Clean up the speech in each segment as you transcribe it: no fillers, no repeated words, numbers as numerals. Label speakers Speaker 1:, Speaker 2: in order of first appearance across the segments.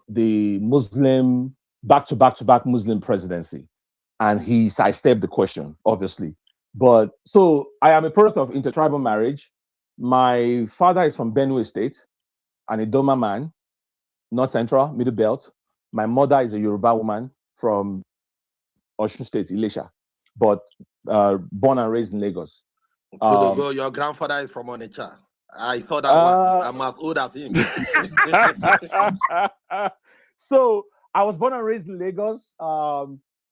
Speaker 1: the Muslim back-to-back Muslim presidency, and he sidestepped the question, obviously. But so I am a product of intertribal marriage. My father is from Benue State, an Idoma man, North Central, Middle Belt. My mother is a Yoruba woman from Osun State, Ilesha, but born and raised in Lagos.
Speaker 2: So your grandfather is from Onitsha. I saw that one. I'm as old as him.
Speaker 1: So I was born and raised in Lagos.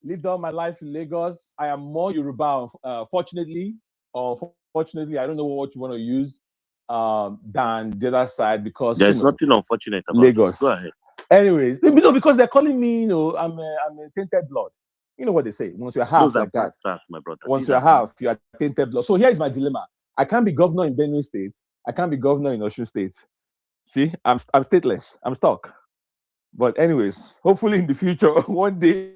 Speaker 1: Lived all my life in Lagos. I am more Yoruba, fortunately, or fortunately, I don't know what you want to use, than the other side, because
Speaker 3: there's nothing unfortunate about
Speaker 1: Lagos.
Speaker 3: It. Go ahead.
Speaker 1: Anyways, because they're calling me, I'm a tainted blood. You know what they say. Once you're half like that,
Speaker 3: bastards, my brother.
Speaker 1: Once you're half, you are tainted blood. So here's my dilemma. I can't be governor in Benue State. I can't be governor in Osun State. See, I'm stateless. I'm stuck. But anyways, hopefully in the future, one day,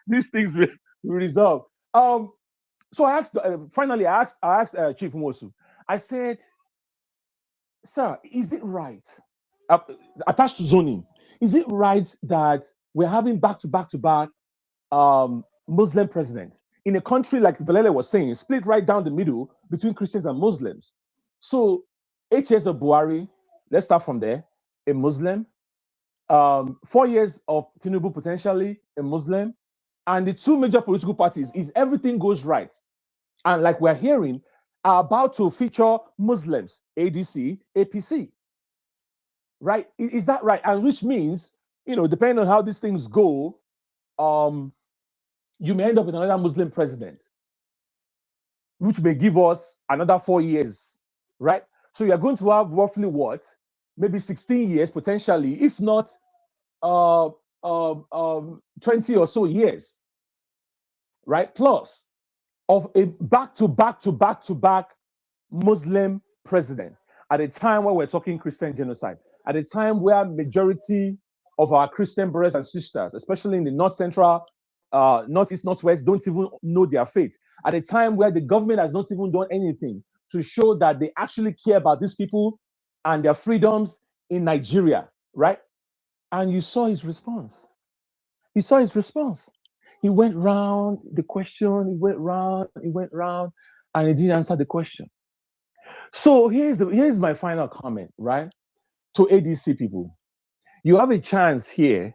Speaker 1: these things will resolve. So I asked, finally, I asked Chief Nwosu. I said, sir, is it right, attached to zoning, is it right that we're having back-to-back Muslim presidents in a country, like Valele was saying, split right down the middle between Christians and Muslims? So 8 years of Buhari, let's start from there, a Muslim. 4 years of Tinubu, potentially a Muslim. And the two major political parties, if everything goes right, and like we're hearing, are about to feature Muslims, ADC, APC. Right? Is that right? And which means, depending on how these things go, you may end up with another Muslim president, which may give us another 4 years, right? So you're going to have roughly what? Maybe 16 years, potentially, if not 20 or so years, right? Plus of a back-to-back Muslim president at a time where we're talking Christian genocide, at a time where majority of our Christian brothers and sisters, especially in the North Central, Northeast, Northwest, don't even know their faith, at a time where the government has not even done anything to show that they actually care about these people and their freedoms in Nigeria, right? And you saw his response. He went round the question, he went round, and he didn't answer the question. So here's my final comment, right? To ADC people. You have a chance here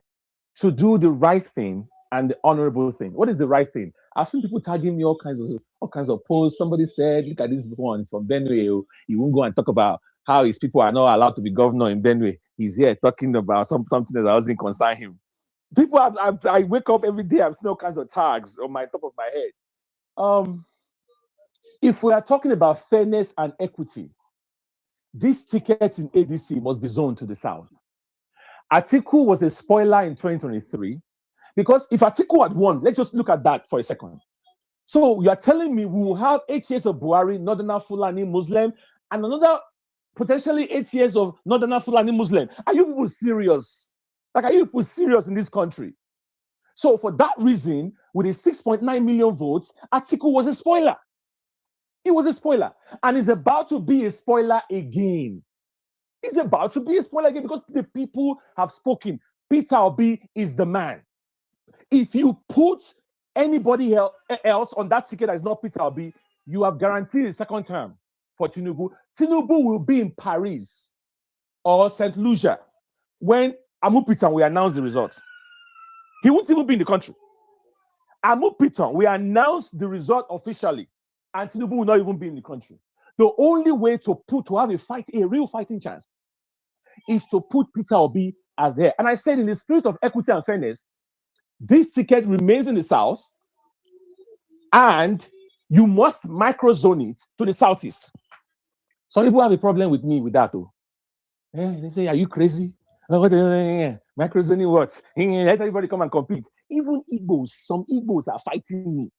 Speaker 1: to do the right thing and the honorable thing. What is the right thing? I've seen people tagging me all kinds of posts. Somebody said, look at this one, it's from Benue. He won't go and talk about how his people are not allowed to be governor in Benue. He's here talking about something that doesn't concern him. People, I wake up every day, I'm seeing all kinds of tags on my top of my head. If we are talking about fairness and equity, this ticket in ADC must be zoned to the South. Atiku was a spoiler in 2023, because if Atiku had won, let's just look at that for a second. So you are telling me we will have 8 years of Buhari, Northern Fulani Muslim, and another potentially 8 years of Northern Fulani Muslim. Are you people serious? Like, are you people serious in this country? So for that reason, with a 6.9 million votes, Atiku was a spoiler. He was a spoiler, and he's about to be a spoiler again. He's about to be a spoiler again because the people have spoken. Peter Obi is the man. If you put anybody else on that ticket that is not Peter Obi, you have guaranteed a second term for Tinubu. Tinubu will be in Paris or St. Lucia when Amu Peter will announce the result. He won't even be in the country. Amu Peter will announce the result officially, and Tinubu will not even be in the country. The only way to have a real fighting chance, is to put Peter Obi as there. And I said, in the spirit of equity and fairness, this ticket remains in the South, and you must microzone it to the Southeast. Some people have a problem with me with that, though. They say, are you crazy? Microzoning what? Let everybody come and compete. Even Igbos, some Igbos are fighting me.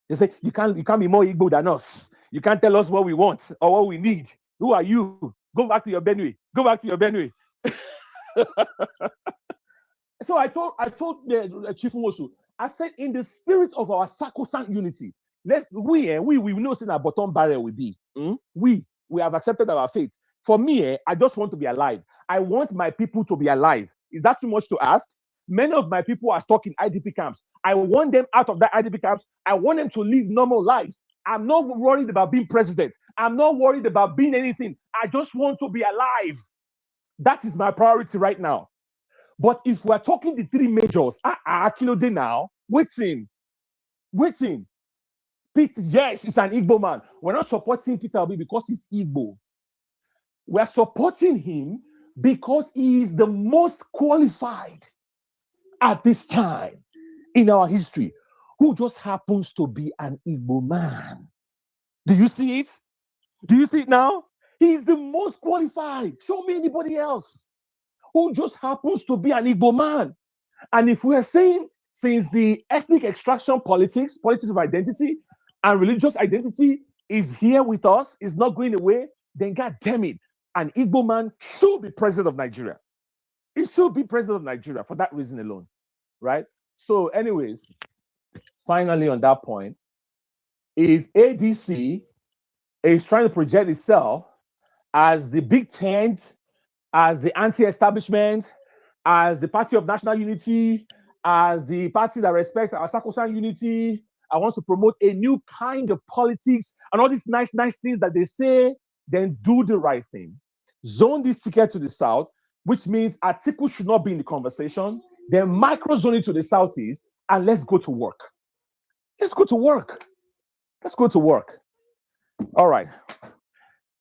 Speaker 1: They say, you can't be more Igbo than us. You can't tell us what we want or what we need. Who are you? Go back to your Benue. So I told the Chief Nwosu, I said, in the spirit of our sacrosanct unity, we know in our bottom barrel will be. We have accepted our fate. For me, I just want to be alive. I want my people to be alive. Is that too much to ask? Many of my people are stuck in IDP camps. I want them out of that IDP camps. I want them to live normal lives. I'm not worried about being president. I'm not worried about being anything. I just want to be alive. That is my priority right now. But if we're talking the three majors, Akilode now, waiting. Pete, yes, it's an Igbo man. We're not supporting Peter Obi because he's Igbo. We're supporting him because he is the most qualified at this time in our history, who just happens to be an Igbo man. Do you see it? Do you see it now? He's the most qualified. Show me anybody else who just happens to be an Igbo man. And if we are saying, since the ethnic extraction politics of identity and religious identity is here with us, is not going away, then God damn it, an Igbo man should be president of Nigeria. He should be president of Nigeria for that reason alone, right? So anyways, finally on that point, if ADC is trying to project itself as the big tent, as the anti-establishment, as the party of national unity, as the party that respects our sacrosanct unity, I want to promote a new kind of politics and all these nice things that they say, then do the right thing. Zone this ticket to the south, which means Atiku should not be in the conversation, then micro-zone it to the southeast, and let's go to work. Let's go to work. Let's go to work. All right.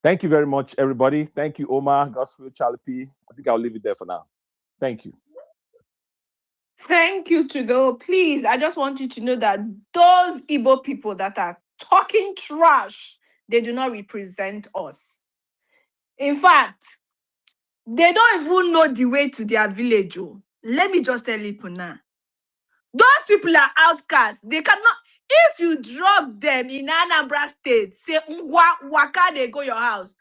Speaker 1: Thank you very much, everybody. Thank you, Omar, Gospel, Charlie P. I think I'll leave it there for now. Thank you.
Speaker 3: Thank you, Trudeau. Please, I just want you to know that those Igbo people that are talking trash, they do not represent us. In fact, they don't even know the way to their village. Oh. Let me just tell you now. Those people are outcasts. They cannot, if you drop them in Anambra State, say, waka, they go your house.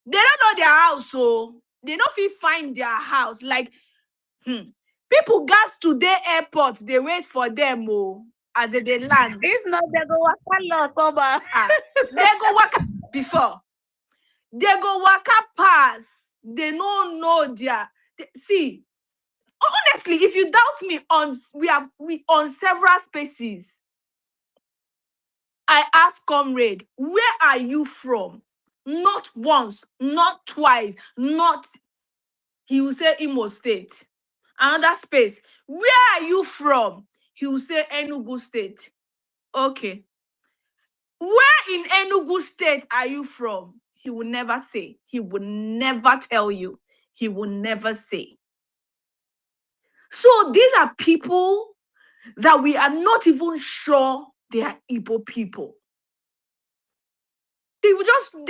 Speaker 3: They don't know their house, so they don't feel find their house. Like, people gas to their airport, they wait for them, as they land.
Speaker 4: It's not they go waka lot over.
Speaker 3: They go waka before. They go waka pass. They don't know their. See, honestly, if you doubt me, we on several spaces. I ask comrade, where are you from? Not once, not twice, not. He will say Imo State. Another space. Where are you from? He will say Enugu State. Okay. Where in Enugu State are you from? He will never say. He will never tell you. He will never say. So these are people that we are not even sure they are Igbo people. They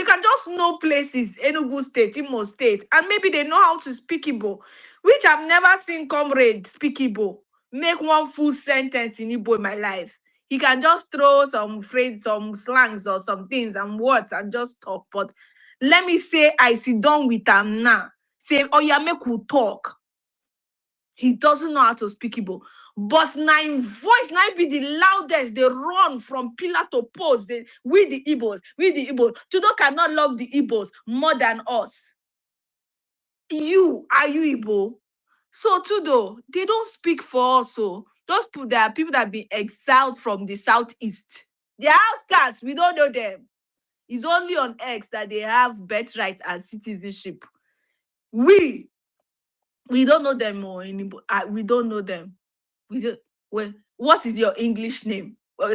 Speaker 3: can just know places, Enugu State, Imo State, and maybe they know how to speak Igbo, which I've never seen comrade speak Igbo, make one full sentence in Igbo in my life. He can just throw some phrases, some slangs or some things and words and just talk. But let me say, I sit down with him now. Say, oh yeah, make we talk. He doesn't know how to speak Igbo. But now in voice, now be the loudest. They run from pillar to post. We the Igbos. Tudo cannot love the Igbos more than us. Are you Igbo? So Tudo, they don't speak for us. So those people, there are people that have been exiled from the southeast. They are outcasts. We don't know them. It's only on X that they have birthright and citizenship. We don't know them more anymore. We don't know them. What is your English name? What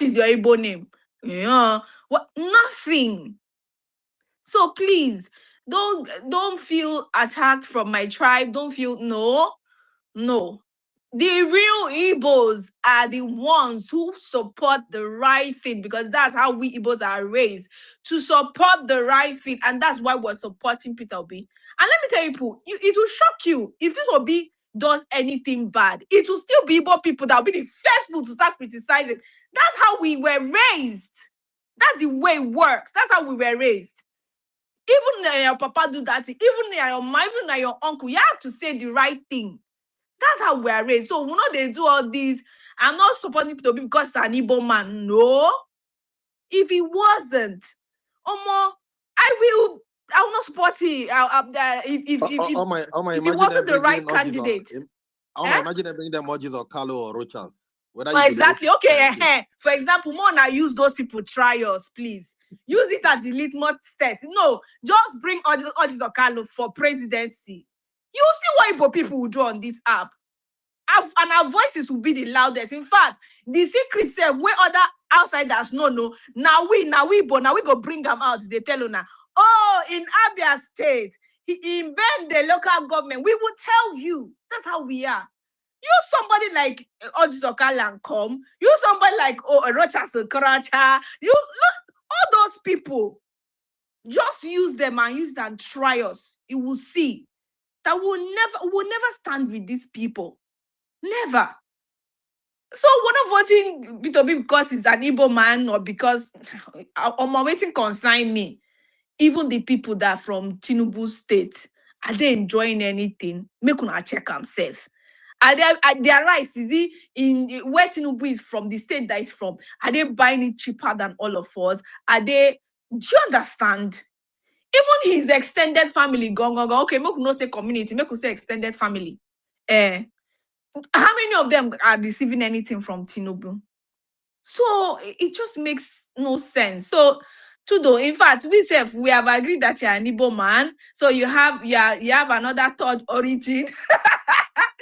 Speaker 3: is your Igbo name? Yeah, what? Nothing. So please, don't feel attacked from my tribe. Don't feel no. The real Igbos are the ones who support the right thing, because that's how we Igbos are raised, to support the right thing, and that's why we're supporting Peter Obi. And let me tell you, people, it will shock you if this Obi does anything bad. It will still be Igbo people that will be the first people to start criticizing. That's how we were raised. That's the way it works. That's how we were raised. Even your papa do that, even your mom, even your uncle, you have to say the right thing. That's how we are raised. So, they do all these. I'm not supporting Peter Obi because it's an Igbo man. No. If he wasn't, I will I will not support it. If it wasn't the right candidate.
Speaker 2: Imagine them bringing the emojis or Carlo or Rochas.
Speaker 3: Exactly. Okay. For example, Mona, use those people trials, please. Use it at the litmus test. No, just bring Orjies or Carlo for presidency. You will see what people will do on this app. And our voices will be the loudest. In fact, the secret self where other outsiders no. Now we go bring them out. They tell you now. Oh, in Abia State, in Ben, the local government, we will tell you. That's how we are. Use somebody like Orjies Okala and come. Use somebody like Rochas Karacha. Use all those people. Just use them and use them. Try us. You will see that we'll never stand with these people. Never. So we're not voting Bitobi because he's an Igbo man or because I'm waiting consign me. Even the people that are from Tinubu state, are they enjoying anything? Make una check themselves. Are their rice, is it in where Tinubu is from, the state that is from? Are they buying it cheaper than all of us? Do you understand? Even his extended family, go. Okay, make no say community, make say extended family. How many of them are receiving anything from Tinubu? So it just makes no sense. So Tudo, in fact, we have agreed that you're an Igbo man. So you have another third origin.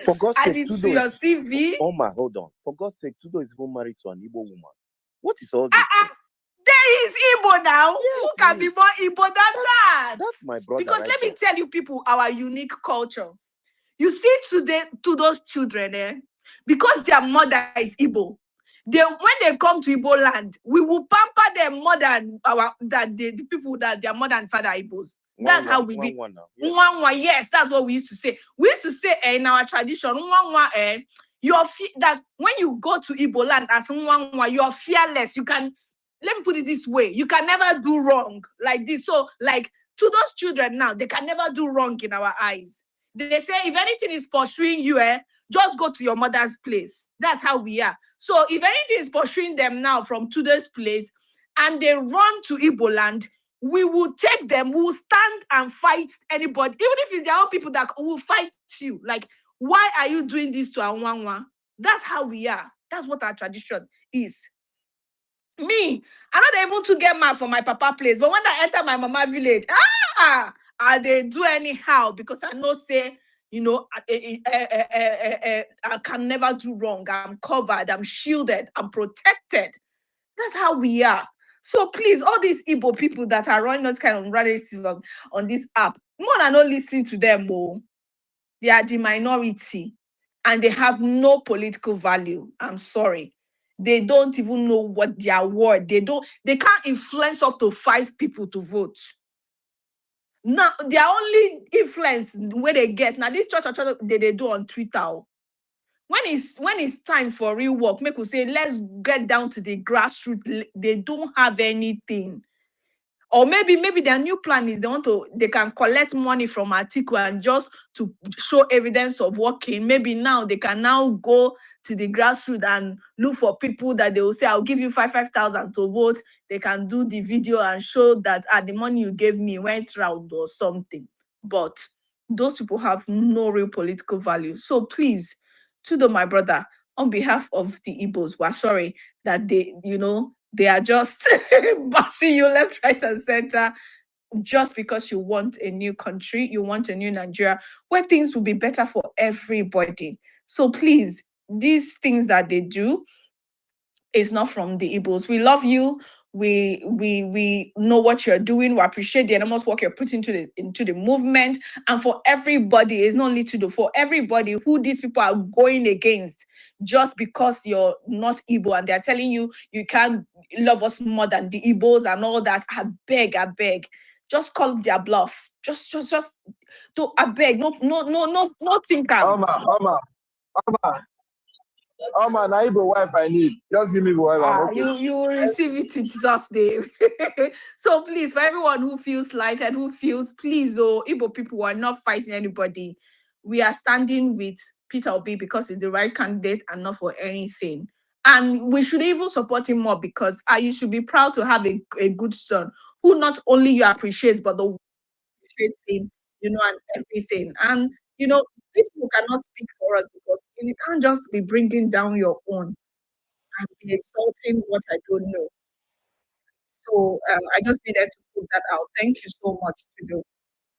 Speaker 5: For God's sake,
Speaker 3: Tudo, your CV.
Speaker 5: Oma, hold on. For God's sake, Tudo is even married to an Igbo woman. What is all this?
Speaker 3: There is Igbo now. Yes, who can be more Igbo than that?
Speaker 5: That's my brother.
Speaker 3: Because let me tell you people, our unique culture. You see today, to those children, because their mother is Igbo, when they come to Igbo land, we will pamper them more than the people that their mother and father are Igbos. That's how we do. Yes, that's what we used to say. We used to say in our tradition, that when you go to Igbo land as you're fearless. You can, let me put it this way, you can never do wrong like this. So, like to those children now, they can never do wrong in our eyes. They say if anything is pursuing you, just go to your mother's place. That's how we are. So if anything is pursuing them now from today's place and they run to Igbo land, we will take them, we will stand and fight anybody, even if it's their own people that will fight you. Like, why are you doing this to Anwanwa? That's how we are. That's what our tradition is. Me, I'm not able to get mad for my papa place, but when I enter my mama village, they do anyhow because I know say, I can never do wrong. I'm covered, I'm shielded, I'm protected. That's how we are. So please, all these Igbo people that are running those kind of racism on this app, more than not listen to them, they are the minority and they have no political value. I'm sorry. They don't even know what their word. They can't influence up to 5 people to vote. Now, their only influence where they get, now this church they do on Twitter. When it's time for real work, make us say, let's get down to the grassroots. They don't have anything. Or maybe their new plan is they can collect money from Atiku and just to show evidence of working. Maybe now they can now go to the grassroots and look for people that they will say, I'll give you 5,000 to vote. They can do the video and show that the money you gave me went round or something. But those people have no real political value. So please, Tudo, my brother, on behalf of the Igbos, we're sorry that they are just bashing you left, right, and center just because you want a new country, you want a new Nigeria, where things will be better for everybody. So please, these things that they do is not from the Igbos. We love you. We know what you're doing. We appreciate the enormous work you're putting into the movement. And for everybody, it's not only to for everybody who these people are going against just because you're not Igbo and they're telling you can't love us more than the Igbos and all that. I beg. Just call their bluff. Just do I beg. No thinker.
Speaker 6: Oma, na Igbo wife I need. Just give me the wife.
Speaker 3: You will receive it in Jesus' name. So please, for everyone who feels slighted, please, Igbo people are not fighting anybody. We are standing with Peter Obi because he's the right candidate and not for anything. And we should even support him more because you should be proud to have a good son who not only you appreciate, but the frustrates him, and everything. And these people cannot speak for us because you can't just be bringing down your own and be insulting what I don't know. So I just needed to put that out. Thank you so much, Tudo,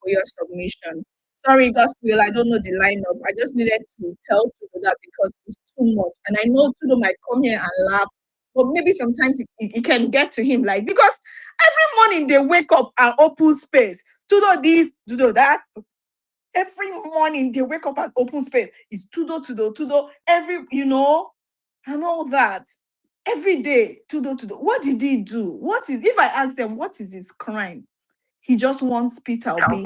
Speaker 3: for your submission. Sorry, Gospel, I don't know the lineup. I just needed to tell Tudo that because it's too much. And I know Tudo might come here and laugh, but maybe sometimes it can get to him. Like, because every morning they wake up and open space. Tudo this, Tudo that. Every morning they wake up and open space. It's Tudo, every, and all that. Every day, Tudo. What did he do? If I ask them, what is his crime? He just wants Peter Obi.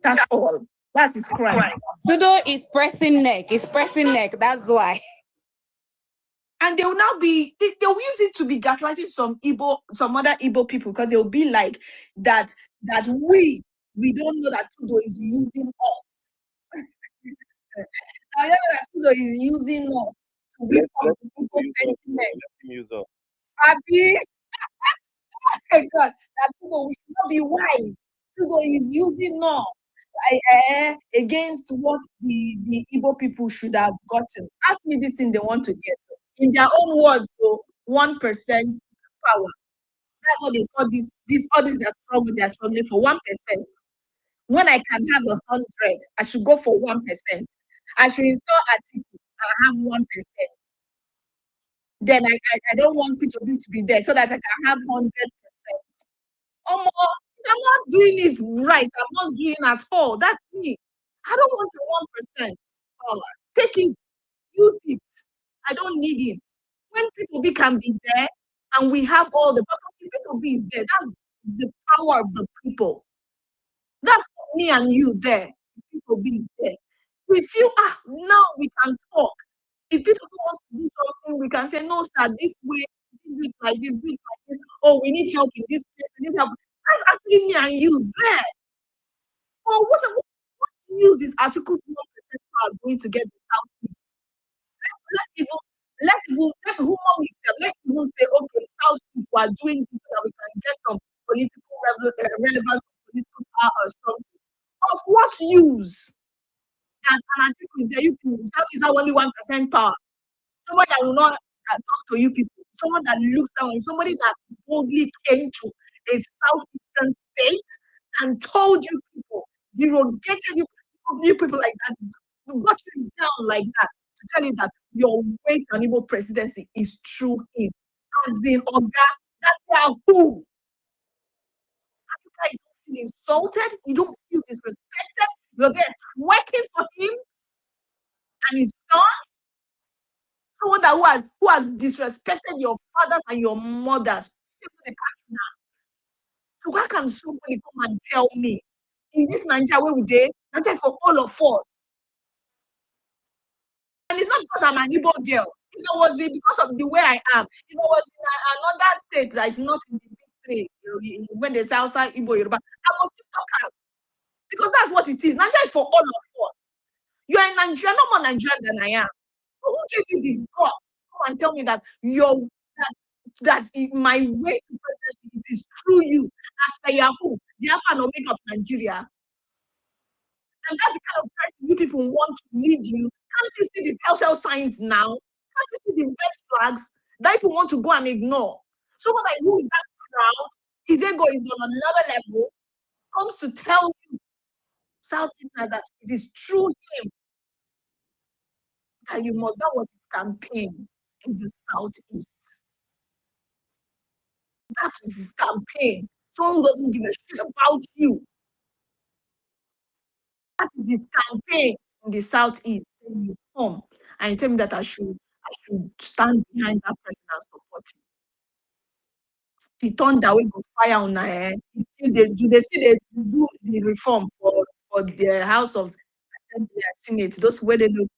Speaker 3: That's all. That's his crime.
Speaker 7: Tudo is pressing neck. It's pressing neck. That's why.
Speaker 3: And they will now they'll use it to be gaslighting some other Igbo people, because they'll be like that we don't know that Tudo is using us. Now, that Tudo is using us to be people's sentiment. Abi, oh my God, that Tudo, we should not be wise. Tudo is using us against what the Igbo people should have gotten. Ask me this thing they want to get. In their own words, so 1% power. That's what they call this. All this they're struggling for 1%. When I can have 100, I should go for 1%. I should install Atiku and have 1%. Then I don't want P2B to be there so that I can have 100%. I'm not doing it right. I'm not doing it at all. That's me. I don't want the 1% power. Take it. Use it. I don't need it. When P2B can be there and we have all the P2B is there, that's the power of the people. That's me and you there. P2B is there. We feel, now we can talk. If P2B wants to do something, we can say, no, sir, this way, do it like this, do it like this. Oh, we need help in this place, we need help. That's actually me and you there. Oh, what use is Article 1% power going to get the Southeast? Let's even say, okay, Southeast, we are doing this so that we can get some political relevance, political power or something. Of what use? That an article is there, you people, Southeast have only 1% power. Someone that will not talk to you people, someone that looks down, somebody that boldly came to a southeastern state and told you people, derogated you people like that, got you down like that, to tell you that your way to an Igbo presidency is through him. As in, Oga, that's who. And you guys don't feel insulted, you don't feel disrespected, you're there working for him and his son. Someone who has disrespected your fathers and your mothers. So how can somebody come and tell me in this Nigeria where we did, not just for all of us? And it's not because I'm an Igbo girl. If it was because of the way I am, if it was in another state that is not in the big three, when there's outside Igbo Yoruba, I was still talking. Because that's what it is. Nigeria is for all of us. You are in Nigeria, no more Nigerian than I am. So who gave you the guts? Come and tell me that that my way to presidency, it is through you, as per Yahoo, the Alpha and Omega of Nigeria. And that's the kind of person you people want to lead you. Can't you see the telltale signs now? Can't you see the red flags that people want to go and ignore? Someone like who is that proud, his ego is on another level, comes to tell you, Southeast, that it is through him that you must. That was his campaign in the Southeast. That is his campaign. Someone who doesn't give a shit about you. That is his campaign in the Southeast. Then you come and you tell me that I should stand behind that person and support him. The thunder will goes fire on our head. They do the reform for the House of Assembly and Senate. Those where they don't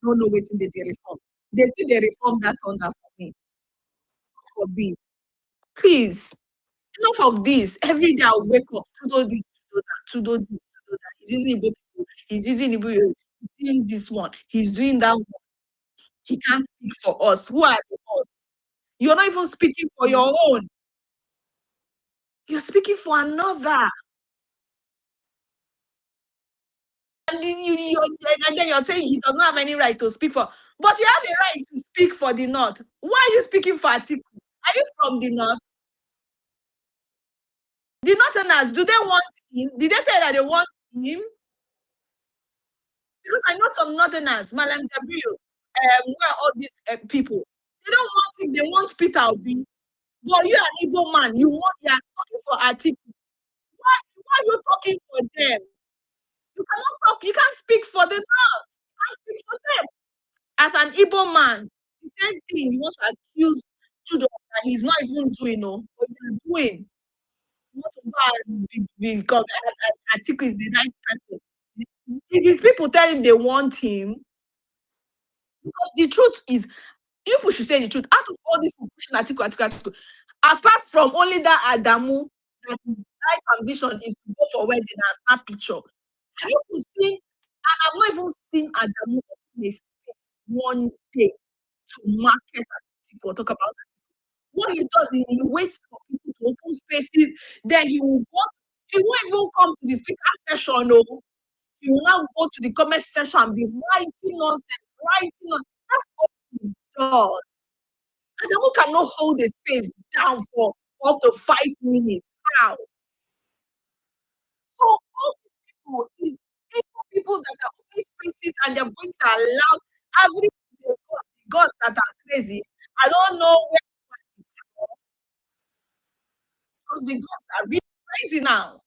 Speaker 3: know waiting the reform. They still they reform that thunder for me. Forbid. Please, enough of this. Every day I wake up to do this, to do that. He's using Igbo people. He's using Igbo. He's doing this one. He's doing that one. He can't speak for us. Who are us? You're not even speaking for your own. You're speaking for another. And then you're saying he does not have any right to speak for. But you have a right to speak for the North. Why are you speaking for Atiku? Are you from the North? The Northerners, do they want him? Did they tell you that they want him? Because I know some Northerners, Malam Jabril, where all these people, they don't want him, they want Peter Obi. But you are an Igbo man, you are talking for Atiku. Why are you talking for them? You cannot talk, you can't speak for the North. You can't speak for them. As an Igbo man, the same thing you want to accuse Chudo that he's not even doing, but he's doing. You want to go and because Atiku is the right person. If people tell him they want him, because the truth is, people should say the truth. Out of all these people pushing Atiku, apart from only that Adamu, that his life ambition is to go for wedding and snap picture. Have you seen? And I've not even seen Adamu in a space one day to market Atiku or talk about Atiku. What he does is he waits for people to open spaces, then he will go. He won't even come to the speaker session. No, he will now go to the comment section and be writing nonsense, That's what he does. Adamu cannot hold the space down for up to 5 minutes. How? So all these people that are opening spaces and their voices are loud, every the gods that are crazy. I don't know where because the gods are really crazy now.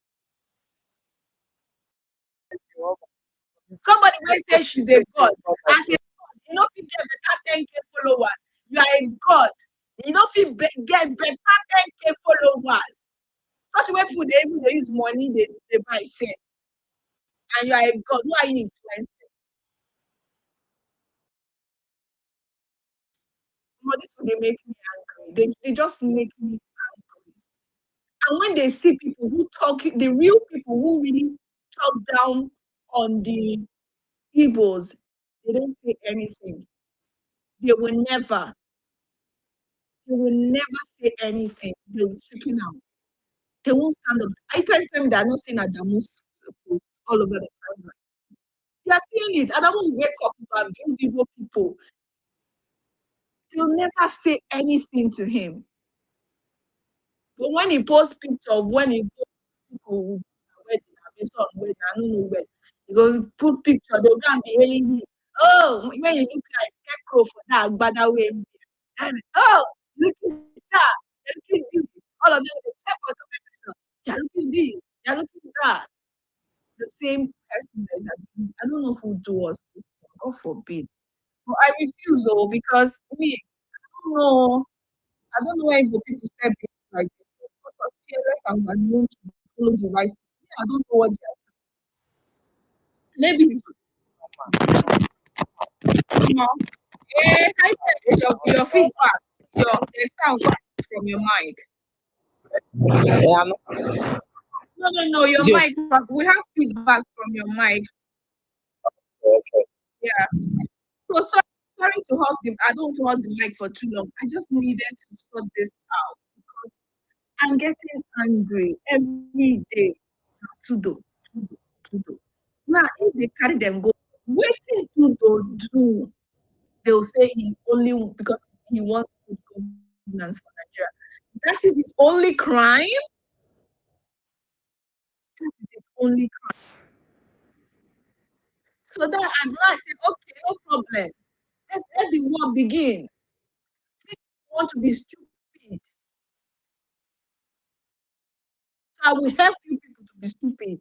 Speaker 3: Somebody may say she's a god. As a god, you know, if you get better 10K followers, you are a god. You know, if you get better 10K followers, such way people they use money, they buy set. And you are a god. Who are you influencing? This they make me angry. They just make me angry. And when they see people who talk, the real people who really talk down on the Igbos, they don't say anything. They will never say anything. They will chicken out. They won't stand up. I tell them they are not saying Adamu's post all over the time. They are seeing it. Adamu will wake up and abuse Igbo people. They'll never say anything to him. But when he posts picture of when he goes to people wedding, I don't know where, he go put picture, they'll go and be hailing him. Oh, when you look like scarecrow for that, but that way. And oh, look at that, look at this. All of them will step on the picture. They're looking this, they're looking that. The same person that is abused. I don't know who do us this. God forbid. But I refuse, because me, I don't know why people step in like this. Because I'm fearless and I'm known to follow the right. I don't know what they are. Maybe it's I said your feedback, the sound from your mic.
Speaker 7: Yeah.
Speaker 3: No, your mic. We have feedback from your mic.
Speaker 7: Okay.
Speaker 3: Yeah. So sorry to hold the. I don't want to hold the mic for too long. I just needed to sort this out because I'm getting angry every day. Tudo. Now, if they carry them go, waiting to do, they'll say he only because he wants good governance for Nigeria. That is his only crime. That is his only crime. So that I'm not saying, okay, no problem. Let the war begin. Since you want to be stupid, so I will help you people to be stupid.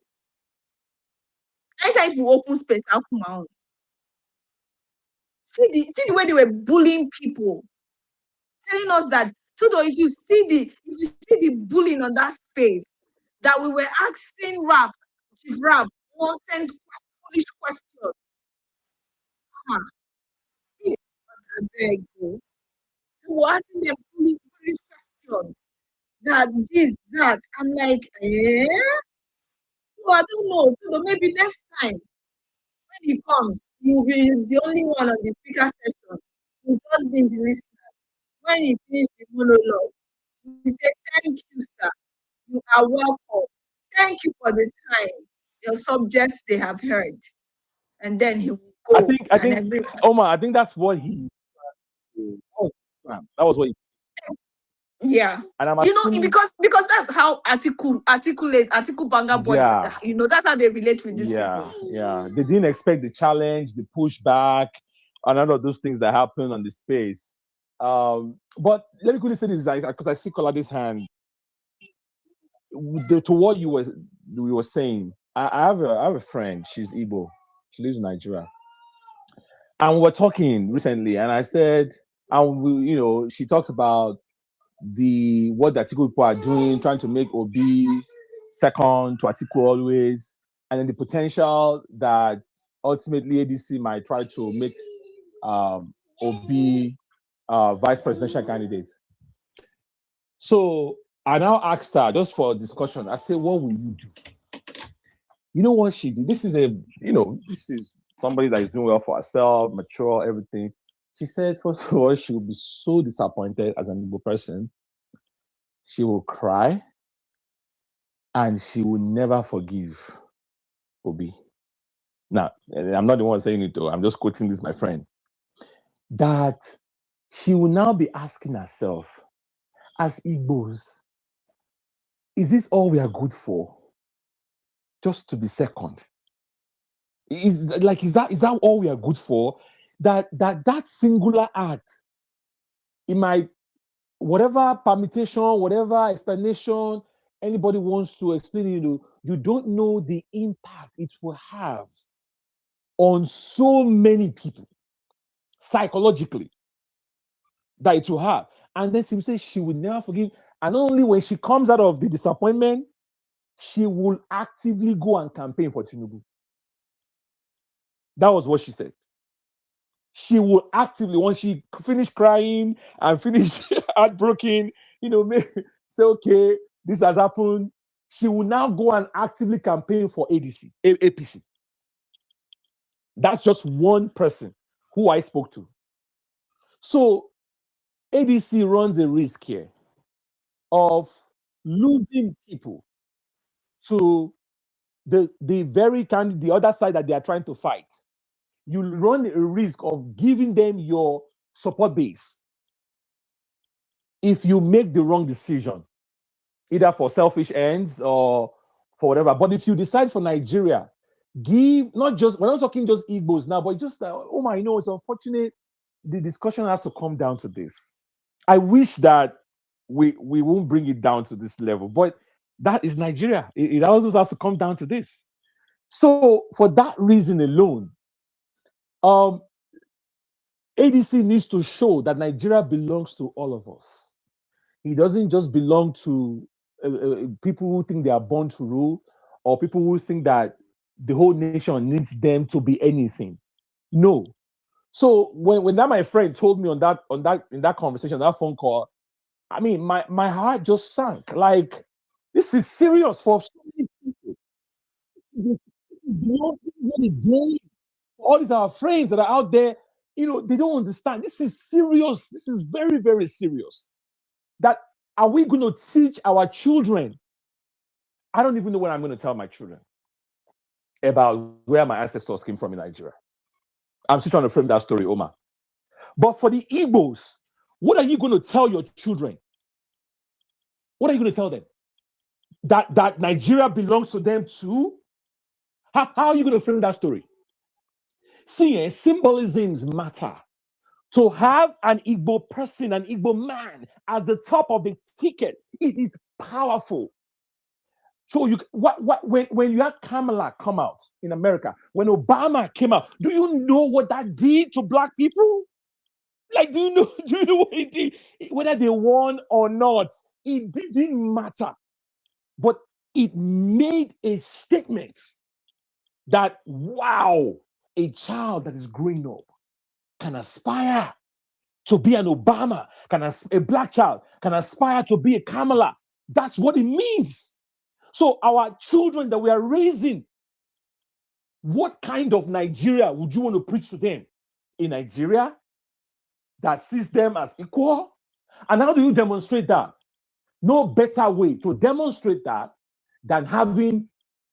Speaker 3: Anytime you open space, I'll come out. See the way they were bullying people, telling us that Tudo, if you see the bullying on that space, that we were asking Chief Raf, nonsense, foolish questions. I beg you. We were asking them foolish questions. That this, that. I'm like, So I don't know. So maybe next time when he comes, he will be the only one on the speaker session. He'll just be the listener. When he finished the monologue, he said, "Thank you, sir. You are welcome. Thank you for the time. Your subjects they have heard." and then he will go.
Speaker 1: I think,
Speaker 3: and everyone.
Speaker 1: Omar, I think that's what he. That was what he.
Speaker 3: Yeah.
Speaker 1: And I'm
Speaker 3: You know,
Speaker 1: assuming,
Speaker 3: because that's how Atiku Banga boys,
Speaker 1: Yeah.
Speaker 3: you know, that's how they relate with these
Speaker 1: yeah,
Speaker 3: people.
Speaker 1: yeah, they didn't expect the challenge, the pushback, and all of those things that happen on the space. But let me quickly say this, because I see Koladi's hand. To what you were saying, I have a friend. She's Igbo. She lives in Nigeria, and we were talking recently, and I said, she talked about what the Atiku people are doing, trying to make Obi second to Atiku always, and then the potential that ultimately ADC might try to make Obi vice presidential candidate. So I now asked her, just for discussion, I said, what will you do? You know what she did? This is somebody that is doing well for herself, mature, everything. She said, first of all, she will be so disappointed as an Igbo person. She will cry and she will never forgive Obi. Now, I'm not the one saying it, though. I'm just quoting this, my friend. That she will now be asking herself, as Igbos, is this all we are good for? Just to be second? Is that all we are good for? That singular act, it might, whatever permutation, whatever explanation anybody wants to explain, you don't know the impact it will have on so many people psychologically that it will have. And then she will say she will never forgive. And not only when she comes out of the disappointment, she will actively go and campaign for Tinubu. That was what she said. She will actively, once she finish crying and finish heartbroken, say, okay, this has happened. She will now go and actively campaign for APC. That's just one person who I spoke to. So ADC runs a risk here of losing people to the other side that they are trying to fight. You run a risk of giving them your support base if you make the wrong decision, either for selfish ends or for whatever. But if you decide for Nigeria, we're not talking just Igbos now, but just, it's unfortunate the discussion has to come down to this. I wish that we won't bring it down to this level, but that is Nigeria. It also has to come down to this. So for that reason alone, ADC needs to show that Nigeria belongs to all of us. It doesn't just belong to people who think they are born to rule, or people who think that the whole nation needs them to be anything. No. So when that my friend told me in that conversation, that phone call, I mean, my heart just sank. Like, this is serious for so many people. This is really good. All these our friends that are out there, they don't understand. This is serious. This is very, very serious. That are we going to teach our children? I don't even know what I'm going to tell my children about where my ancestors came from in Nigeria. I'm still trying to frame that story, Omar. But for the Igbos, what are you going to tell your children? What are you going to tell them? That Nigeria belongs to them too? How are you going to frame that story? See, symbolisms matter. To have an Igbo person, an Igbo man at the top of the ticket, it is powerful. So when you had Kamala come out in America, when Obama came out, do you know what that did to Black people? Like, do you know what it did? Whether they won or not, it didn't matter. But it made a statement that, wow, a child that is growing up can aspire to be an Obama, a Black child can aspire to be a Kamala. That's what it means. So our children that we are raising, what kind of Nigeria would you want to preach to them? A Nigeria that sees them as equal? And how do you demonstrate that? No better way to demonstrate that than having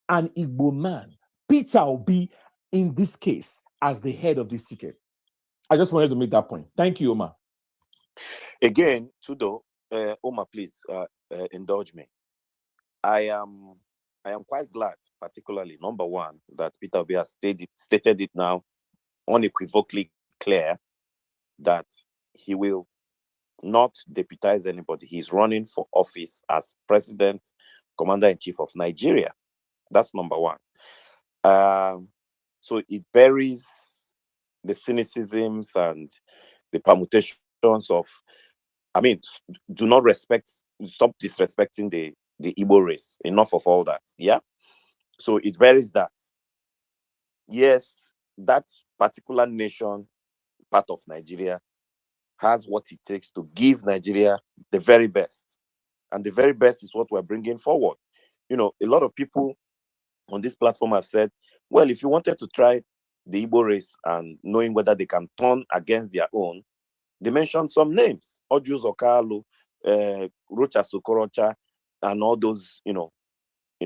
Speaker 1: an Igbo man, Peter Obi, in this case as the head of this ticket. I just wanted to make that point. Thank you, Omar.
Speaker 5: Again, Tudo, Omar, please indulge me. I am quite glad, particularly number one, that Peter Obi has stated it now unequivocally clear that he will not deputize anybody. He's running for office as president, commander-in-chief of Nigeria. That's number one. So it buries the cynicisms and the permutations of, I mean, stop disrespecting the Igbo race. Enough of all that. Yeah. So it buries that. Yes, that particular nation, part of Nigeria, has what it takes to give Nigeria the very best. And the very best is what we're bringing forward. You know, a lot of people on this platform have said, well, if you wanted to try the Igbo race and knowing whether they can turn against their own, they mentioned some names, Ojus Okalu, Rocha Sokorocha, and all those, you know,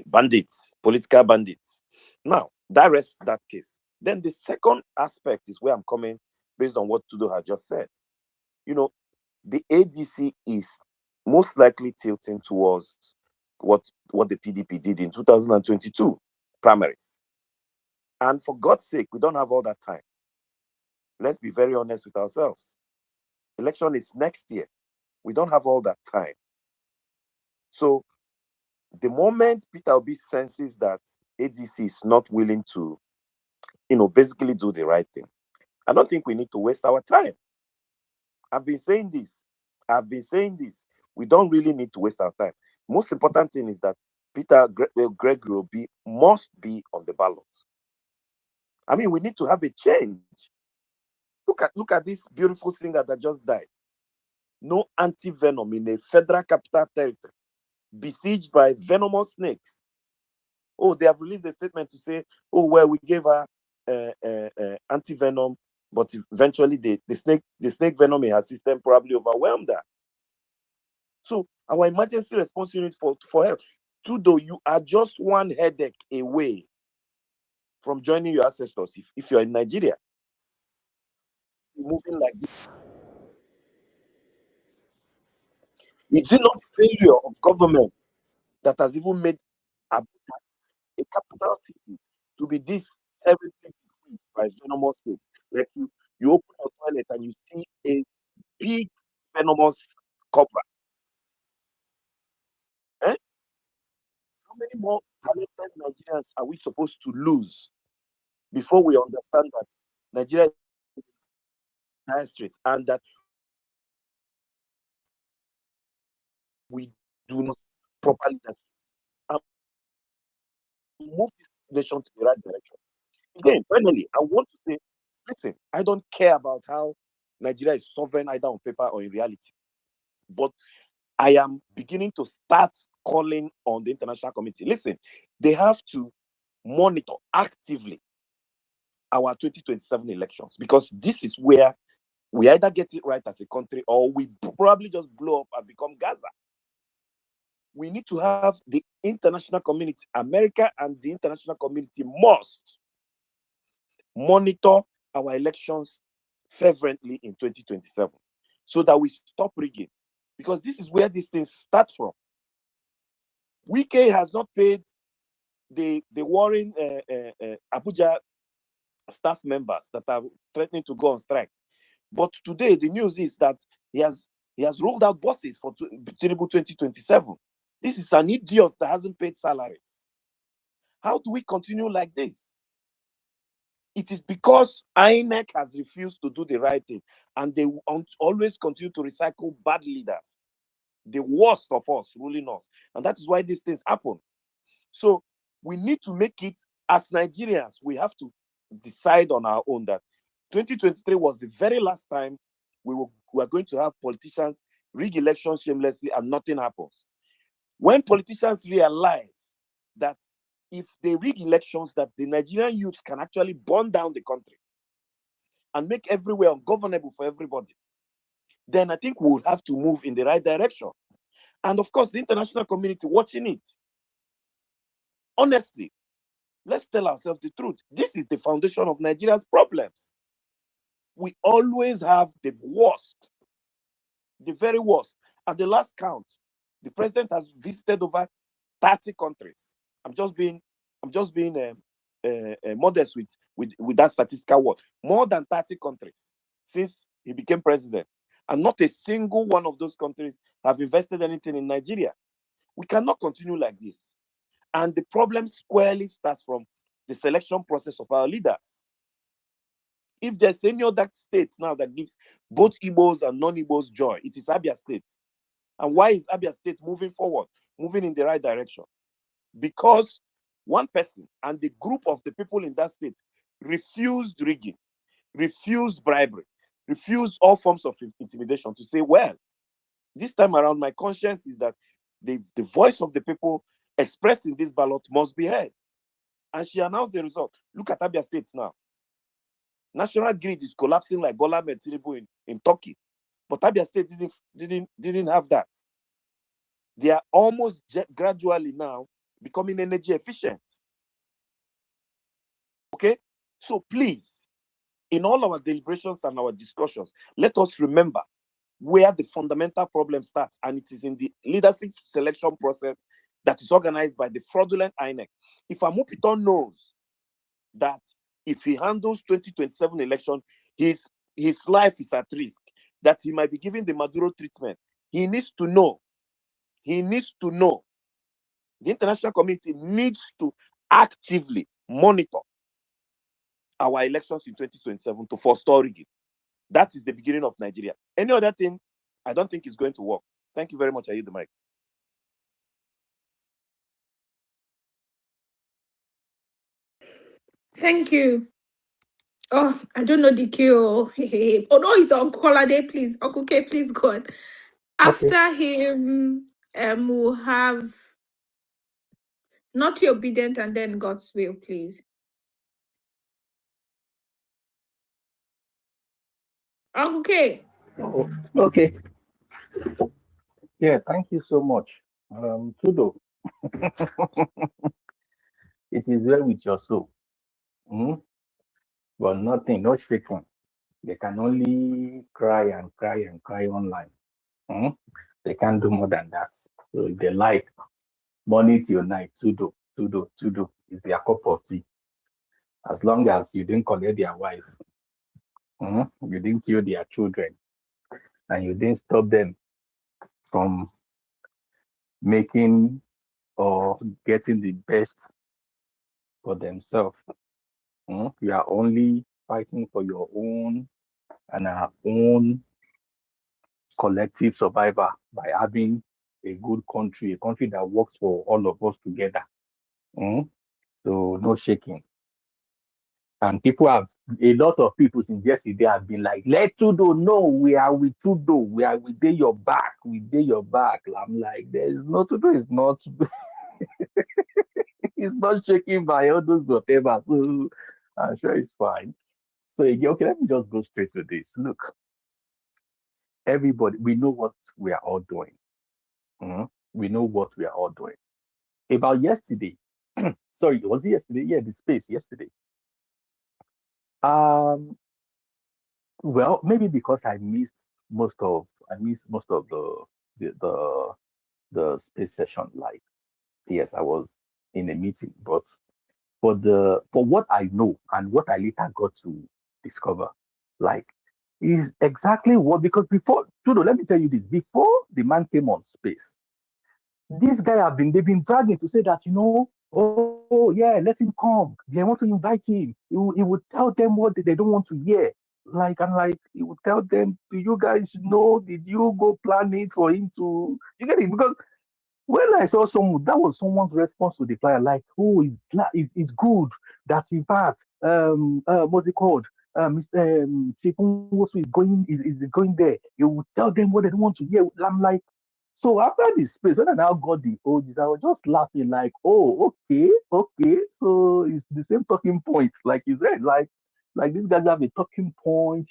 Speaker 5: bandits, political bandits. Now, that rests that case. Then the second aspect is where I'm coming based on what Tudo has just said. You know, the ADC is most likely tilting towards what the PDP did in 2022 primaries. And for God's sake, we don't have all that time. Let's be very honest with ourselves. Election is next year. We don't have all that time. So the moment Peter Obi senses that ADC is not willing to, you know, basically do the right thing, I don't think we need to waste our time. I've been saying this. We don't really need to waste our time. Most important thing is that Gregory Obi must be on the ballot. I mean, we need to have a change. Look at this beautiful singer that just died. No anti-venom in a federal capital territory, besieged by venomous snakes. Oh, they have released a statement to say, oh, well, we gave her anti-venom, but eventually the snake venom in her system probably overwhelmed her. So our emergency response unit for help, Tudo, you are just one headache away from joining your ancestors if you're in Nigeria. Moving like this. Is it not failure of government that has even made Abuja, a capital city, to be this terribly besieged by venomous snakes? Like you open your toilet and you see a big venomous cobra. Eh? How many more talented Nigerians are we supposed to lose before we understand that Nigeria is dire straits and that we do not properly move this nation to the right direction? Again, finally, I want to say, listen, I don't care about how Nigeria is sovereign either on paper or in reality. But I am beginning to start calling on the international community. Listen, they have to monitor actively our 2027 elections, because this is where we either get it right as a country or we probably just blow up and become Gaza. We need to have the international community, America and the international community must monitor our elections fervently in 2027 so that we stop rigging, because this is where these things start from. Wike has not paid the warring Abuja staff members that are threatening to go on strike. But today the news is that he has rolled out bosses for Tinubu 2027. This is an idiot that hasn't paid salaries. How do we continue like this? It is because INEC has refused to do the right thing, and they always continue to recycle bad leaders, the worst of us ruling us. And that is why these things happen. So we need to make it, as Nigerians, we have to decide on our own that 2023 was the very last time we were going to have politicians rig elections shamelessly and nothing happens. When politicians realize that if they rig elections, that the Nigerian youths can actually burn down the country and make everywhere ungovernable for everybody, then I think we'll have to move in the right direction. And of course, the international community watching it. Honestly, Let's tell ourselves the truth. This is the foundation of Nigeria's problems. We always have the worst, the very worst. At the last count, the president has visited over 30 countries. I'm just being modest with that statistical word. More than 30 countries since he became president. And not a single one of those countries have invested anything in Nigeria. We cannot continue like this. And the problem squarely starts from the selection process of our leaders. If there's any other state now that gives both Igbos and non-Igbos joy, it is Abia State. And why is Abia State moving forward, moving in the right direction? Because one person and the group of the people in that state refused rigging, refused bribery, refused all forms of intimidation to say, well, this time around, my conscience is that the voice of the people expressed in this ballot must be heard. And she announced the result. Look at Abia State now. National grid is collapsing like Bola Ahmed Tinubu in Turkey. But Abia State didn't have that. They are almost gradually now becoming energy efficient. Okay? So please, in all our deliberations and our discussions, let us remember where the fundamental problem starts, and it is in the leadership selection process that is organized by the fraudulent INEC. If Amupiton knows that if he handles 2027 election, his life is at risk, that he might be given the Maduro treatment, he needs to know. He needs to know. The international community needs to actively monitor our elections in 2027 to forestall rigging. That is the beginning of Nigeria. Any other thing, I don't think is going to work. Thank you very much. I yield the mic.
Speaker 3: Thank you. Oh, I don't know the queue. Oh no, it's Uncle Kolade, please. Uncle K, please go on. After him, we'll have Naughty Obedient and then God's Will, please. Uncle K.
Speaker 8: Oh, okay. Yeah, thank you so much. Tudo. It is well with your soul. But nothing, no shaking. They can only cry and cry and cry online. They can't do more than that. So if they like, morning till night, Tudo is their cup of tea. As long as you didn't collect their wife, you didn't kill their children, and you didn't stop them from making or getting the best for themselves. You are only fighting for your own and our own collective survival by having a good country, a country that works for all of us together. So no shaking. And people have, a lot of people since yesterday have been like, let Tudo know we are with Tudo, we did your back, I'm like, there's no Tudo, is not, it's not shaking by all those whatever. So I'm sure it's fine. So again, okay, let me just go straight to this. Look, everybody, we know what we are all doing. We know what we are all doing. About yesterday, sorry, was it yesterday? Yeah, the space yesterday. Well, maybe because I missed most of the space session. Like, yes, I was in a meeting, but for what I know and what I later got to discover, like, is exactly what, because before, Tudo, let me tell you this, before the man came on space, this guy they've been bragging to say that, oh yeah, let him come. They want to invite him. He would tell them what they don't want to hear. Like, and like, he would tell them, do you guys know, did you go plan it for him to, you get it? Because when I saw that was someone's response to the flyer, like, oh, it's good that in fact, what's it called? Mr. Chief Nwosu is going there. You will tell them what they don't want to hear. I'm like, so after this space, when I now got the OGs, I was just laughing, like, oh, okay. So it's the same talking point, like you said, like these guys have a talking point,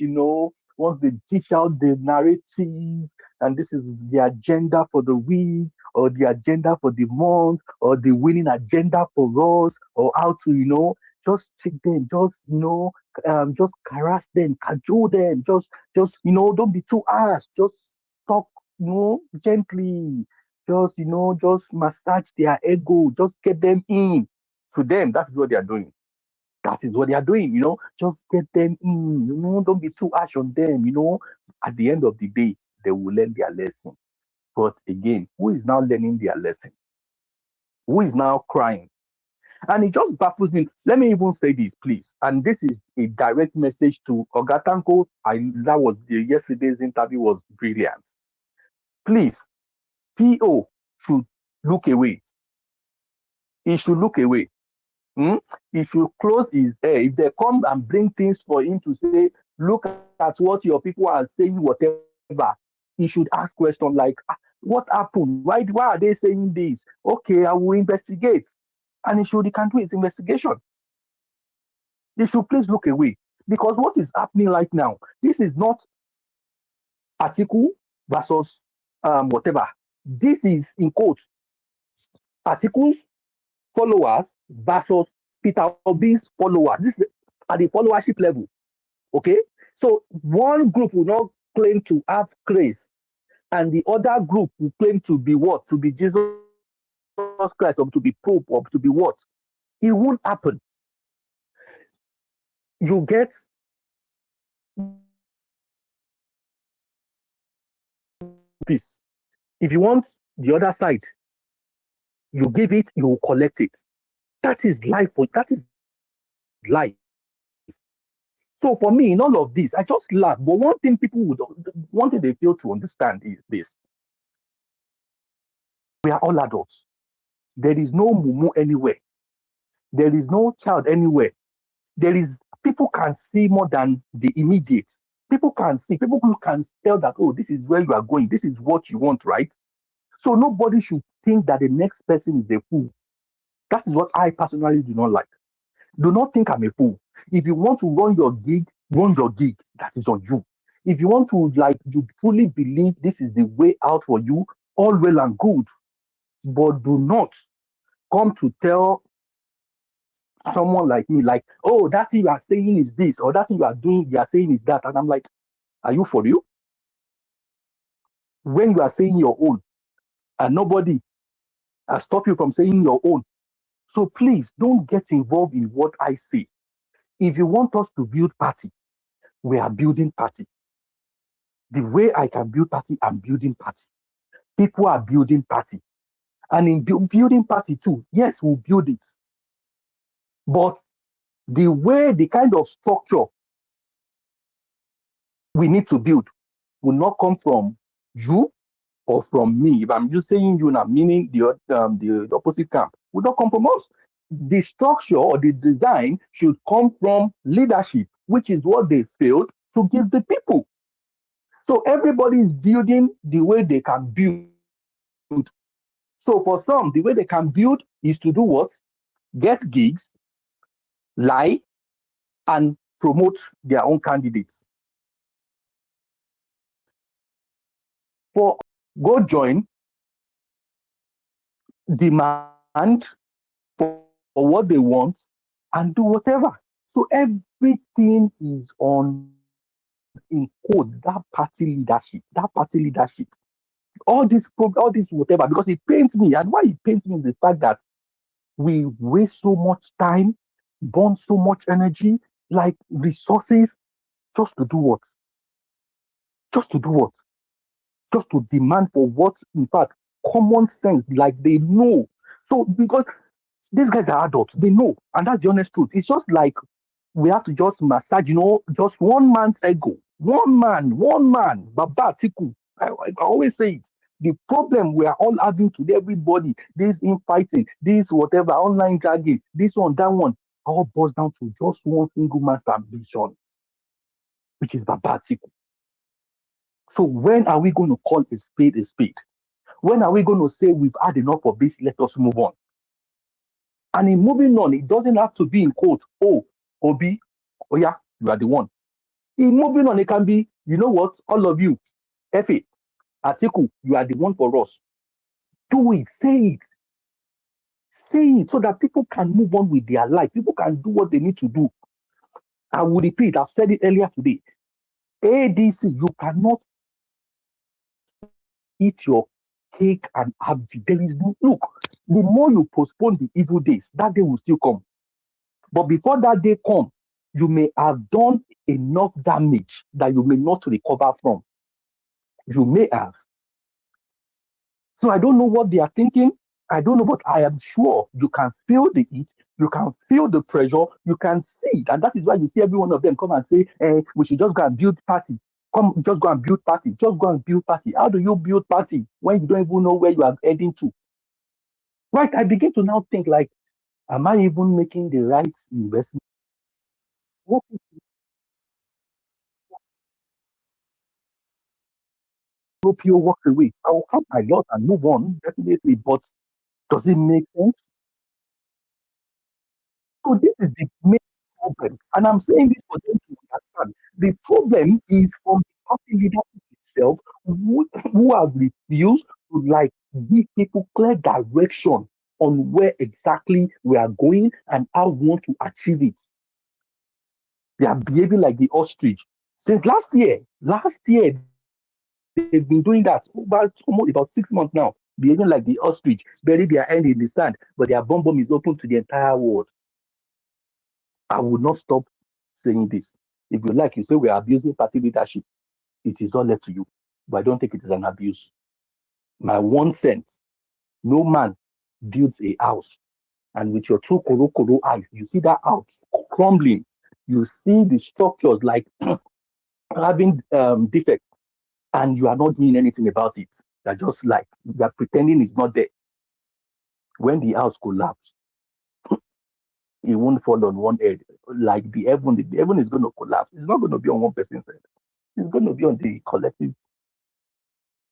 Speaker 8: once they dish out the narrative, and this is the agenda for the week, or the agenda for the month, or the winning agenda for us, or how to, just check them, just, just harass them, cajole them, just, don't be too harsh, just talk, gently, just, just massage their ego, just get them in. To them, that is what they are doing. That is what they are doing, just get them in, don't be too harsh on them, At the end of the day, they will learn their lesson. But again, who is now learning their lesson? Who is now crying? And it just baffles me. Let me even say this, please. And this is a direct message to Ogatanko. That was yesterday's interview was brilliant. Please, PO should look away. He should look away. He should close his ear. If they come and bring things for him to say, look at what your people are saying, whatever, he should ask questions like, what happened? Why are they saying this? Okay, I will investigate. And he can do his investigation. He should please look away. Because what is happening right now, this is not Atiku versus whatever. This is, in quotes, Atiku's followers versus Peter Obi's followers. This is at the followership level. Okay? So one group will not claim to have grace, and the other group will claim to be what? To be Jesus Christ, or to be Pope, or to be what? It won't happen. You get peace. If you want the other side, you give it, you will collect it. That is life. That is life. So for me, in all of this, I just laugh. But one thing they fail to understand is this. We are all adults. There is no mumu anywhere. There is no child anywhere. People can see more than the immediate. People can tell that, oh, this is where you are going. This is what you want, right? So nobody should think that the next person is a fool. That is what I personally do not like. Do not think I'm a fool. If you want to run your gig, run your gig. That is on you. If you want to, you truly believe this is the way out for you, all well and good. But do not come to tell someone like me, oh, that thing you are saying is this, or that thing you are saying is that. And I'm like, are you for real? When you are saying your own, and nobody has stopped you from saying your own. So please don't get involved in what I say. If you want us to build party, we are building party. The way I can build party, I'm building party. People are building party. And in building party too, yes, we'll build it. But the kind of structure we need to build will not come from you or from me. If I'm just saying you now, meaning the opposite camp, will not come from us. The structure or the design should come from leadership, which is what they failed to give the people. So everybody is building the way they can build. So for some, the way they can build is to do what? Get gigs, lie, and promote their own candidates. For go join, demand for what they want, and do whatever. So everything is in code, that party leadership. All this whatever, because it pains me. And why it pains me is the fact that we waste so much time, burn so much energy, like resources, just to do what? Just to do what? Just to demand for what, in fact, common sense, like they know. So because these guys are adults, they know, and that's the honest truth. It's just like we have to just massage, just one man's ego. One man, Baba Atiku. I always say it. The problem we are all having today, everybody, this infighting, this whatever, online dragging, this one, that one, all boils down to just one single man's ambition, which is Baba Atiku. So when are we going to call a spade a spade? When are we going to say we've had enough of this, let us move on? And in moving on, it doesn't have to be in quote, oh, Obi, oh yeah, you are the one. In moving on, it can be, you know what, all of you, Efe, Atiku, you are the one for us. Do it, say it so that people can move on with their life. People can do what they need to do. I will repeat, I've said it earlier today. ADC, you cannot eat your cake and have there is no look. The more you postpone the evil days, that day will still come. But before that day comes, you may have done enough damage that you may not recover from. You may have. So I don't know what they are thinking. I don't know, but I am sure you can feel the heat, you can feel the pressure, you can see it. And that is why you see every one of them come and say, we should just go and build party. Come, just go and build party. Just go and build party. How do you build party when you don't even know where you are heading to? Right? I begin to now think like, am I even making the right investment? What if Scorpio walks away? I will count my loss and move on, definitely. But does it make sense? So this is the main problem. And I'm saying this for them to understand. The problem is from the party leadership itself who have refused to like give people clear direction on where exactly we are going and how we want to achieve it. They are behaving like the ostrich. Since last year, they've been doing that almost about 6 months now, behaving like the ostrich, bury their hand in the sand, but their bomb is open to the entire world. I will not stop saying this. If you like, you say we are abusing party leadership. It is not left to you. But I don't think it is an abuse. My 1 cent, no man builds a house. And with your two koro eyes, you see that house crumbling. You see the structures like having defects, and you are not doing anything about it. You're just like, you are pretending it's not there. When the house collapses, it won't fall on one head. Like the heaven is going to collapse. It's not going to be on one person's head. It's going to be on the collective.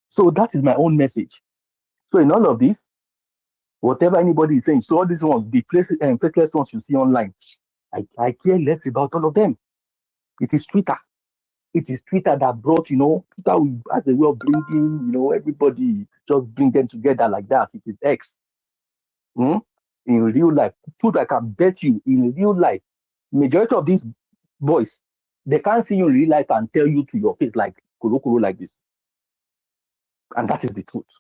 Speaker 8: So that is my own message. So in all of this, whatever anybody is saying, so all these ones, the faceless ones you see online, I care less about all of them. It is Twitter. It is Twitter that brought, Twitter as a way of bringing, everybody, just bring them together like that. It is X. In real life, truth, I can bet you, in real life, majority of these boys, they can't see you in real life and tell you to your face like kuro like this. And that is the truth.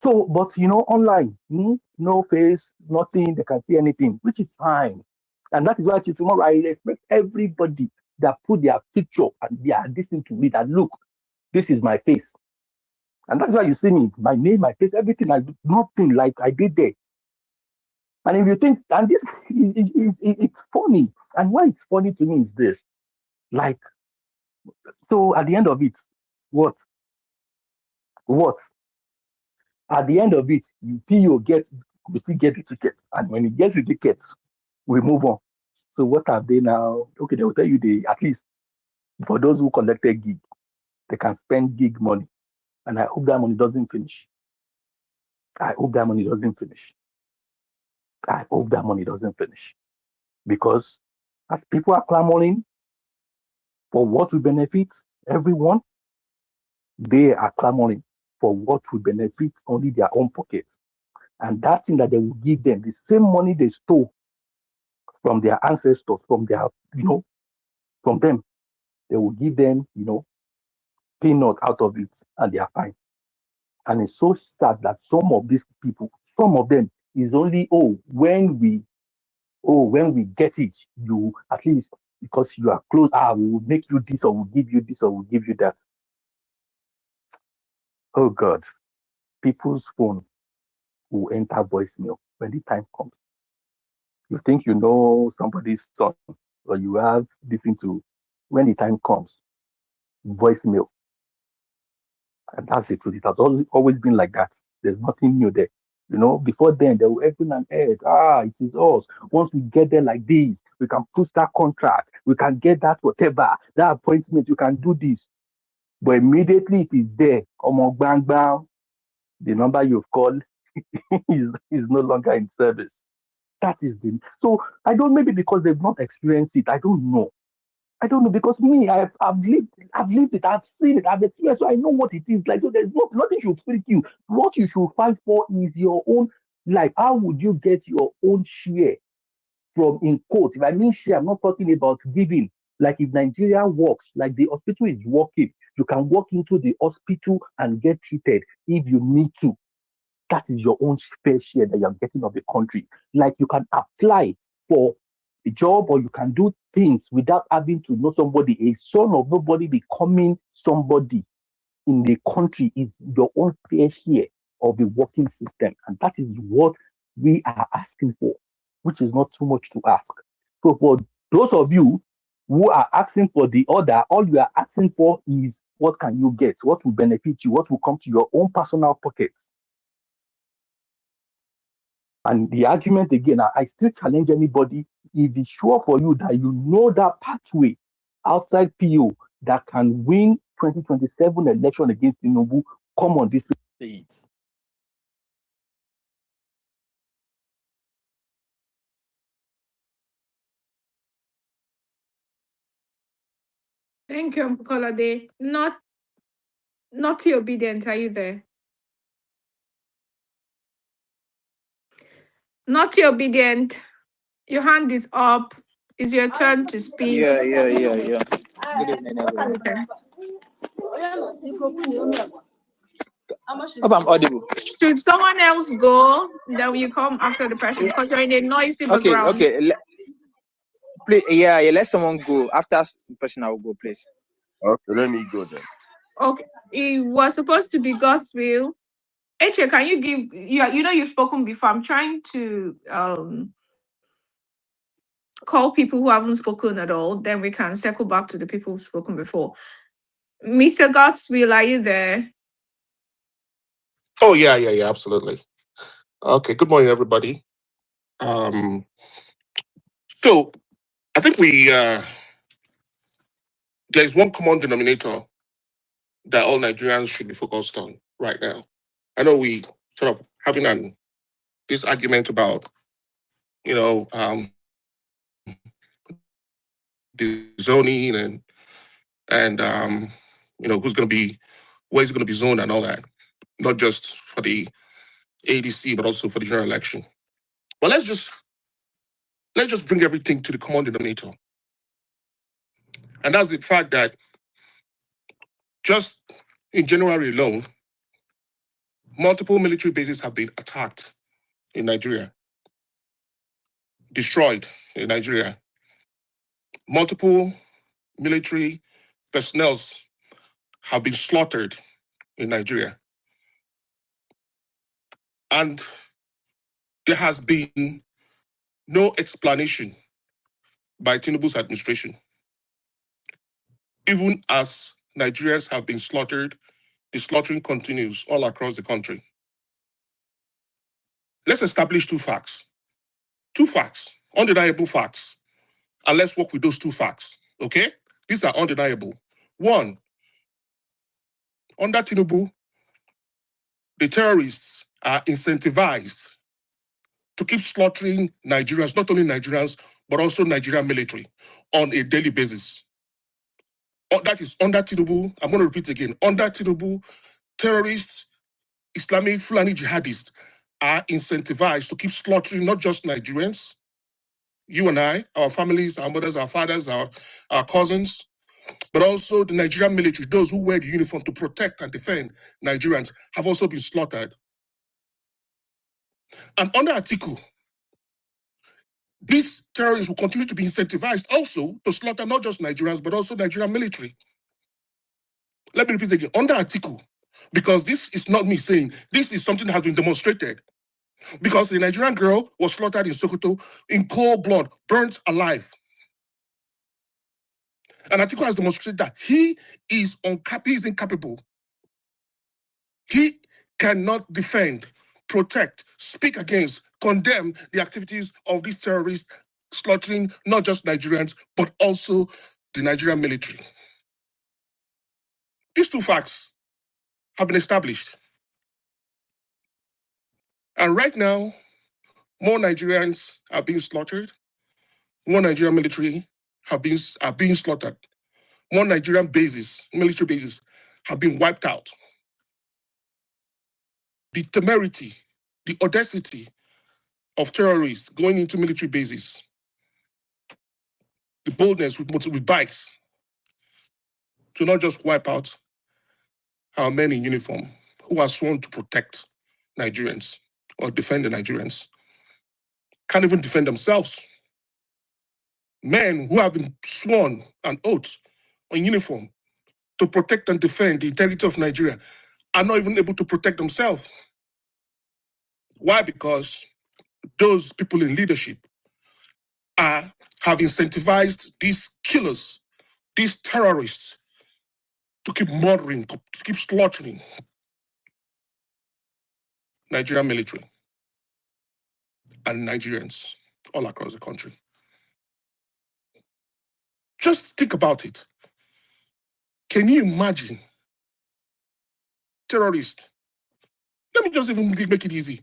Speaker 8: So, but online, no face, nothing, they can see anything, which is fine. And that is why tomorrow I expect everybody that put their picture and they are listening to me that look, this is my face. And that's why you see me, my name, my face, everything, I do nothing like I did there. And if you think, and this it's funny. And why it's funny to me is this. Like, so at the end of it, what? At the end of it, PO we still get the ticket. And when he gets the tickets, we move on. So what are they now? Okay, they will tell you at least for those who collected gig, they can spend gig money. And I hope that money doesn't finish. Because as people are clamoring for what will benefit everyone, they are clamoring for what will benefit only their own pockets. And that thing that they will give them, the same money they stole from their ancestors, from their, from them, they will give them, peanut out of it, and they are fine. And it's so sad that some of these people, some of them is only, when we get it, you at least because you are close, we will make you this, or we'll give you this, or we'll give you that. Oh God, people's phone will enter voicemail when the time comes. You think you know somebody's son, or you have this into when the time comes, voicemail. And that's the truth. It has always been like that. There's nothing new there. Before then, they were heaven and earth. It is us. Once we get there like this, we can push that contract. We can get that whatever, that appointment. We can do this. But immediately it is there. Bang, bang. The number you've called is no longer in service. That is the. So I don't, maybe because they've not experienced it. I don't know. I don't know, because me, I've lived it, I've seen it, I've experienced, so I know what it is like. So there's nothing should freak you. What you should fight for is your own life. How would you get your own share from, in quotes? If I mean share, I'm not talking about giving. Like if Nigeria works, like the hospital is working, you can walk into the hospital and get treated if you need to. That is your own fair share that you're getting of the country. Like you can apply for a job, or you can do things without having to know somebody. A son of nobody becoming somebody in the country is your own fair share of the working system. And that is what we are asking for, which is not too much to ask. So for those of you who are asking for the order, all you are asking for is what can you get? What will benefit you? What will come to your own personal pockets? And the argument again, I still challenge anybody, if it's sure for you that you know that pathway outside PO that can win 2027 election against Tinubu, come on this
Speaker 2: Please.
Speaker 3: Thank you, Uncle Kolade. Naughty Obedient, are you there? Naughty Obedient, your hand is up. It's your turn to speak.
Speaker 9: Yeah. Good evening, everyone.
Speaker 3: Okay.
Speaker 9: Hope I'm audible.
Speaker 3: Should someone else go, then you come after the person, because you're in a noisy background.
Speaker 9: Okay. Please, yeah. Let someone go. After the person, I will go, please.
Speaker 5: Okay, let me go then.
Speaker 3: Okay. It was supposed to be God's will. Eche, can you give, you know you've spoken before. I'm trying to call people who haven't spoken at all. Then we can circle back to the people who've spoken before. Mr. God's will, are you there?
Speaker 10: Oh, yeah, absolutely. Okay, good morning, everybody. So I think there's one common denominator that all Nigerians should be focused on right now. I know we sort of having this argument about, the zoning and who's going to be, where's it going to be zoned and all that, not just for the ADC, but also for the general election. But let's just bring everything to the common denominator. And that's the fact that just in January alone, multiple military bases have been attacked in Nigeria, destroyed in Nigeria. Multiple military personnel have been slaughtered in Nigeria. And there has been no explanation by Tinubu's administration. Even as Nigerians have been slaughtered, the slaughtering continues all across the country. Let's establish two facts, undeniable facts, and let's work with those two facts, okay? These are undeniable. One, under Tinubu, the terrorists are incentivized to keep slaughtering Nigerians, not only Nigerians, but also Nigerian military on a daily basis. That is under Tinubu. I'm going to repeat again. Under Tinubu, terrorists, Islamic Fulani jihadists are incentivized to keep slaughtering not just Nigerians, you and I, our families, our mothers, our fathers, our cousins, but also the Nigerian military, those who wear the uniform to protect and defend Nigerians, have also been slaughtered. And under Atiku, these terrorists will continue to be incentivized also to slaughter not just Nigerians, but also Nigerian military. Let me repeat again, under Atiku, because this is not me saying, this is something that has been demonstrated. Because the Nigerian girl was slaughtered in Sokoto in cold blood, burnt alive. And Atiku has demonstrated that he is incapable. He cannot defend, protect, speak against, condemn the activities of these terrorists slaughtering not just Nigerians, but also the Nigerian military. These two facts have been established. And right now, more Nigerians are being slaughtered. More Nigerian military are being slaughtered. More Nigerian bases, military bases, have been wiped out. The temerity, the audacity of terrorists going into military bases, the boldness with bikes to not just wipe out our men in uniform who are sworn to protect Nigerians or defend the Nigerians, can't even defend themselves. Men who have been sworn an oath on uniform to protect and defend the integrity of Nigeria are not even able to protect themselves. Why? Because those people in leadership have incentivized these killers, these terrorists, to keep murdering, to keep slaughtering Nigerian military and Nigerians all across the country. Just think about it. Can you imagine terrorists? Let me just even make it easy.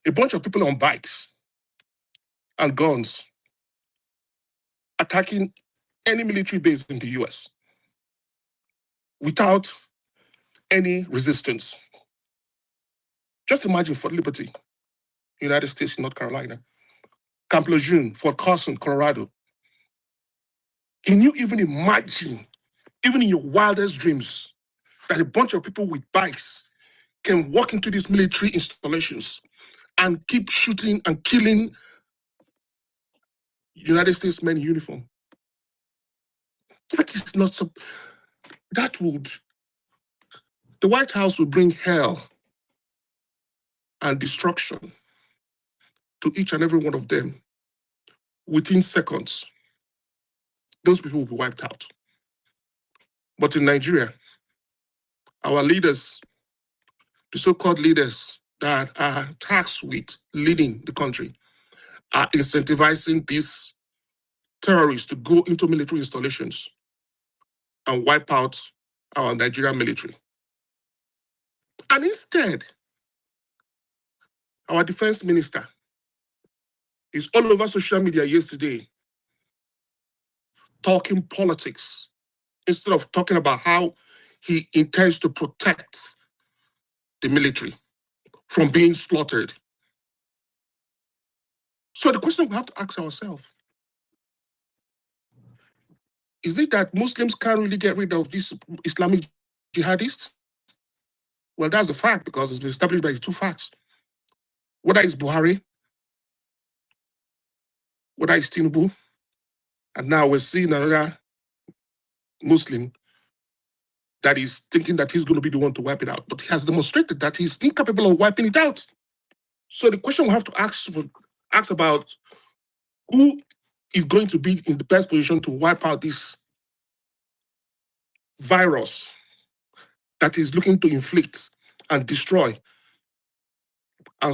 Speaker 10: A bunch of people on bikes and guns attacking any military base in the US without any resistance. Just imagine Fort Liberty, United States, North Carolina, Camp Lejeune, Fort Carson, Colorado. Can you even imagine, even in your wildest dreams, that a bunch of people with bikes can walk into these military installations and keep shooting and killing United States men in uniform? That is not so. That would. The White House would bring hell and destruction to each and every one of them within seconds. Those people will be wiped out. But in Nigeria, our leaders, the so-called leaders that are tasked with leading the country, are incentivizing these terrorists to go into military installations and wipe out our Nigerian military. And instead, our defense minister is all over social media yesterday talking politics instead of talking about how he intends to protect the military from being slaughtered. So the question we have to ask ourselves, is it that Muslims can't really get rid of these Islamic jihadists? Well, that's a fact because it's been established by the two facts. Whether it's Buhari, whether it's Tinubu, and now we're seeing another Muslim that is thinking that he's going to be the one to wipe it out. But he has demonstrated that he's incapable of wiping it out. So the question we have to ask about who is going to be in the best position to wipe out this virus that is looking to inflict and destroy and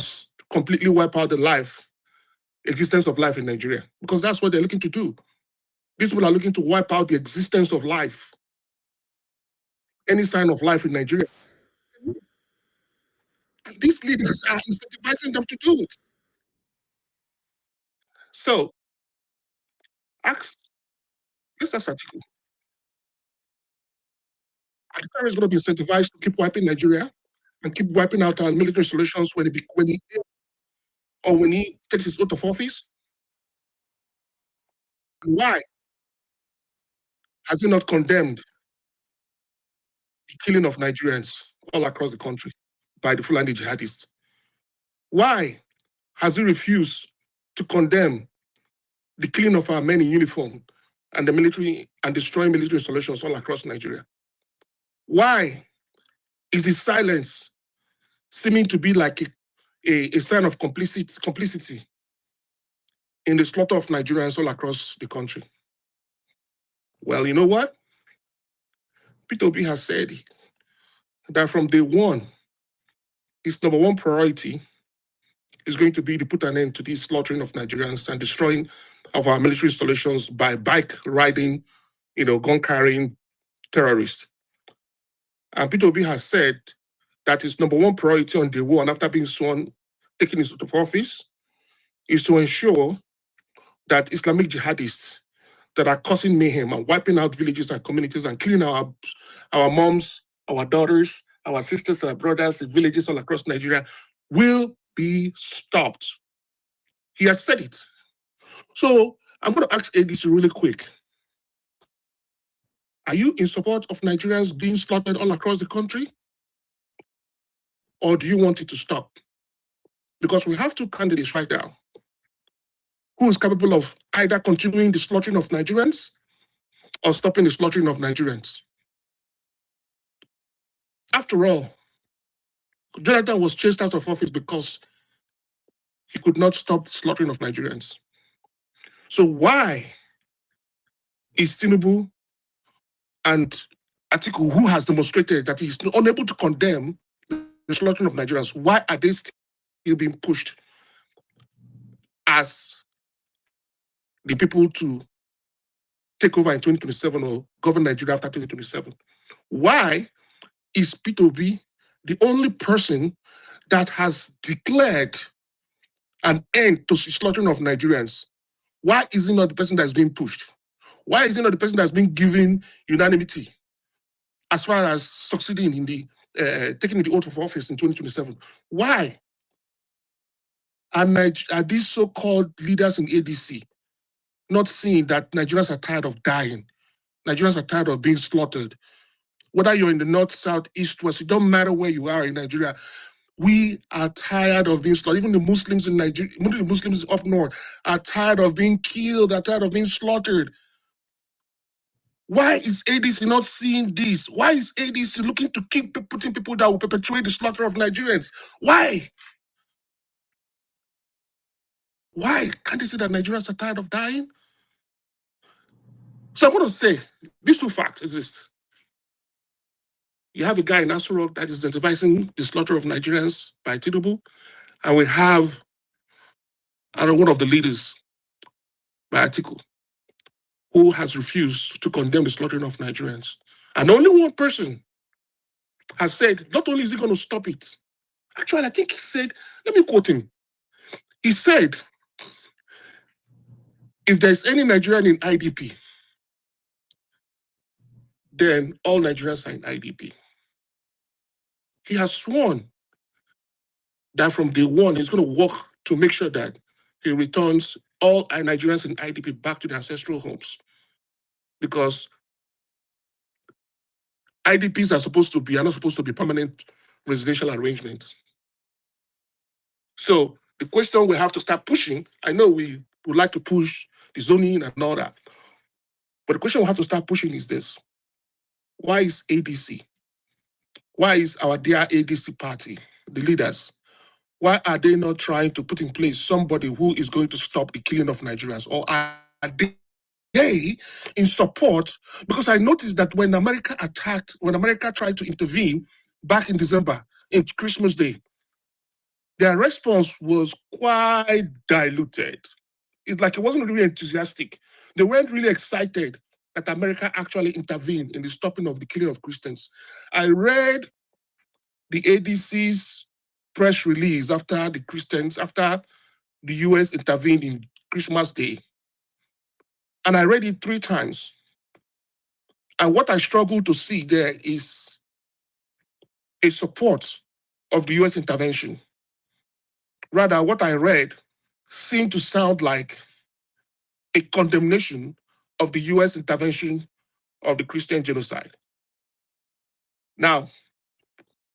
Speaker 10: completely wipe out the existence of life in Nigeria. Because that's what they're looking to do. These people are looking to wipe out the existence of life, any sign of life in Nigeria. And these leaders are incentivizing them to do it. So, this article. Are the terrorists going to be incentivized to keep wiping Nigeria and keep wiping out our military solutions when he takes his oath of office? And why has he not condemned the killing of Nigerians all across the country by the Fulani jihadists? Why has he refused to condemn the killing of our men in uniform and the military and destroying military installations all across Nigeria? Why is his silence seeming to be like a sign of complicity in the slaughter of Nigerians all across the country? Well, you know what? Peter Obi has said that from day one, his number one priority is going to be to put an end to this slaughtering of Nigerians and destroying of our military installations by bike riding, gun carrying terrorists. And Peter Obi has said that his number one priority on day one, after being sworn, taking his oath of office, is to ensure that Islamic jihadists that are causing mayhem and wiping out villages and communities and killing our moms, our daughters, our sisters, our brothers in villages all across Nigeria will be stopped. He has said it. So I'm going to ask ADC really quick. Are you in support of Nigerians being slaughtered all across the country? Or do you want it to stop? Because we have two candidates right now who is capable of either continuing the slaughtering of Nigerians or stopping the slaughtering of Nigerians. After all, Jonathan was chased out of office because he could not stop the slaughtering of Nigerians. So why is Tinubu and Atiku, who has demonstrated that he's unable to condemn the slaughtering of Nigerians, why are they still being pushed as the people to take over in 2027 or govern Nigeria after 2027? Why is P2B the only person that has declared an end to the slaughtering of Nigerians? Why is he not the person that is being pushed? Why is he not the person that has been given unanimity as far as succeeding in the taking the oath of office in 2027? Why are these so-called leaders in ADC not seeing that Nigerians are tired of dying? Nigerians are tired of being slaughtered. Whether you're in the north, south, east, west, it don't matter where you are in Nigeria. We are tired of being slaughtered. Even the Muslims in Nigeria, the Muslims up north are tired of being killed, are tired of being slaughtered. Why is ADC not seeing this? Why is ADC looking to keep putting people that will perpetuate the slaughter of Nigerians? Why? Why can't they say that Nigerians are tired of dying? So I'm going to say, these two facts exist. You have a guy in Aso Rock that is incentivizing the slaughter of Nigerians by Tinubu, and we have one of the leaders by Atiku, who has refused to condemn the slaughtering of Nigerians. And only one person has said, not only is he going to stop it, actually, I think he said, let me quote him. He said, if there's any Nigerian in IDP, then all Nigerians are in IDP. He has sworn that from day one, he's going to work to make sure that he returns all Nigerians in IDP back to their ancestral homes. Because IDPs are not supposed to be permanent residential arrangements. So the question we have to start pushing, I know we would like to push the zoning and all that, but the question we have to start pushing is this. Why is ADC? Why is our dear ADC party, the leaders, why are they not trying to put in place somebody who is going to stop the killing of Nigerians? Or are they in support? Because I noticed that when America tried to intervene back in December, in Christmas Day, their response was quite diluted. It's like it wasn't really enthusiastic. They weren't really excited that America actually intervened in the stopping of the killing of Christians. I read the ADC's press release after the US intervened in Christmas Day. And I read it 3 times. And what I struggled to see there is a support of the US intervention. Rather, what I read seemed to sound like a condemnation of the US intervention of the Christian genocide. Now,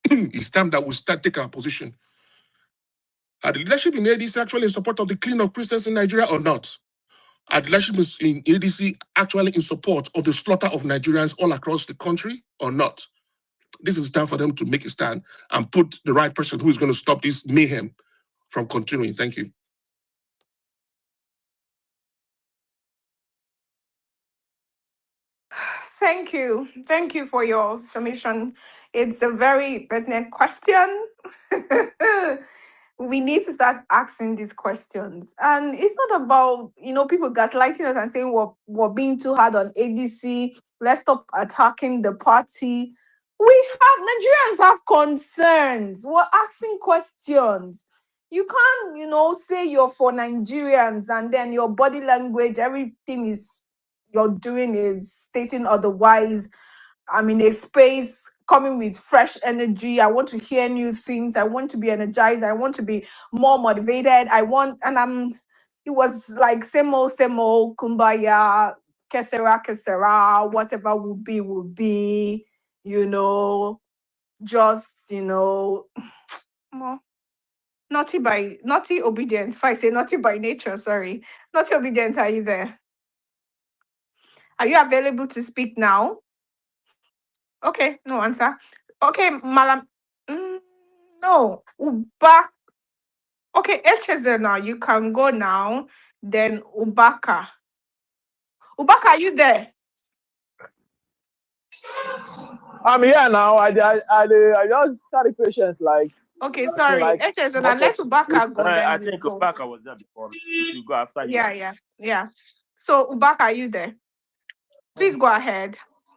Speaker 10: it's time that we start taking our position. Are the leadership in ADC actually in support of the killing of Christians in Nigeria or not? Are the leadership in ADC actually in support of the slaughter of Nigerians all across the country or not? This is time for them to make a stand and put the right person who is going to stop this mayhem from continuing. Thank you.
Speaker 3: Thank you. Thank you for your submission. It's a very pertinent question. We need to start asking these questions. And it's not about, people gaslighting us and saying we're being too hard on ADC. Let's stop attacking the party. Nigerians have concerns. We're asking questions. You can't, say you're for Nigerians and then your body language, everything is you're doing is stating otherwise. I'm in a space coming with fresh energy. I want to hear new things. I want to be energized. I want to be more motivated. It was like same old, kumbaya, kesera, whatever will be, just, more naughty obedience. If I say naughty by nature, sorry. Naughty obedience, are you there? Are you available to speak now? Okay, no answer. Okay, Malam. No, Uba. Okay, Echeze now. You can go now. Then Ubaka. Ubaka, are you there?
Speaker 6: I'm here now. I just carry patience like.
Speaker 3: Okay, sorry.
Speaker 6: Like
Speaker 3: Echeze now. Let Ubaka go.
Speaker 5: I
Speaker 3: Then you
Speaker 5: think
Speaker 3: go.
Speaker 5: Ubaka was there before. You go after him.
Speaker 3: Yeah. So Ubaka, are you there? Please go ahead.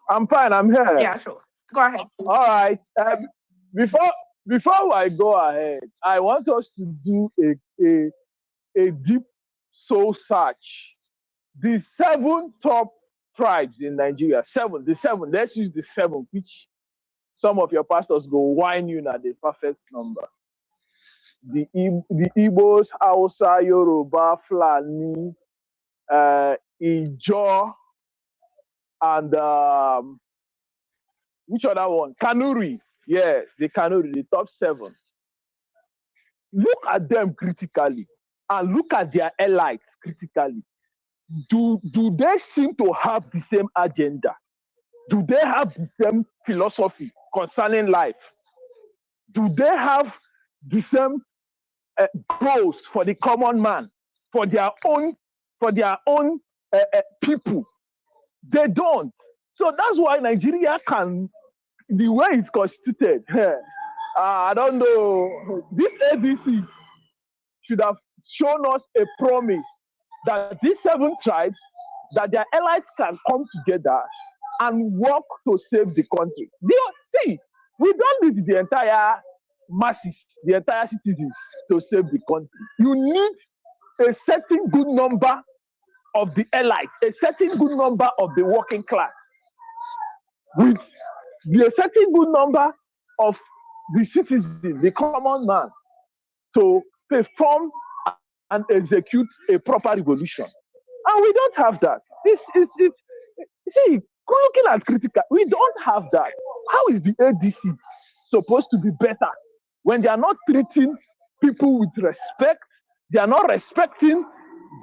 Speaker 6: I'm fine. I'm here.
Speaker 3: Yeah, sure. Go ahead.
Speaker 6: All right. Before I go ahead, I want us to do a deep soul search. The 7 top tribes in Nigeria. The seven. Let's use the 7, which some of your pastors go whine you at the perfect number. The Igbos, Hausa, Yoruba, Fulani, Ijaw, and which other one? Kanuri. Yes, the Kanuri, the top 7. Look at them critically and look at their allies critically. Do they seem to have the same agenda? Do they have the same philosophy concerning life? Do they have the same goals for the common man, for their own people? They don't. So that's why Nigeria can, the way it's constituted, I don't know. This ADC should have shown us a promise that these 7 tribes, that their allies can come together and work to save the country. See, we don't need the entire masses, the entire citizens to save the country. You need a certain good number of the allies, a certain good number of the working class, with a certain good number of the citizen, the common man, to perform and execute a proper revolution. And we don't have that. See, looking at critical, we don't have that. How is the ADC supposed to be better when they are not treating people with respect? They are not respecting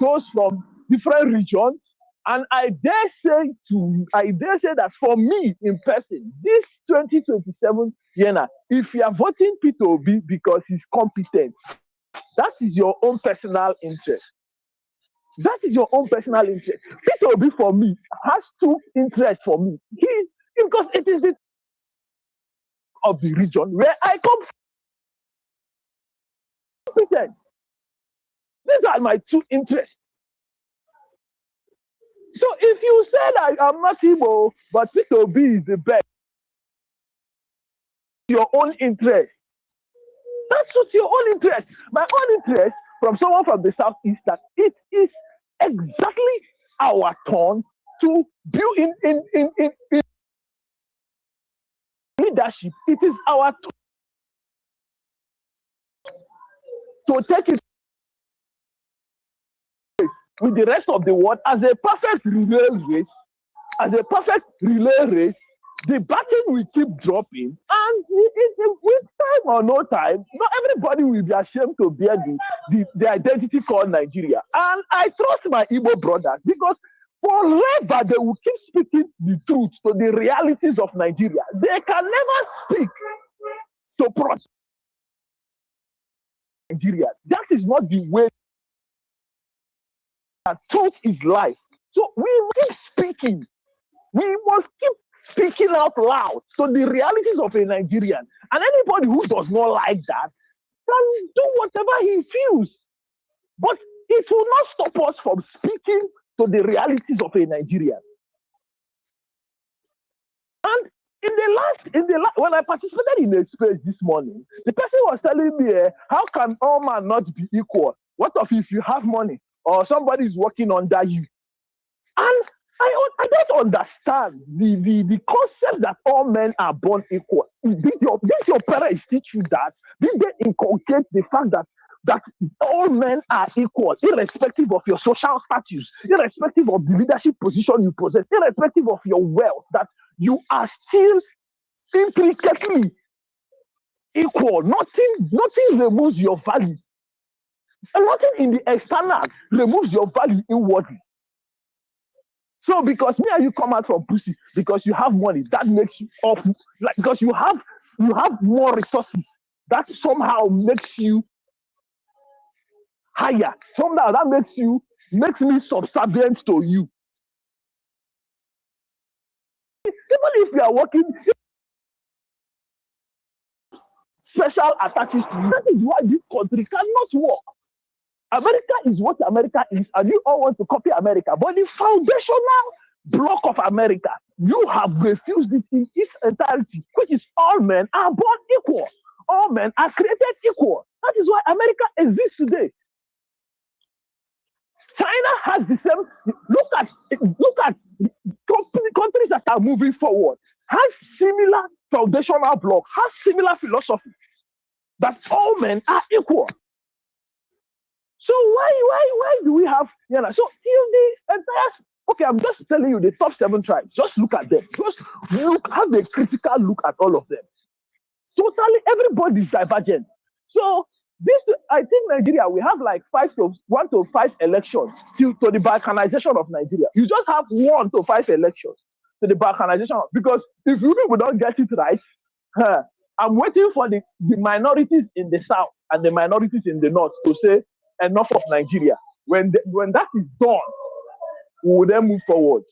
Speaker 6: those from different regions. And I dare say that for me in person, this 2027 Yena, if you are voting Peter Obi because he's competent, that is your own personal interest. That is your own personal interest. Peter Obi for me has 2 interests for me. Because it is the of the region where I come from. Competent. These are my 2 interests. So if you say that I'm not Igbo, but Peter Obi is the best, your own interest. That's what your own interest. My own interest from someone from the southeast, that it is exactly our turn to build in leadership. It is our turn to take it with the rest of the world as a perfect relay race. As a perfect relay race, the baton will keep dropping, and with time or no time, not everybody will be ashamed to bear the identity called Nigeria. And I trust my Igbo brothers, because forever they will keep speaking the truth to the realities of Nigeria. They can never speak to protect Nigeria. That is not the way. That truth is life. So we keep speaking. We must keep speaking out loud to the realities of a Nigerian. And anybody who does not like that can do whatever he feels. But it will not stop us from speaking to the realities of a Nigerian. And in the last, when I participated in a space this morning, the person was telling me, how can all man not be equal? What if you have money or somebody is working under you? And I don't understand the concept that all men are born equal. Did your parents teach you that? Did they inculcate the fact that all men are equal, irrespective of your social status, irrespective of the leadership position you possess, irrespective of your wealth, that you are still intricately equal? Nothing removes your value. And nothing in the external removes your value inwardly. So because me and you come out from pussy, because you have money, that makes you up. Like because you have more resources, that somehow makes you higher. Somehow that makes me subservient to you. Even if you are working special attaches to you, that is why this country cannot work. America is what America is, and you all want to copy America. But the foundational block of America, you have refused it in its entirety, which is all men are born equal. All men are created equal. That is why America exists today. China has the same. Look at countries that are moving forward, has similar foundational block, has similar philosophy, that all men are equal. So why do we have, so till the entire, okay, I'm just telling you the top 7 tribes, just look at them. Just have a critical look at all of them. Totally, everybody's divergent. So I think Nigeria, we have like 1 to 5 elections to the balkanization of Nigeria. You just have 1 to 5 elections to the balkanization, because if you people don't get it right, I'm waiting for the minorities in the south and the minorities in the north to say enough of Nigeria. When that is done, we will then move forward.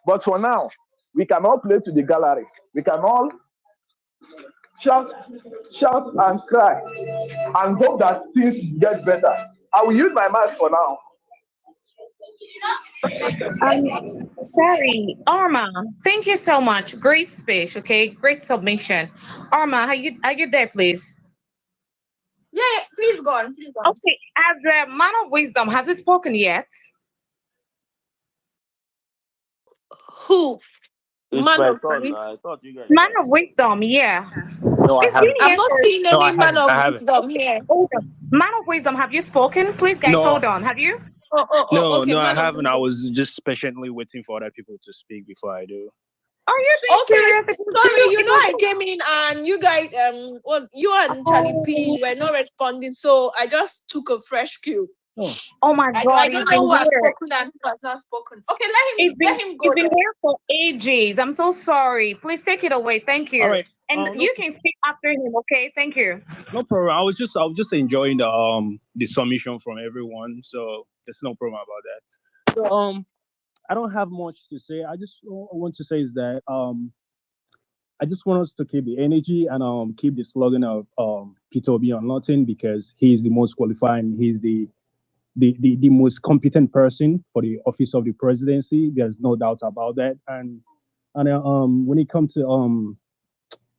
Speaker 6: But for now, we can all play to the gallery. We can all shout and cry and hope that things get better. I will use my mouth for now.
Speaker 7: Sorry, Arma. Thank you so much. Great speech. Okay, great submission. Arma, are you there, please?
Speaker 3: Yeah, please go on.
Speaker 7: Okay, as a man of wisdom, has he spoken yet?
Speaker 3: Who?
Speaker 5: It's
Speaker 3: Man
Speaker 5: my
Speaker 3: of
Speaker 5: turn.
Speaker 3: wisdom.
Speaker 5: I thought you guys.
Speaker 7: Man of wisdom, yeah.
Speaker 5: No, I
Speaker 7: He's
Speaker 5: haven't.
Speaker 7: been
Speaker 3: I'm
Speaker 7: here
Speaker 3: not
Speaker 7: for.
Speaker 3: seeing
Speaker 11: No, I
Speaker 3: any man
Speaker 11: haven't.
Speaker 3: of
Speaker 11: I haven't.
Speaker 3: wisdom here.
Speaker 7: Hold on. Man of wisdom, have you spoken? Please, guys,
Speaker 11: No,
Speaker 7: hold on. Have you?
Speaker 3: Oh, okay,
Speaker 11: no, I
Speaker 3: man of
Speaker 11: haven't. I
Speaker 3: wisdom.
Speaker 11: was just patiently waiting for other people to speak before I do.
Speaker 7: Are you being
Speaker 3: Okay,
Speaker 7: serious?
Speaker 3: sorry, I came in and you guys, you and Charlie P were not responding, so I just took a fresh cue.
Speaker 7: Oh my
Speaker 3: I
Speaker 7: God,
Speaker 3: don't
Speaker 7: he's
Speaker 3: know
Speaker 7: been
Speaker 3: who has
Speaker 7: here.
Speaker 3: spoken and who has not spoken. Okay,
Speaker 7: He's
Speaker 3: let him go.
Speaker 7: been
Speaker 3: then.
Speaker 7: here for ages. I'm so sorry. Please take it away. Thank you.
Speaker 11: All right.
Speaker 7: And
Speaker 11: No,
Speaker 7: you can speak after him, okay? Thank you.
Speaker 11: no problem. I was just enjoying the submission from everyone, so there's no problem about that. So I don't have much to say. I just want to say is that I just want us to keep the energy and keep the slogan of Peter Obi on nothing, because he's the most qualified. He's the most competent person for the office of the presidency. There's no doubt about that. And when it comes to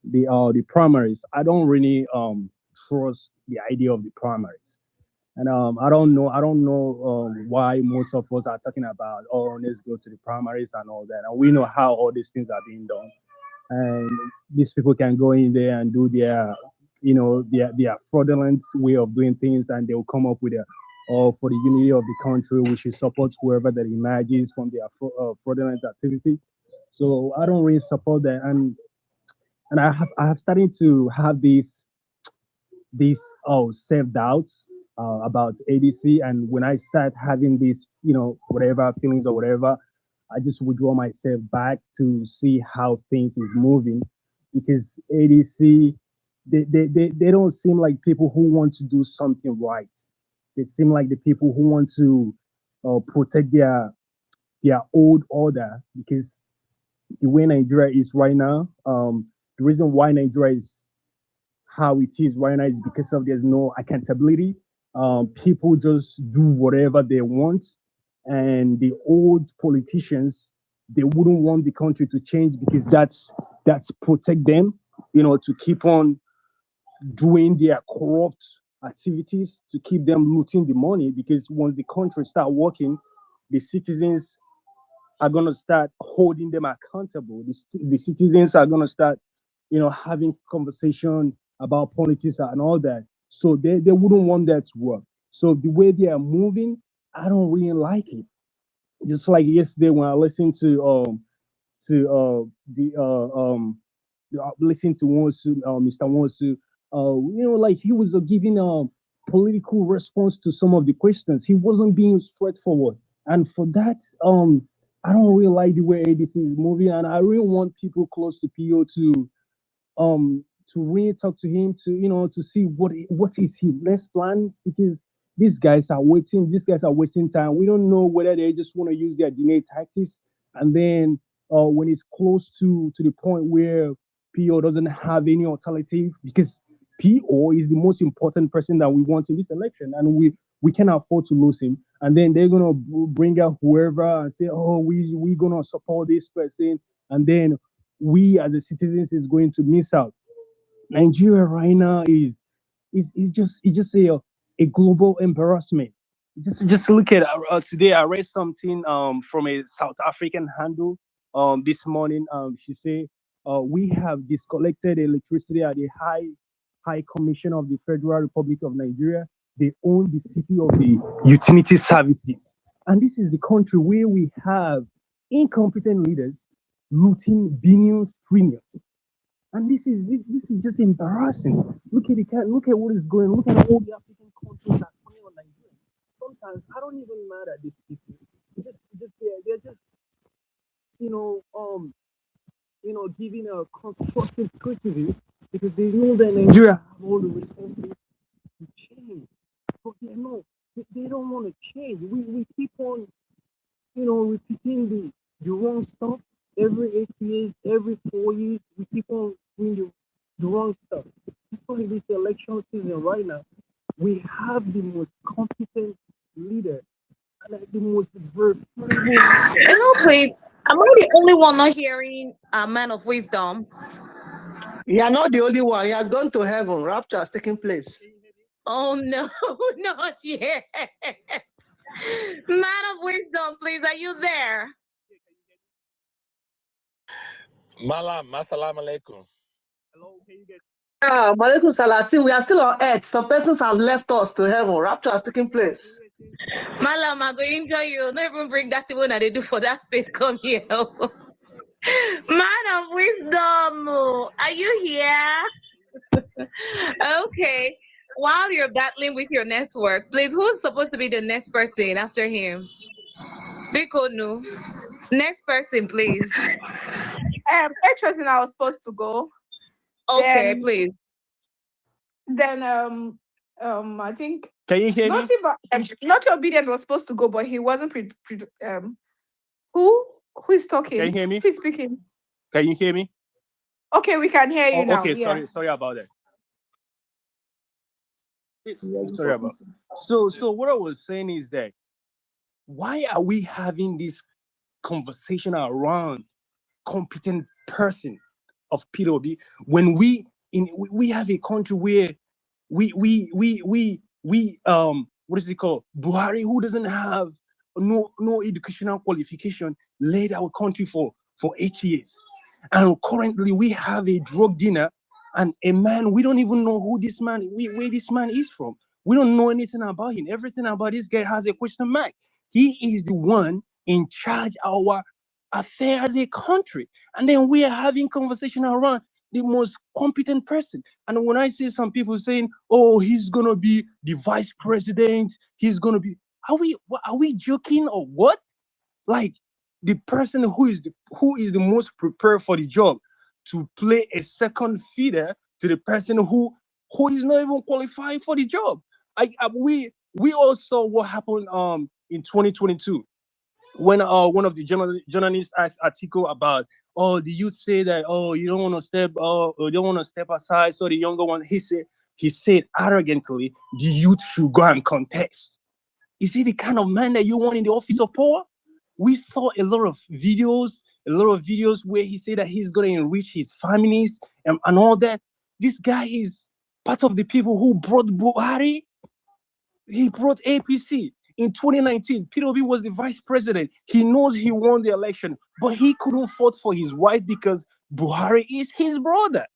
Speaker 11: the primaries, I don't really trust the idea of the primaries. And I don't know why most of us are talking about, oh, let's go to the primaries and all that. And we know how all these things are being done. And these people can go in there and do their fraudulent way of doing things, and they'll come up with for the unity of the country, we should support whoever that emerges from their fraudulent activity. So I don't really support that. And I have started to have these self-doubts about ADC. And when I start having these, whatever feelings or whatever, I just withdraw myself back to see how things is moving, because ADC, they don't seem like people who want to do something right. They seem like the people who want to protect their old order, because the way Nigeria is right now, the reason why Nigeria is how it is right now is because of there's no accountability. People just do whatever they want, and the old politicians, they wouldn't want the country to change, because that's protect them, to keep on doing their corrupt activities, to keep them looting the money, because once the country start working, the citizens are gonna start holding them accountable. The citizens are gonna start, having conversation about politics and all that. So they wouldn't want that to work. So the way they are moving, I don't really like it. Just like yesterday when I listened to the listening to Wonsu, Mr. Wonsu, like he was giving a political response to some of the questions. He wasn't being straightforward, and for that, I don't really like the way ADC is moving, and I really want people close to PO to really talk to him to see what is his next plan, because these guys are wasting time. We don't know whether they just want to use their DNA tactics, and then when it's close to the point where PO doesn't have any alternative, because PO is the most important person that we want in this election, and we can't afford to lose him. And then they're gonna bring out whoever and say, "Oh, we're gonna support this person," and then we as a citizens is going to miss out. Nigeria right now is just a global embarrassment. Just look at today. I read something from a South African handle this morning. She said we have disconnected electricity at the High Commission of the Federal Republic of Nigeria. They own the city of the utility services, and this is the country where we have incompetent leaders looting billions, trillions. And this is just embarrassing. Look at what is going. Look at all the African countries that are coming on Nigeria. Sometimes I don't even mad at these people. They're just giving a constructive criticism because they know that Nigeria have all the resources to change, but they don't want to change. We keep on repeating the wrong stuff. Every 8 years, every 4 years, we keep on doing the wrong stuff. Especially this election season right now, we have the most competent leader and the most versatile.
Speaker 7: Hello, please. Am I the only one not hearing a man of wisdom?
Speaker 12: You are not the only one. He has gone to heaven. Rapture has taken place.
Speaker 7: Oh no, not yet. Man of wisdom, please, are you there?
Speaker 13: Malam, assalamu alaikum.
Speaker 12: Malaikum Salasi, we are still on earth. Some persons have left us to heaven. Rapture has taken place.
Speaker 7: Malam, I'm going to enjoy you. Don't even bring that one that they do for that space. Come here. Man of wisdom, are you here? Okay. While you're battling with your network, please, who's supposed to be the next person after him? Bikonu. Next person, please.
Speaker 3: Next person I was supposed to go.
Speaker 7: Okay,
Speaker 3: Then,
Speaker 7: please.
Speaker 3: Then I think
Speaker 11: Can you hear me?
Speaker 3: Not Obedient was supposed to go, but he wasn't who is talking?
Speaker 11: Can you hear me?
Speaker 3: Who's speaking?
Speaker 11: Can you hear me?
Speaker 3: Okay, we can hear you now.
Speaker 11: Okay,
Speaker 3: Yeah.
Speaker 11: sorry about that. Sorry about. So what I was saying is that why are we having this conversation around competent person of PWB when we have a country where we what is it called? Buhari, who doesn't have no educational qualification, led our country for 8 years, and currently we have a drug dealer and a man we don't even know who this man where this man is from. We don't know anything about him. Everything about this guy has a question mark. He is the one in charge of our affair as a country, and then we are having conversation around the most competent person. And when I see some people saying, "Oh, he's gonna be the vice president," he's gonna be, are we joking or what? Like the person who is the most prepared for the job to play a second fiddle to the person who is not even qualified for the job. We all saw what happened in 2022 when one of the journalists asked Atiku about, the youth say that, you don't want to step aside, so the younger one, he said arrogantly, the youth should go and contest. Is he the kind of man that you want in the office of power? We saw a lot of videos where he said that he's going to enrich his families and all that. This guy is part of the people who brought Buhari. He brought APC
Speaker 14: in 2019, Peter Obi was the vice president. He knows he won the election, but he couldn't vote for his wife because Buhari is his brother.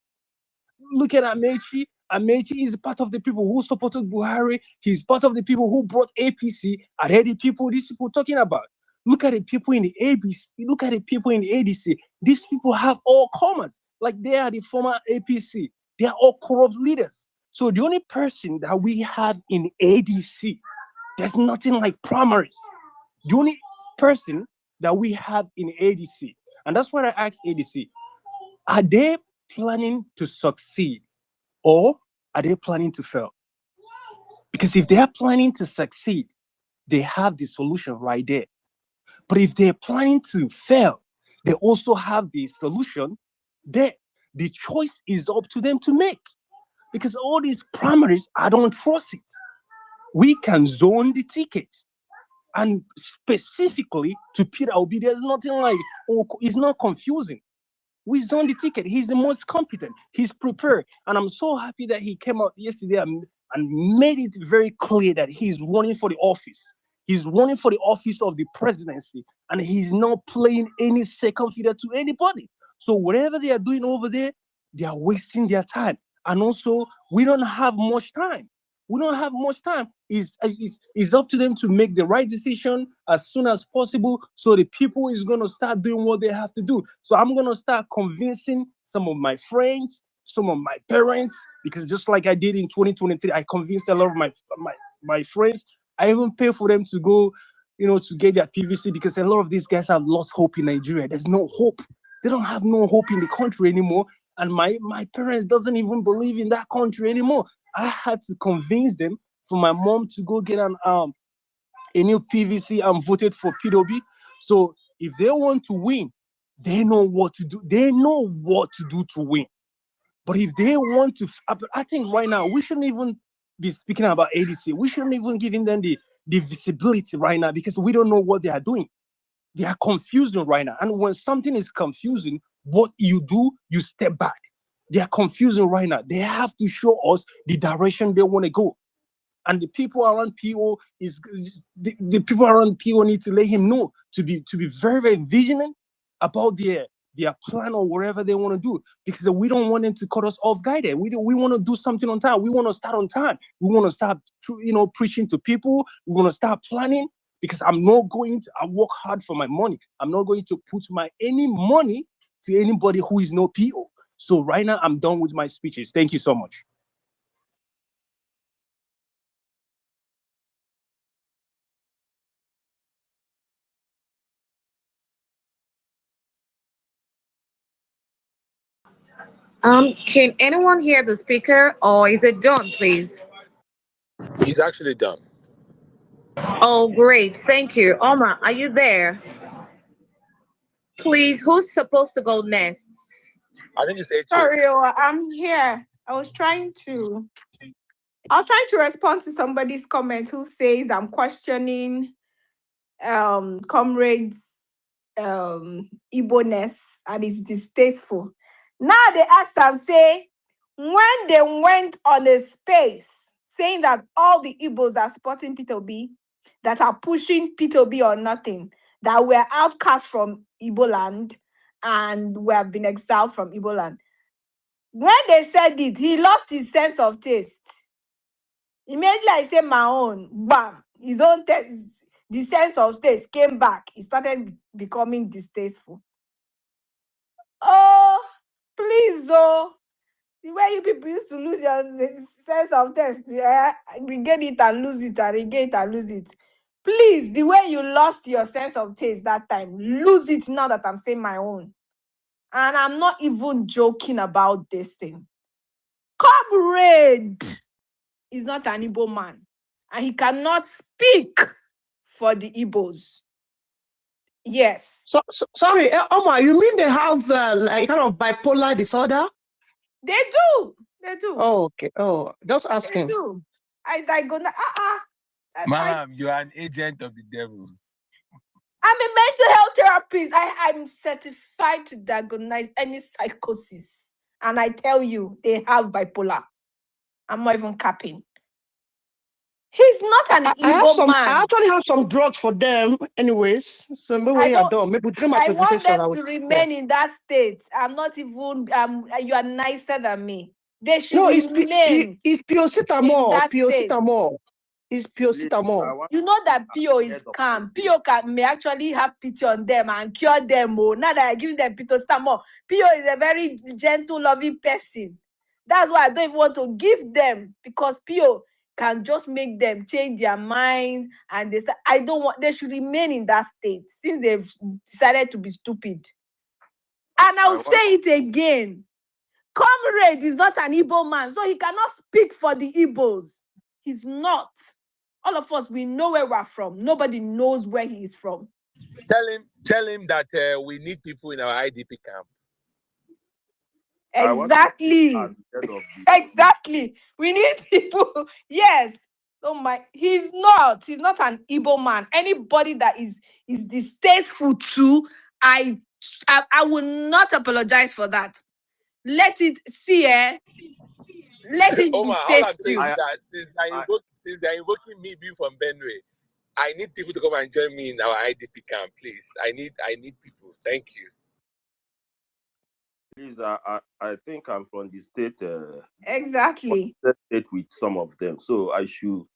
Speaker 14: Look at Amechi. Amechi is part of the people who supported Buhari. He's part of the people who brought APC. Are they the people these people talking about? Look at the people in the ABC. Look at the people in the ADC. These people have all comers. Like they are the former APC. They are all corrupt leaders. So the only person that we have in ADC, there's nothing like primaries. The only person that we have in ADC, and that's why I asked ADC, are they planning to succeed or are they planning to fail? Because if they are planning to succeed, they have the solution right there. But if they're planning to fail, they also have the solution there. The choice is up to them to make. Because all these primaries, I don't trust it. We can zone the tickets. And specifically to Peter Obi, there's nothing like, oh, it's not confusing. We zone the ticket. He's the most competent. He's prepared. And I'm so happy that he came out yesterday and made it very clear that he's running for the office. He's running for the office of the presidency. And he's not playing any second fiddle to anybody. So whatever they are doing over there, they are wasting their time. And also, we don't have much time. We don't have much time. It's up to them to make the right decision as soon as possible. So the people is going to start doing what they have to do. So I'm going to start convincing some of my friends, some of my parents, because just like I did in 2023, I convinced a lot of my friends. I even pay for them to go, to get their PVC because a lot of these guys have lost hope in Nigeria. There's no hope. They don't have no hope in the country anymore. And my parents doesn't even believe in that country anymore. I had to convince them for my mom to go get a new PVC and voted for PWB. So if they want to win, they know what to do. They know what to do to win. But if they want to, I think right now we shouldn't even be speaking about ADC. We shouldn't even giving them the visibility right now because we don't know what they are doing. They are confusing right now. And when something is confusing, what you do, you step back. They are confusing right now. They have to show us the direction they want to go. And the people around PO the people around PO need to let him know to be very, very vigilant about their plan or whatever they want to do. Because we don't want them to cut us off guard. We want to do something on time. We want to start on time. We want to start preaching to people. We want to start planning. Because I work hard for my money. I'm not going to put any money to anybody who is no PO. So right now, I'm done with my speeches. Thank you so much.
Speaker 7: Can anyone hear the speaker or is it done, please?
Speaker 13: He's actually done.
Speaker 7: Oh, great. Thank you. Omar, are you there? Please, who's supposed to go next?
Speaker 13: I think it's 8.
Speaker 3: Sorry, I'm here. I was trying to respond to somebody's comment who says I'm questioning comrades Igbo-ness and it's distasteful. Now they ask them, say, when they went on a space saying that all the Igbos are supporting Peter Obi, that are pushing Peter Obi or nothing, that were outcast from Igbo land and we have been exiled from Igbo land. When they said it, he lost his sense of taste. Immediately I say my own, bam, his own taste, the sense of taste came back. He started becoming distasteful. Oh, please, the way you people used to lose your sense of taste, regain it and lose it, and regain it and lose it. Please, the way you lost your sense of taste that time, lose it now that I'm saying my own. And I'm not even joking about this thing. Comrade is not an Igbo man. And he cannot speak for the Igbos. Yes.
Speaker 12: Sorry, Omar, you mean they have like kind of bipolar disorder?
Speaker 3: They do. They do.
Speaker 12: Oh, okay. Oh, just asking.
Speaker 3: They do. I go,
Speaker 13: Ma'am, you are an agent of the devil.
Speaker 3: I'm a mental health therapist. I'm certified to diagnose any psychosis. And I tell you, they have bipolar. I'm not even capping. He's not an
Speaker 12: I have
Speaker 3: Igbo
Speaker 12: some. I
Speaker 3: man.
Speaker 12: actually have some drugs for them, anyways. So maybe
Speaker 3: I
Speaker 12: when you're
Speaker 3: don't.
Speaker 12: done, maybe during my
Speaker 3: I want
Speaker 12: presentation,
Speaker 3: them
Speaker 12: I
Speaker 3: to
Speaker 12: would. Yeah.
Speaker 3: remain in that state. I'm not even. You are nicer than me. They should
Speaker 12: No,
Speaker 3: remain
Speaker 12: it's
Speaker 3: in
Speaker 12: piocetamol.
Speaker 3: that state.
Speaker 12: Piocetamol. It's
Speaker 5: Please, I
Speaker 12: piocetamol.
Speaker 5: want
Speaker 3: You know that Pio
Speaker 5: ahead
Speaker 3: is
Speaker 5: of my
Speaker 3: calm.
Speaker 5: state.
Speaker 3: Pio may actually have pity on them and cure them. Oh, now that I give them Pitostamol, Pio is a very gentle, loving person. That's why I don't even want to give them, because Pio can just make them change their minds, and they say, I don't want. They should remain in that state since they've decided to be stupid. And I'll say it again. Comrade is not an Igbo man, so he cannot speak for the Igbos. He's not. All of us, we know where we're from. Nobody knows where he is from.
Speaker 13: Tell him that we need people in our IDP camp.
Speaker 3: Exactly. Exactly. We need people. Yes. Oh my, he's not an Igbo man. Anybody that is distasteful to, I will not apologize for that. Let it see, let it
Speaker 13: Omar, all I'm
Speaker 3: distaste
Speaker 13: saying
Speaker 3: you.
Speaker 13: is that since they're invoking me being from Benue, I need people to come and join me in our IDP camp, please. I need people. Thank you.
Speaker 5: Please, I think I'm from the state.
Speaker 3: Exactly.
Speaker 5: State with some of them, so I should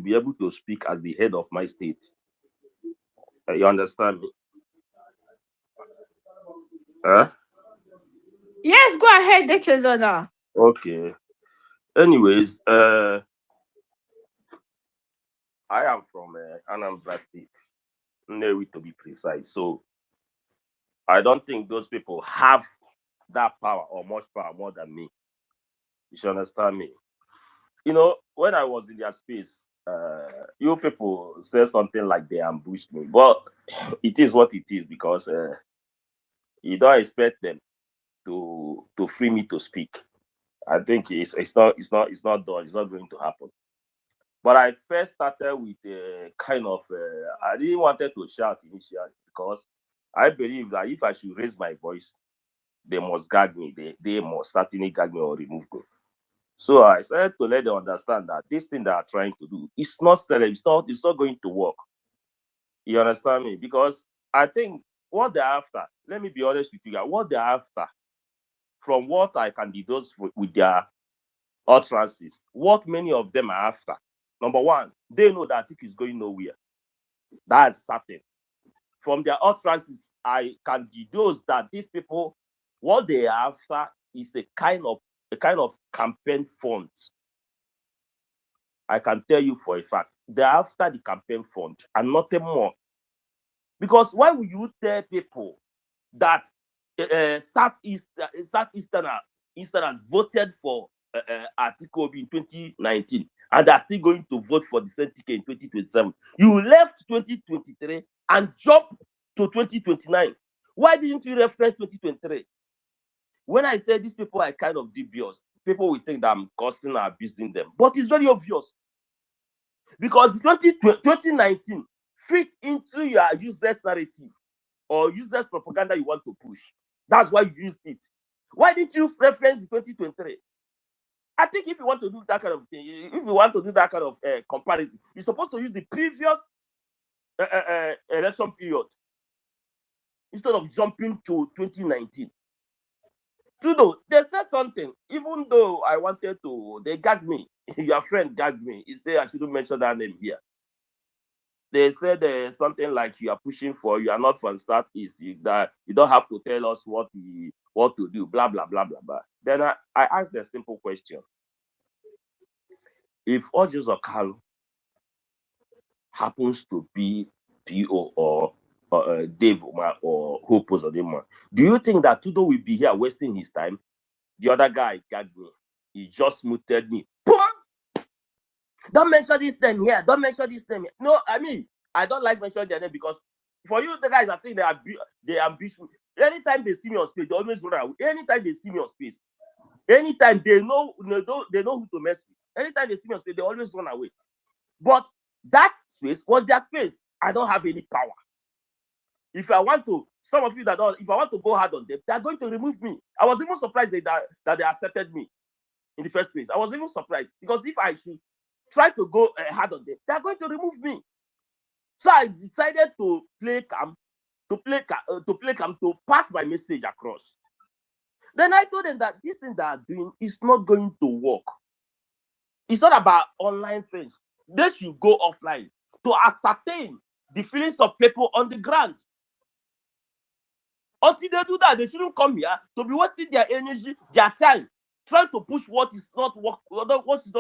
Speaker 5: be able to speak as the head of my state. You understand me? Huh?
Speaker 3: Yes, go ahead, Dechezona.
Speaker 5: Okay. Anyways, I am from Anambra State, Nnewi to be precise. So I don't think those people have that power or much power more than me. You should understand me. You know, when I was in their space, you people say something like they ambushed me, but it is what it is, because you don't expect them to free me to speak. I think it's not done. It's not going to happen. But I first started with a kind of I didn't wanted to shout initially, because I believe that if I should raise my voice, they must gag me. They must certainly gag me or remove me. So I started to let them understand that this thing they are trying to do is not selling. It's not going to work. You understand me? Because I think what they're after, let me be honest with you guys, what they're after, from what I can deduce with their utterances, what many of them are after. Number one, they know that it is going nowhere. That's certain. From their utterances, I can deduce that these people, what they are after is a kind of campaign fund. I can tell you for a fact, they're after the campaign fund and nothing more. Because why would you tell people that Southeasterners voted for Atiku in 2019 and are still going to vote for the same ticket in 2027? You left 2023 and jumped to 2029. Why didn't you reference 2023? When I say these people are kind of dubious, people will think that I'm cursing or abusing them. But it's very obvious. Because 2019 fit into your useless narrative or useless propaganda you want to push. That's why you used it. Why didn't you reference 2023? I think if you want to do that kind of thing, if you want to do that kind of comparison, you're supposed to use the previous election period instead of jumping to 2019. They said something, even though I wanted to, they gagged me. Your friend gagged me. He said I shouldn't mention that name here. They said something like you are pushing for, you are not from Southeast, that you don't have to tell us what to do, blah, blah, blah, blah, blah. Then I asked a simple question. If Orji Uzor Kalu happens to be PO or Dave or Hope Uzodinma, do you think that Tudo will be here wasting his time? The other guy gagged me. He just muted me. Don't mention this name here. Don't mention this name here. No, I mean, I don't like mentioning their name, because for you, the guys, I think they ambush me. Anytime they see me on space, they always run away. Anytime they see me on space, anytime they know who to mess with. Anytime they see me on space, they always run away. But that space was their space. I don't have any power. If I want to, some of you that don't, if I want to go hard on them, they're going to remove me. I was even surprised that they accepted me in the first place. I was even surprised, because if I should
Speaker 15: try to go hard on them, they're going to remove me. So I decided to play calm, to pass my message across. Then I told them that this thing they are doing is not going to work. It's not about online things. They should go offline to ascertain the feelings of people on the ground. Until they do that, they shouldn't come here to be wasting their energy, their time, trying to push what is not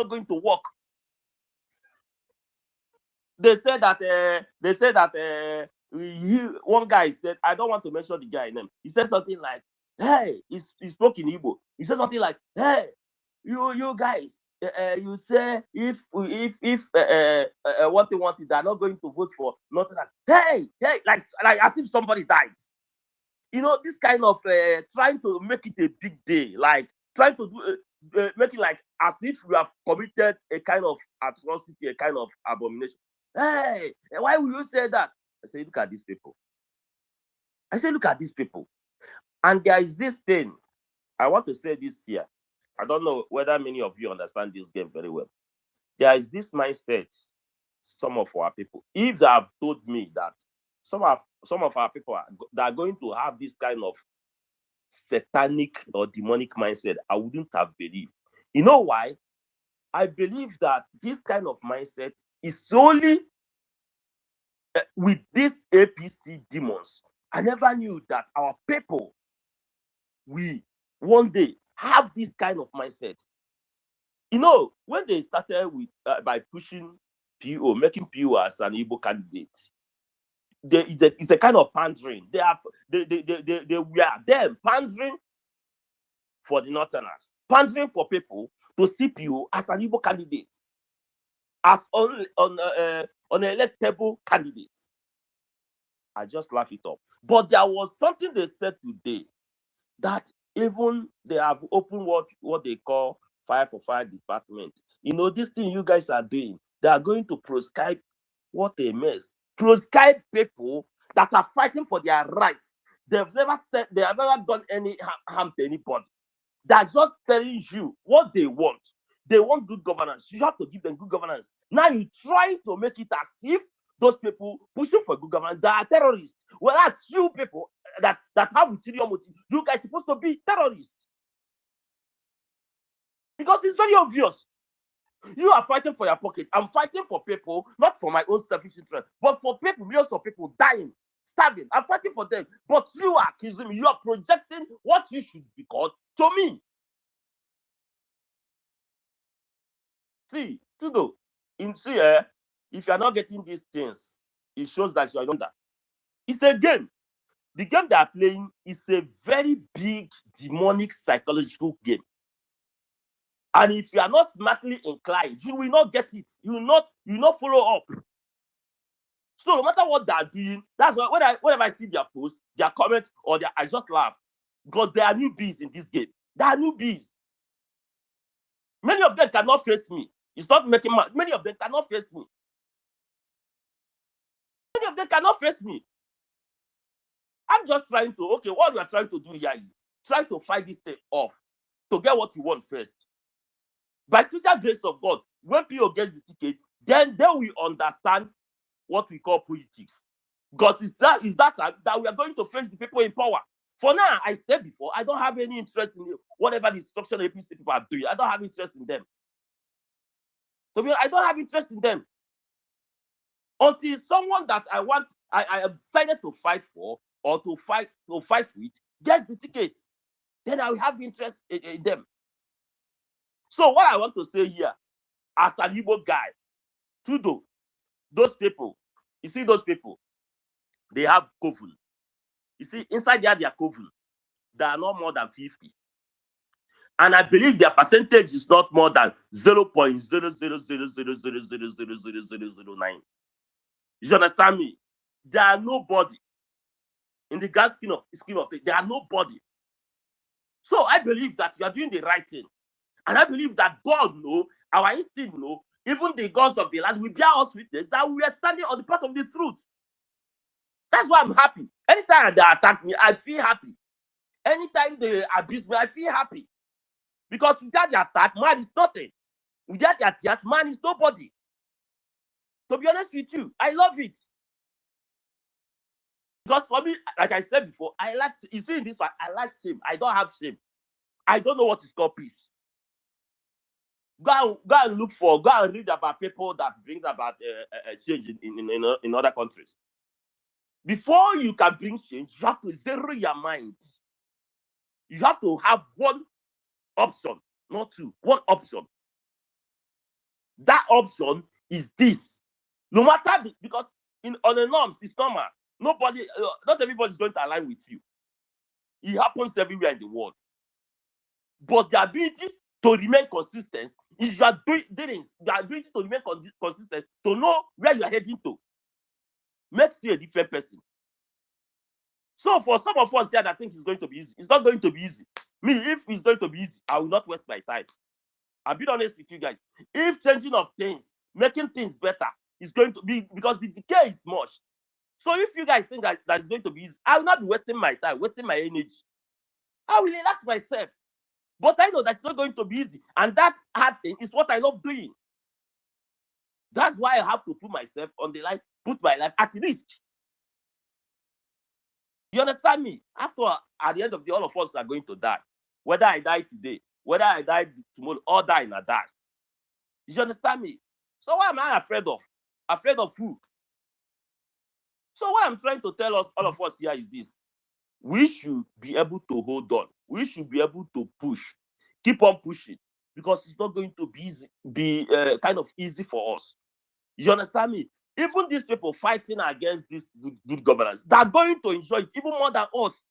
Speaker 15: going to work. They said that one guy said, I don't want to mention the guy's name. He said something like, hey, he spoke in Igbo. He said something like, hey, you guys, you say if what they wanted, they're not going to vote for nothing else. Hey, like as if somebody died. You know, this kind of trying to make it a big day, like trying to do make it like as if you have committed a kind of atrocity, a kind of abomination. Hey, why will you say that? I say, look at these people. And there is this thing. I want to say this here. I don't know whether many of you understand this game very well. There is this mindset, some of our people. If they have told me that some of our people are going to have this kind of satanic or demonic mindset, I wouldn't have believed. You know why? I believe that this kind of mindset is solely with these APC demons. I never knew that our people, we one day have this kind of mindset. You know, when they started with by pushing PO, making PO as an Igbo candidate, it's a kind of pandering. They were them pandering for the Northerners, pandering for people to see PO as an Igbo candidate, as on an electable candidate. I just laugh it up. But there was something they said today that even they have opened what they call Fire for Fire department. You know, this thing you guys are doing, they are going to proscribe what they mess. Proscribe people that are fighting for their rights. They have never done any harm to anybody. They're just telling you what they want. They want good governance. You have to give them good governance. Now you try to make it as if those people pushing for good governance, they are terrorists. Whereas you people that have ulterior motive, you guys are supposed to be terrorists. Because it's very obvious. You are fighting for your pocket. I'm fighting for people, not for my own selfish interest, but for people, millions of people dying, starving. I'm fighting for them. But you are accusing me. You are projecting what you should be called to me. See, Tudo, if you are not getting these things, it shows that you are younger. It's a game. The game they are playing is a very big demonic psychological game. And if you are not smartly inclined, you will not get it. You will not follow up. So no matter what they are doing, that's why whenever I see their post, their comment, or I just laugh. Because they are newbies in this game. They are newbies. Many of them cannot face me. It's not making much. Many of them cannot face me. Many of them cannot face me. I'm just trying to, okay, what we are trying to do here is try to fight this thing off to get what you want first. By special grace of God, when PO gets the ticket, then we understand what we call politics. Because it's that we are going to face the people in power. For now, I said before, I don't have any interest in whatever the destruction APC people are doing. I don't have interest in them. I don't have interest in them. Until someone that I have decided to fight for or to fight with gets the ticket, then I will have interest in them. So what I want to say here, as an Igbo guy, Tudo, those people, you see those people, they have coven. You see, inside their coven, they are not more than 50. And I believe their percentage is not more than 0.00000000009. You understand me? They are nobody. In the grand scheme of things, they are nobody. So I believe that you are doing the right thing. And I believe that God knows, our instinct knows, even the gods of the land will bear us witness that we are standing on the path of the truth. That's why I'm happy. Anytime they attack me, I feel happy. Anytime they abuse me, I feel happy. Because without the attack, man is nothing. Without their tears, man is nobody. To be honest with you, I love it. Because for me, like I said before, I like, you see in this one, I like shame. I don't have shame. I don't know what is called peace. Go and look for, go and read about people that brings about change in other countries. Before you can bring change, you have to zero your mind. You have to have one option, not two, one option. That option is this. No matter because on the norms, it's normal. Nobody, not everybody is going to align with you. It happens everywhere in the world. But the ability to remain consistent is your ability to remain consistent to know where you are heading to. Makes you a different person. So for some of us here that thinks it's going to be easy, it's not going to be easy. Me, if it's going to be easy, I will not waste my time. I'll be honest with you guys. If changing of things, making things better is going to be, because the decay is much. So if you guys think that it's going to be easy, I will not be wasting my time, wasting my energy. I will relax myself. But I know that's not going to be easy. And that hard thing is what I love doing. That's why I have to put myself on the line, put my life at risk. You understand me? After, at the end of the all of us are going to die. Whether I die today, whether I die tomorrow, or die and I die. You understand me? So what am I afraid of? Afraid of who? So what I'm trying to tell us, all of us here, is this. We should be able to hold on. We should be able to push. Keep on pushing. Because it's not going to be kind of easy for us. You understand me? Even these people fighting against this good governance, they're going to enjoy it even more than us.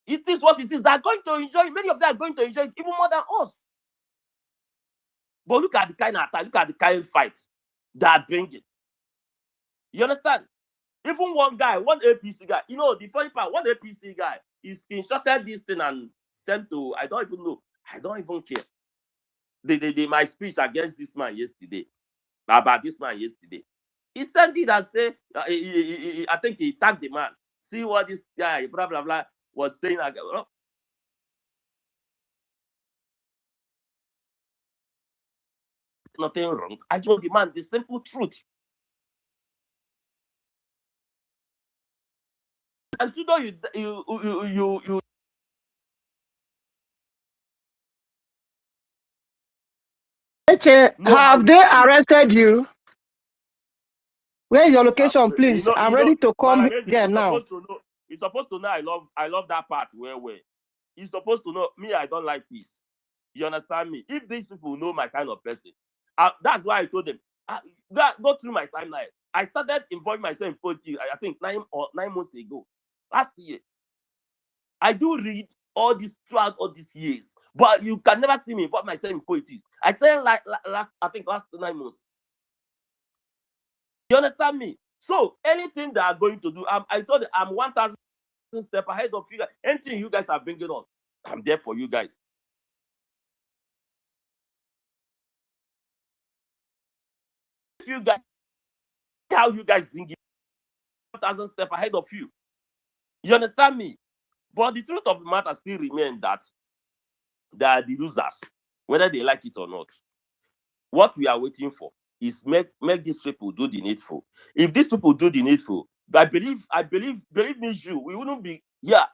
Speaker 15: It is what it is. They're going to enjoy it. Many of them are going to enjoy it even more than us. But look at the kind of attack, look at the kind of fight they are bringing. You understand? Even one guy, one APC guy, you know, the funny part, one APC guy, he screenshotted this thing and sent to, I don't even know, I don't even care. My speech against this man yesterday, about this man yesterday. He sent it and said, I think he tagged the man. See what this guy, blah, blah, blah, was saying. Nothing wrong. I just demand the simple truth. And to know you
Speaker 12: have they arrested you? Where is your location, please? I'm ready to come here now.
Speaker 15: He's supposed to know I love that part where he's supposed to know me, I don't like peace. You understand me? If these people know my kind of person, that's why I told them, go through my timeline. I started involving myself in politics, I think 9 months ago, last year. I do read all this throughout all these years, but you can never see me involve myself in politics. I said like last 9 months. You understand me? So anything they are going to do, I told them I'm 1,000 steps ahead of you guys. Anything you guys are bringing on, I'm there for you guys. If you guys, how you guys bring it, 1,000 steps ahead of you. You understand me? But the truth of the matter still remains that they are the losers, whether they like it or not. What we are waiting for is make these people do the needful. If these people do the needful, I believe me, you, we wouldn't be here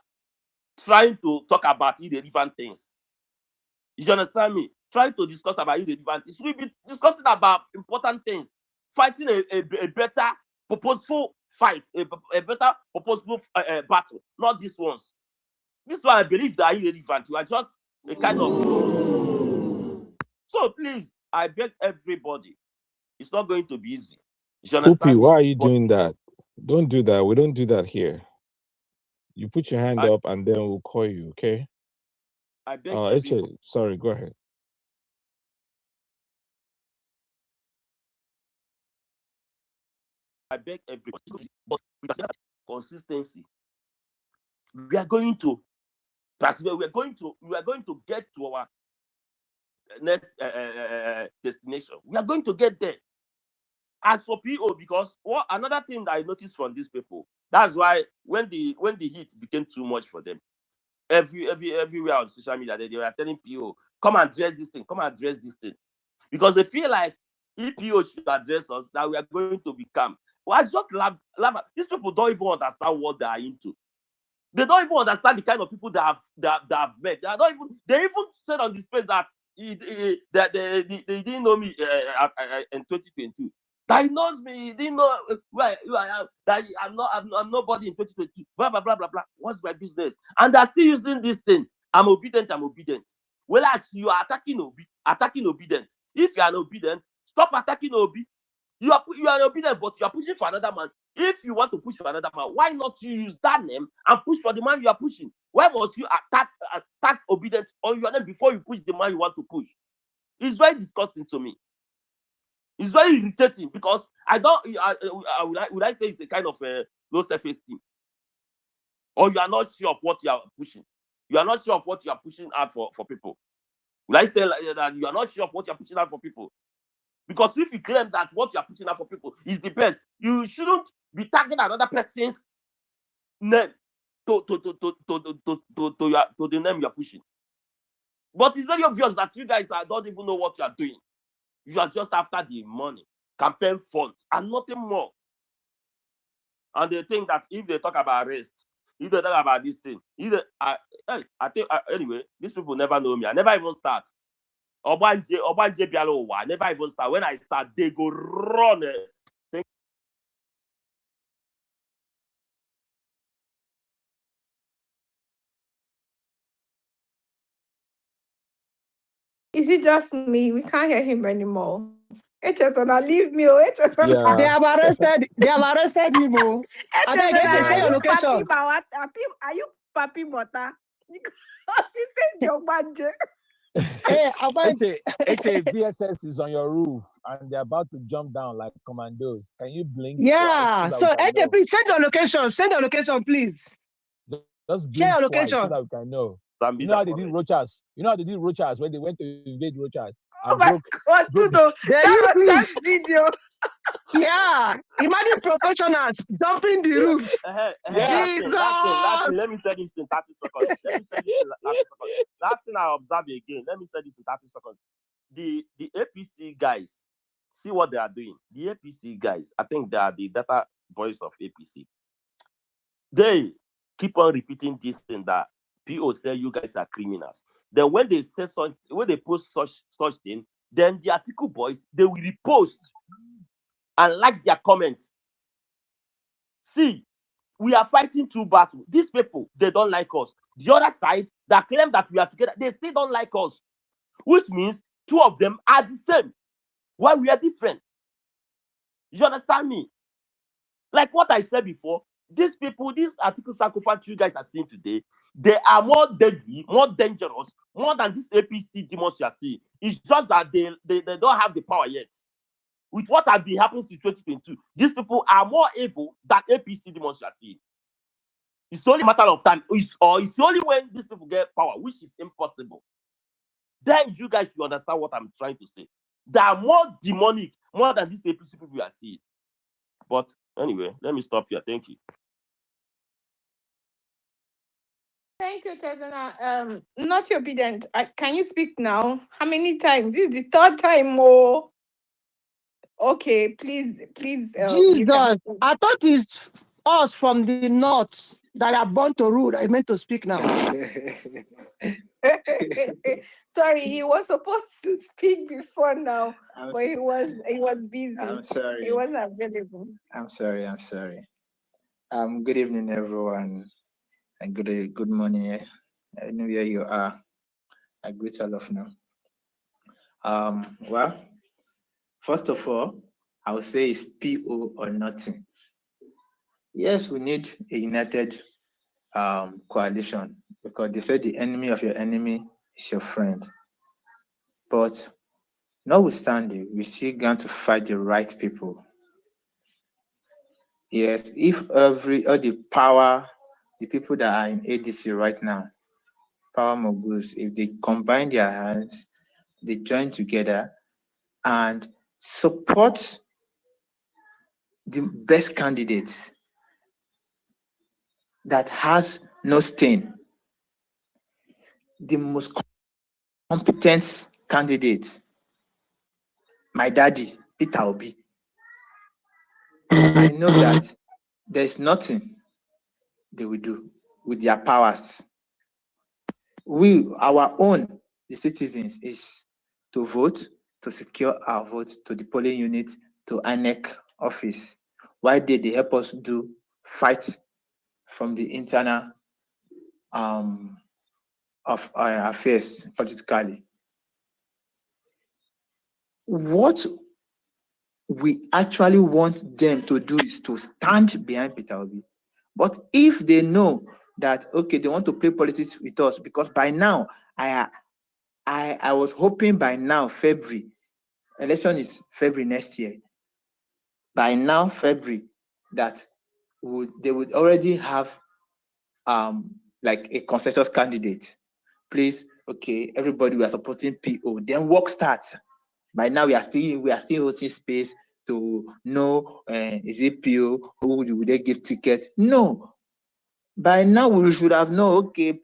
Speaker 15: trying to talk about irrelevant things. You understand me? Trying to discuss about irrelevant things. We'll be discussing about important things, fighting a better, purposeful fight, a better, purposeful battle, not these ones. This one, I believe they are irrelevant. You are just a kind of... So please, I beg everybody, it's not going to be easy.
Speaker 16: Puppy, why are you doing that? Don't do that. We don't do that here. You put your hand up and then we'll call you, okay?
Speaker 15: I beg
Speaker 16: sorry, go ahead.
Speaker 15: I beg everybody, but with consistency, we are going to persevere. We are going to get to our next destination. We are going to get there. As for PO, because another thing that I noticed from these people, that's why when the heat became too much for them, everywhere on social media, they were telling PO, come and address this thing, come and address this thing. because they feel like EPO should address us, that we are going to become. Well, I just laugh. These people don't even understand what they are into. They don't even understand the kind of people that have met. They even said on the space that they didn't know me in 2022. That he knows me, he didn't know where I am, that I'm nobody in 2022. Blah blah blah blah blah. What's my business? And they're still using this thing. I'm obedient. Whereas you are attacking obedient. If you are obedient, stop attacking Obi. You are obedient, but you are pushing for another man. If you want to push for another man, why not you use that name and push for the man you are pushing? Why must you attack obedient on your name before you push the man you want to push? It's very disgusting to me. It's very irritating because would I say it's a kind of low self-esteem, or you are not sure of what you are pushing. You are not sure of what you are pushing out for people. Would I say that you are not sure of what you are pushing out for people? Because if you claim that what you are pushing out for people is the best, you shouldn't be tagging another person's name to the name you are pushing. But it's very obvious that you guys don't even know what you are doing. You are just after the money, campaign funds, and nothing more. And they think that if they talk about arrest, if they talk about this thing, anyway, these people never know me. I never even start. Obanje Bialowa, I never even start. When I start, they go run.
Speaker 3: Is it just me? We can't hear him anymore. HSona, leave me. HSona.
Speaker 16: Yeah.
Speaker 12: They have arrested me, bro. I beg,
Speaker 3: HSona,
Speaker 12: your location.
Speaker 3: are you Papi Mota? Because he said your budget.
Speaker 12: Hey,
Speaker 16: VSS is on your roof and they're about to jump down like commandos. Can you blink?
Speaker 12: Yeah. So, please send your location. Send your location, please.
Speaker 16: Just blink
Speaker 12: Share your
Speaker 16: twice so
Speaker 12: location.
Speaker 16: that we can know. You know how they did Rochas? You know how they did Rochas when they went to invade Rochas?
Speaker 3: Oh my God, Tudo. That Rochas video.
Speaker 12: Yeah. Imagine professionals jumping the roof.
Speaker 15: Last thing, let me say this in 30 seconds. Last thing I observe again. Let me say this in 30 seconds. The APC guys, see what they are doing. The APC guys, I think they are the data boys of APC. They keep on repeating this thing that PO say you guys are criminals. Then when they say when they post such thing, then the article boys, they will repost and like their comments. See, we are fighting two battles. These people, they don't like us. The other side that claim that we are together, they still don't like us. Which means two of them are the same. Why we are different? You understand me? Like what I said before, these people, these article psychopaths you guys are seeing today, they are more deadly, more dangerous, more than this APC demons you are seeing. It's just that they don't have the power yet. With what has been happening since 2022, these people are more evil than APC demons you are seeing. It's only a matter of time, it's only when these people get power, which is impossible. Then you guys will understand what I'm trying to say. They are more demonic, more than these APC people you are seeing. But anyway, let me stop here. Thank you.
Speaker 3: Thank you, Chesana. Not obedient. Can you speak now? How many times? This is the third time. Oh, okay. Please.
Speaker 12: Jesus, I thought it's us from the north that are born to rule. I meant to speak now.
Speaker 3: Sorry, he was supposed to speak before now, but he was busy.
Speaker 9: I'm sorry.
Speaker 3: He wasn't available.
Speaker 9: I'm sorry. Good evening, everyone, and good morning. I know where you are. I greet all of you. Well, first of all, I would say it's PO or nothing. Yes, we need a united coalition because they said the enemy of your enemy is your friend. But notwithstanding, we still going to fight the right people. Yes, if all the power, the people that are in ADC right now, power moguls, if they combine their hands, they join together and support the best candidate that has no stain, the most competent candidate, my daddy, Peter Obi. I know that there's nothing they will do with their powers. Our own, the citizens, is to vote, to secure our votes to the polling unit, to INEC office. Why did they help us do fight from the internal of our affairs politically? What we actually want them to do is to stand behind Peter Obi. But if they know that, okay, they want to play politics with us, because by now, I was hoping by now, February, election is February next year. By now, February, that they would already have like a consensus candidate. Please, okay, everybody, we are supporting PO. Then work starts. By now, we are still holding space to know is it PO, who would they give ticket? No. By now, we should have known, okay,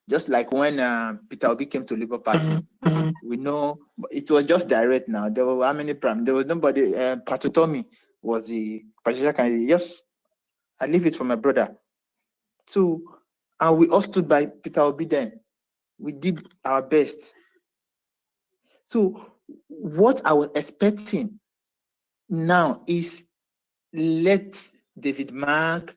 Speaker 9: just like when Peter Obi came to Labour Party, we know it was just direct now. There were how many prime? There was nobody. Patutomi was the presidential candidate. Yes, I leave it for my brother. So, and we all stood by Peter Obi then. We did our best. So, what I was expecting now is let David Mark,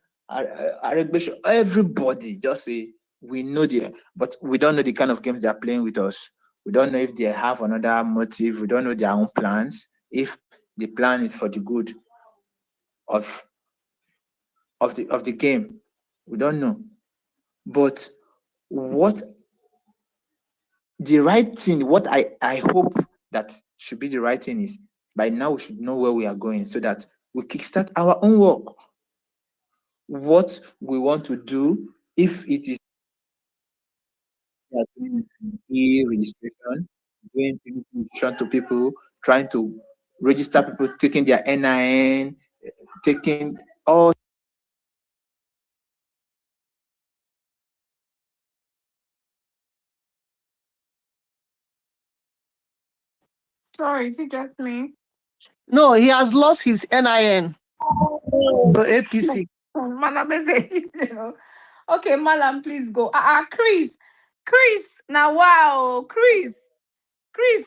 Speaker 9: everybody just say, we know but we don't know the kind of games they are playing with us. We don't know if they have another motive. We don't know their own plans. If the plan is for the good of the game, we don't know. But what the right thing, what I hope that should be the right thing is, by now we should know where we are going so that we kickstart our own work. What we want to do, if it is e-registration, doing registration to people, trying to register people, taking their NIN, taking all.
Speaker 3: Sorry, is it just me?
Speaker 12: No, he has lost his NIN for APC.
Speaker 3: Malam, okay, Malam, please go. Chris, now wow, Chris,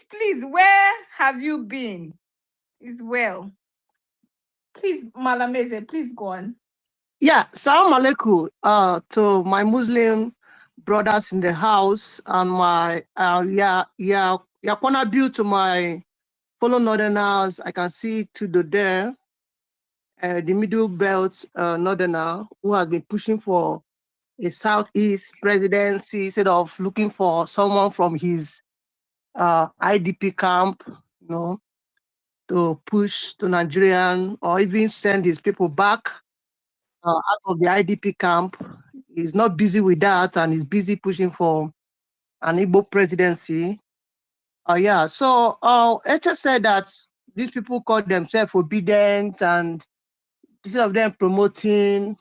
Speaker 3: please, where have you been? Is well. Please, Malamese, please go on.
Speaker 12: Yeah, salam alaikum to my Muslim brothers in the house, and my Yakwana to my fellow Northerners. I can see Tudo there, the Middle Belt Northerner, who has been pushing for a Southeast presidency instead of looking for someone from his IDP camp, to push to Nigerian, or even send his people back out of the IDP camp. He's not busy with that, and he's busy pushing for an Igbo presidency. So Echa said that these people call themselves obedient, and instead of them promoting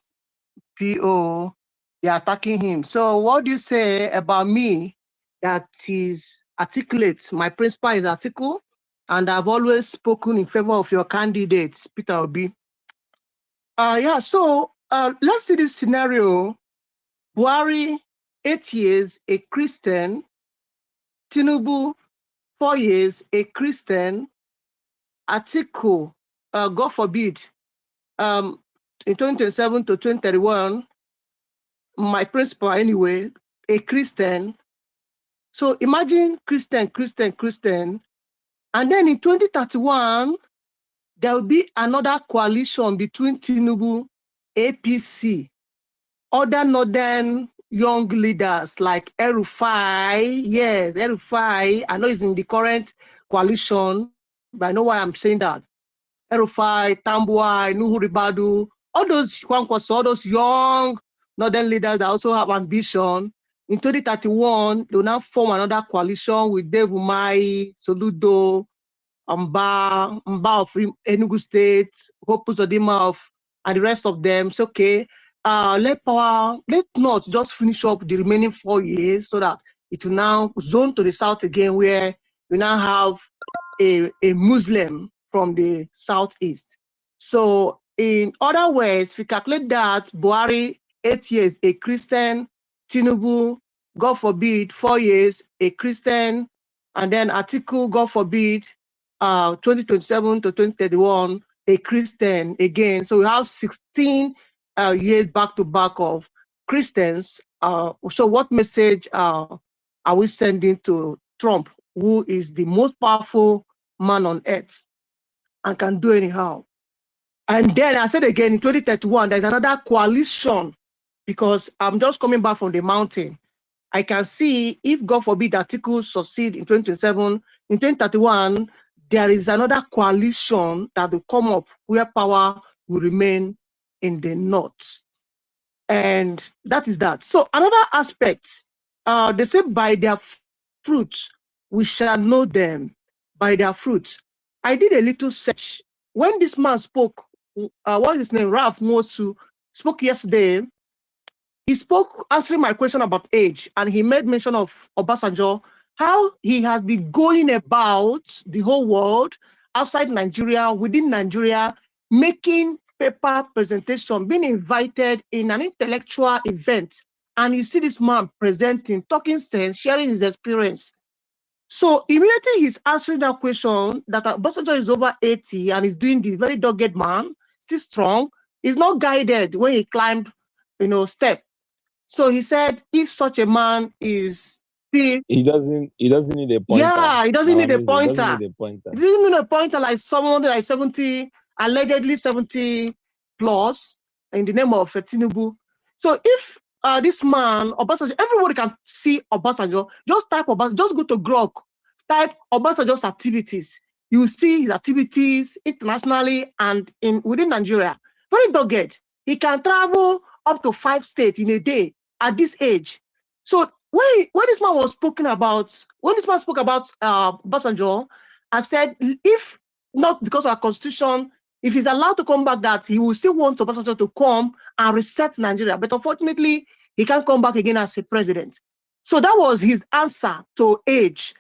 Speaker 12: PO, they're attacking him. So what do you say about me that is articulate? My principle is article, and I've always spoken in favor of your candidates, Peter Obi. So let's see this scenario. Buhari, 8 years, a Christian. Tinubu, 4 years, a Christian. Atiku, God forbid, in 2027 to 2031, my principal anyway, a Christian. So imagine Christian. And then in 2031, there will be another coalition between Tinubu, APC, other northern young leaders like El-Rufai. Yes, El-Rufai. I know he's in the current coalition, but I know why I'm saying that. El-Rufai, Tambuwai, Nuhu Ribadu, all those young northern leaders that also have ambition. In 2031, they will now form another coalition with Dave Umahi, Soludo, Mba of Enugu State, Hope Uzodimma and the rest of them. So, okay, let not just finish up the remaining 4 years so that it will now zone to the south again, where we now have a Muslim from the southeast. So in other words, we calculate that Buhari, 8 years, a Christian, Tinubu, God forbid, 4 years, a Christian, and then Atiku, God forbid, 2027 to 2031, a Christian again. So we have 16 years back to back of Christians. So what message are we sending to Trump, who is the most powerful man on earth and can do anyhow? And then I said again, in 2031, there's another coalition, because I'm just coming back from the mountain. I can see, if God forbid Atiku succeed in 2027, in 2031, there is another coalition that will come up where power will remain in the north. And that is that. So another aspect, they say, by their fruits we shall know them, by their fruits. I did a little search. When this man spoke, what is his name, Ralph Mosu, spoke yesterday, he spoke answering my question about age, and he made mention of Obasanjo, how he has been going about the whole world, outside Nigeria, within Nigeria, making paper presentation, being invited in an intellectual event. And you see this man presenting, talking sense, sharing his experience. So immediately he's answering that question, that Obasanjo is over 80 and is doing the very dogged man, still strong. He's not guided when he climbed, step. So he said, if such a man is still,
Speaker 16: He doesn't need a pointer.
Speaker 12: yeah, he doesn't need a
Speaker 16: He
Speaker 12: pointer.
Speaker 16: doesn't need a pointer.
Speaker 12: He doesn't need a pointer like someone like 70, allegedly 70 plus, in the name of Tinubu. So if this man, Obasanjo, everybody can see Obasanjo, just type Obasanjo, just go to Grok, type Obasanjo's activities. You will see his activities internationally and within Nigeria. Very dogged. He can travel up to 5 states in a day at this age. So when this man was spoken about, when this man spoke about Obasanjo, I said, if not because of our constitution, if he's allowed to come back, that he will still want Obasanjo to come and reset Nigeria. But unfortunately, he can't come back again as a president. So that was his answer to age.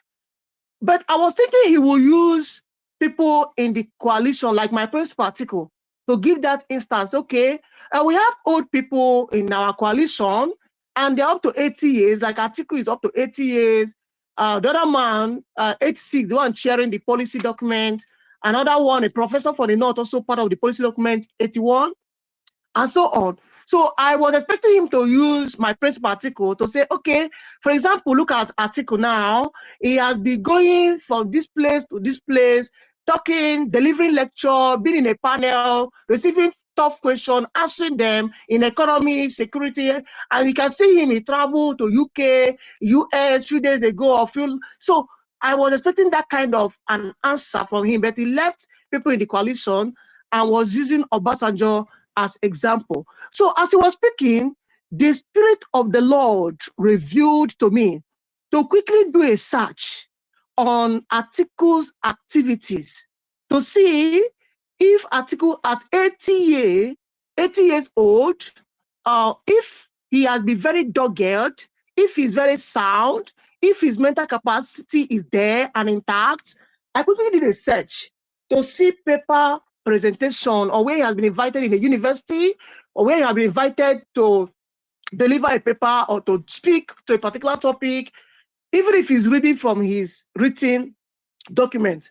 Speaker 12: But I was thinking he will use people in the coalition, like my principal article, to give that instance. Okay, we have old people in our coalition, and they're up to 80 years, like Atiku is up to 80 years. The other man, 86, the one sharing the policy document. Another one, a professor for the North, also part of the policy document, 81, and so on. So I was expecting him to use my principal article to say, okay, for example, look at article now. He has been going from this place to this place, talking, delivering lecture, being in a panel, receiving tough questions, answering them in economy, security, and you can see him, he traveled to UK, US a few days ago. So I was expecting that kind of an answer from him, but he left people in the coalition and was using Obasanjo as example. So as he was speaking, the Spirit of the Lord revealed to me to quickly do a search on Atiku's activities to see if Atiku at 80 years old, if he has been very dogged, if he's very sound, if his mental capacity is there and intact. I quickly did a search to see paper presentation, or where he has been invited in a university, or where he has been invited to deliver a paper or to speak to a particular topic, even if he's reading from his written document.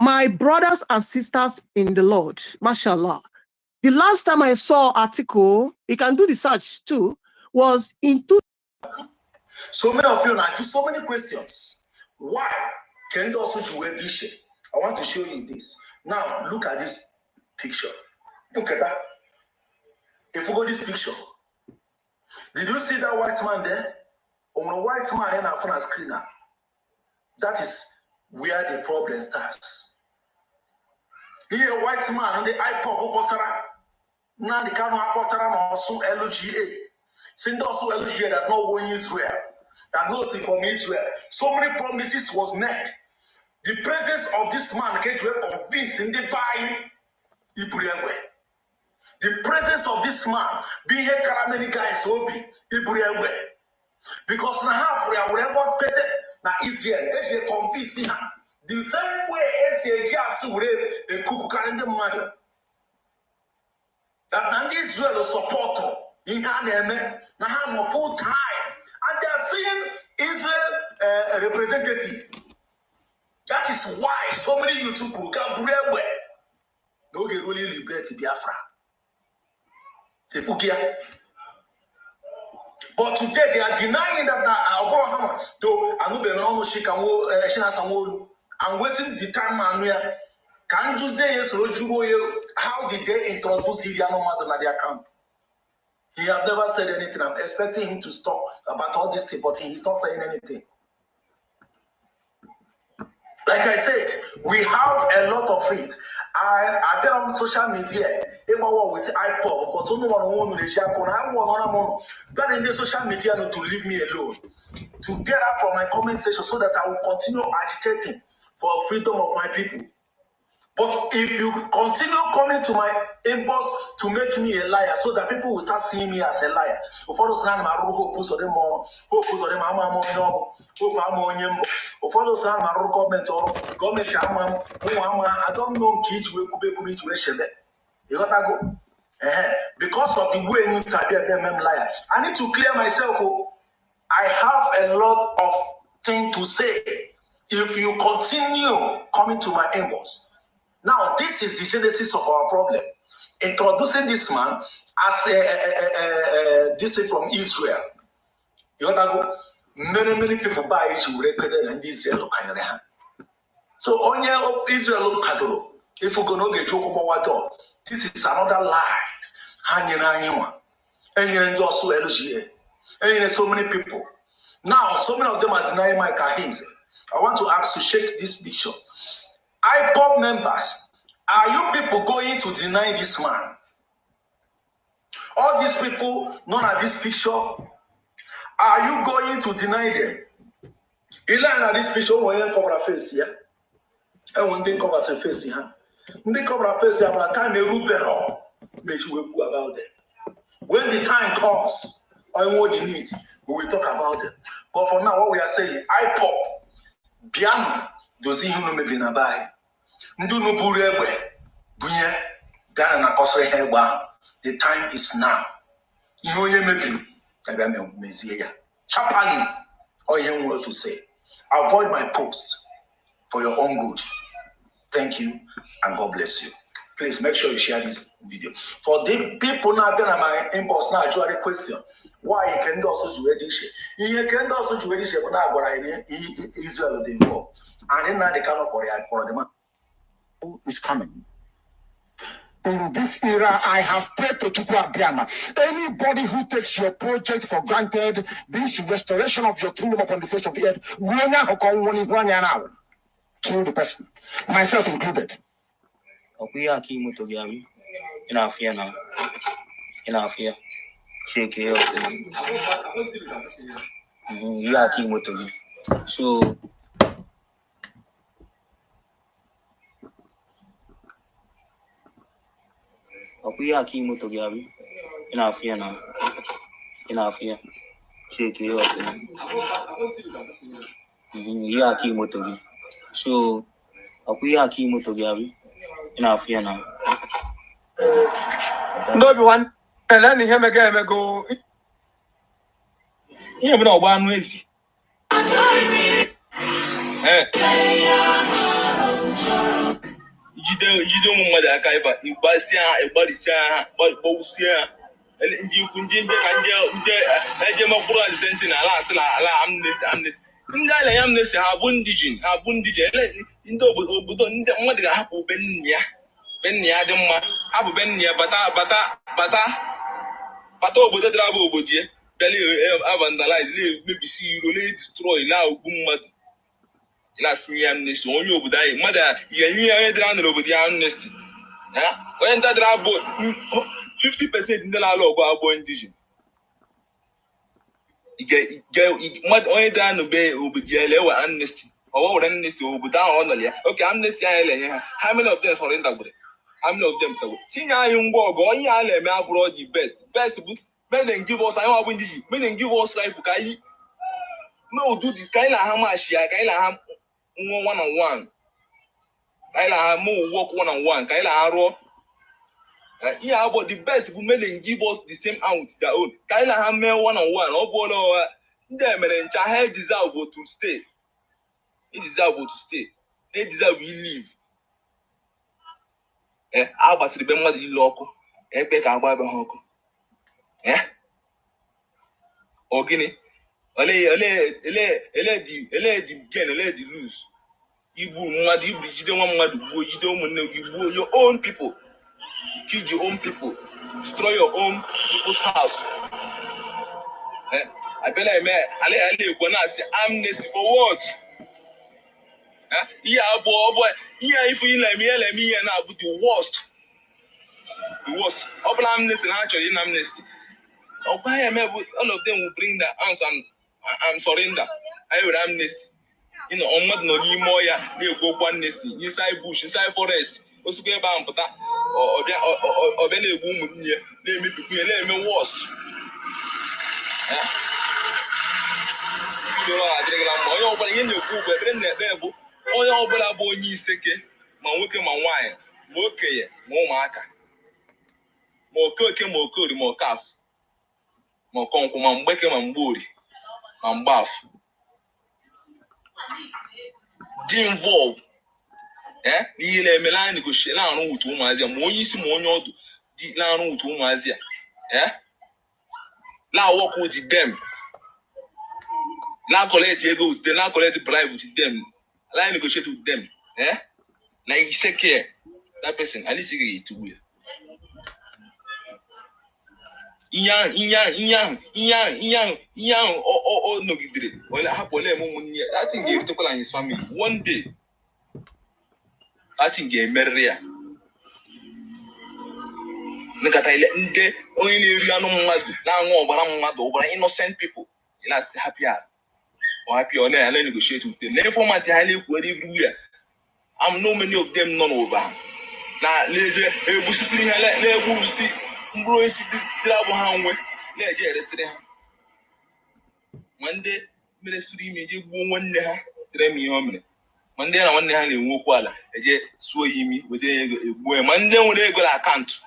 Speaker 12: My brothers and sisters in the Lord, mashallah, the last time I saw Atiku, you can do the search too, was in
Speaker 17: So many of you now, just so many questions. Why can't also wear vision? I want to show you this. Now, look at this picture. Look at that. If we go this picture, did you see that white man there? On the white man in our front screen now. That is where the problem starts. Here, white man, the iPod, now the kind of also LGA. Since also LGA that not going Israel, that knows it from Israel. So many promises was met. The presence of this man came to convince in the buy Ibrahim. The presence of this man, being here, many guys will be Ibrahim. Because now half we are whatever better na Israel, they convince her. The same way as a just would a cook carrying the mother. That Israel support in her now full time. And they are seeing Israel representative. That is why so many YouTube programs everywhere don't get really liberty Biafra. But today they are denying that Abraham, though I'm waiting the time man can you say how did they introduce Hidiano Mado in their camp? He has never said anything. I'm expecting him to stop about all this thing, but he's not saying anything. Like I said, we have a lot of it. I get on social media, everyone with iPod, but no one that in the social media to leave me alone, to get out from my comment section so that I will continue agitating for freedom of my people. But if you continue coming to my inbox to make me a liar, so that people will start seeing me as a liar. I don't know kids will be to you gotta go. Because of the way you sabi liar. I need to clear myself. I have a lot of things to say. If you continue coming to my inbox. Now, this is the genesis of our problem. Introducing this man as this is from Israel. You know, many people buy it to record and Israel. So, on your Israel, if you're going to get joke, this is another lie. And so many people. Now, so many of them are denying my Kahize. I want to ask you, shake this picture. IPOB members, are you people going to deny this man? All these people known at this picture, are you going to deny them? You learn at this picture when you cover a face here. And when they cover a face here, they cover a face here, but time they rule better. Make you go about them. When the time comes, I want the need, we will talk about them. But for now, what we are saying, IPOB, Biano, does he know maybe na buy? Ndu no burewe, bunye, Ghana na kosre heba. The time is now. You know maybe, Kagame Messiah. Chapali, all you want to say. Avoid my post for your own good. Thank you and God bless you. Please make sure you share this video. For the people now been at my inbox now, you had a question. Why you can also do this? You can also do this, but now what I Israel the war. And then now they cannot for the man who is coming. In this era, I have prayed to Chukwu Abiyama. Anybody who takes your project for granted, this restoration of your kingdom upon the face of the earth, kill the person, myself included. So Okuya ki moto gabi ina afia shake you up ya ki moto gi so Okuya ki moto gabi ina afia na no be one tell ni heme ga go ihe bụ na ọgba anụ ezi jide ụmụ mmadụ aka ịba ịgbasi ha ịgbarisia ha gbawusie ha ndị ukwu ndị ka nje eje mkpụrụ asịsentị na ala asị na ala amnesty ndị ala ya amnesty ha bụ ndị ji ndị obodo ndị mmadụ ga-ahapụ be nne ya dị mma hapụ be nne ya bata obodo dara bụ obodo ya bịa vandalize mebisi iro destroy na ugwu mmadụ na-asị amnesty onye obodo anyị mmadụ ya ihe onye dịra nọ n'obodo ya amnesty onye nta dịra bụ 50% ndị na-alụ ọgụ abụọ indigen onye dịra n'obe obodo ya lewe amnesty ọwa were amnesty obodo ahụ ọ nọ ya oke amnesty anyị na-enye ha how many of them surrender gbere how many of them tawo tinye anyị ngwa ọgụ onye a na-eme abụrụ the best bụ men and give us anyị ọbụ indigen men and give us life ka anyị
Speaker 18: No, do the kind of how much ya, kind of one on one. Kind of more work one on one. Kind of raw. Yeah, but the best women then give us the same out their own. Kind of have one on one. Oh, boy, them men child deserve to stay. He deserve to stay. He deserve to live. I was the best in local. Back and buy the Ogini. Ele di lose. Your own people. Kill your own people. Destroy your own people's house. I bet I gonna say amnesty for what? Yeah, boy. Yeah, if you let me now with the worst. The worst. Open amnesty actually in amnesty. All of them will bring their arms and surrender. I will amnesty. You know, on what no more they go one amnesty inside bush, inside forest. Also get back or then a woman here, let me worst. You know, but in the group, but then the all about boy, seke, my work, my wine, more care, more marker, more cooking, more good, more calf, more conquer, my baker, my body, my bath. Be involved. Ni Milan negotiate la anu wutu umazia, mo yisi mo nyodu, di la anu wutu umazia. La work with them. La collect ego with them, la collect bribe with them. La negotiate with them. Like you say care that person, at least you get to will. Oh no gidre. Well, I have problem money. I think he to call his family. One day, I think he marry. Nigga, nde only area no mad. Now but innocent people. You know, happy or happy or I negotiate with them. Never format highly everywhere. I'm no many of them none over. Now, leje busi le busi mbro isi drabo hanwe leje restre ha. Monday ministry mi je gbo wonne ha tre mi homre. Monday na wonne ha le nwoku ala eje suo yimi weje egbo Monday won ego account.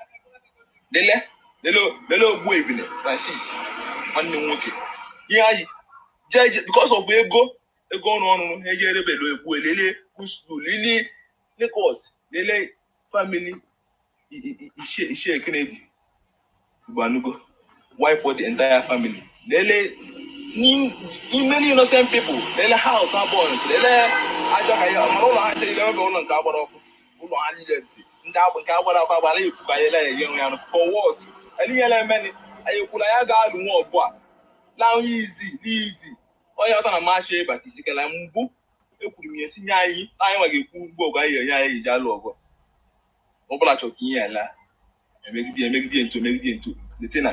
Speaker 18: Lelo ogbu ebine Francis wonne nwoke. Yayi jeje because of ego no eje rebelo egbu elele kusdu lili Lagos lele family Ishe Kennedy Banugo wipe out the entire family. Lele many innocent people. Lele house are born. Lele Aja Marola Aja Level on Cabaro Ulo Agency. Ndabo Cabara Cabala Bayela young for what? Any element Ayukulaga won't boy. Now easy. Oh, you're gonna march but it's like Mbu. You could be a senior. I want to go by your Jalo. Obala choki la make it into the thing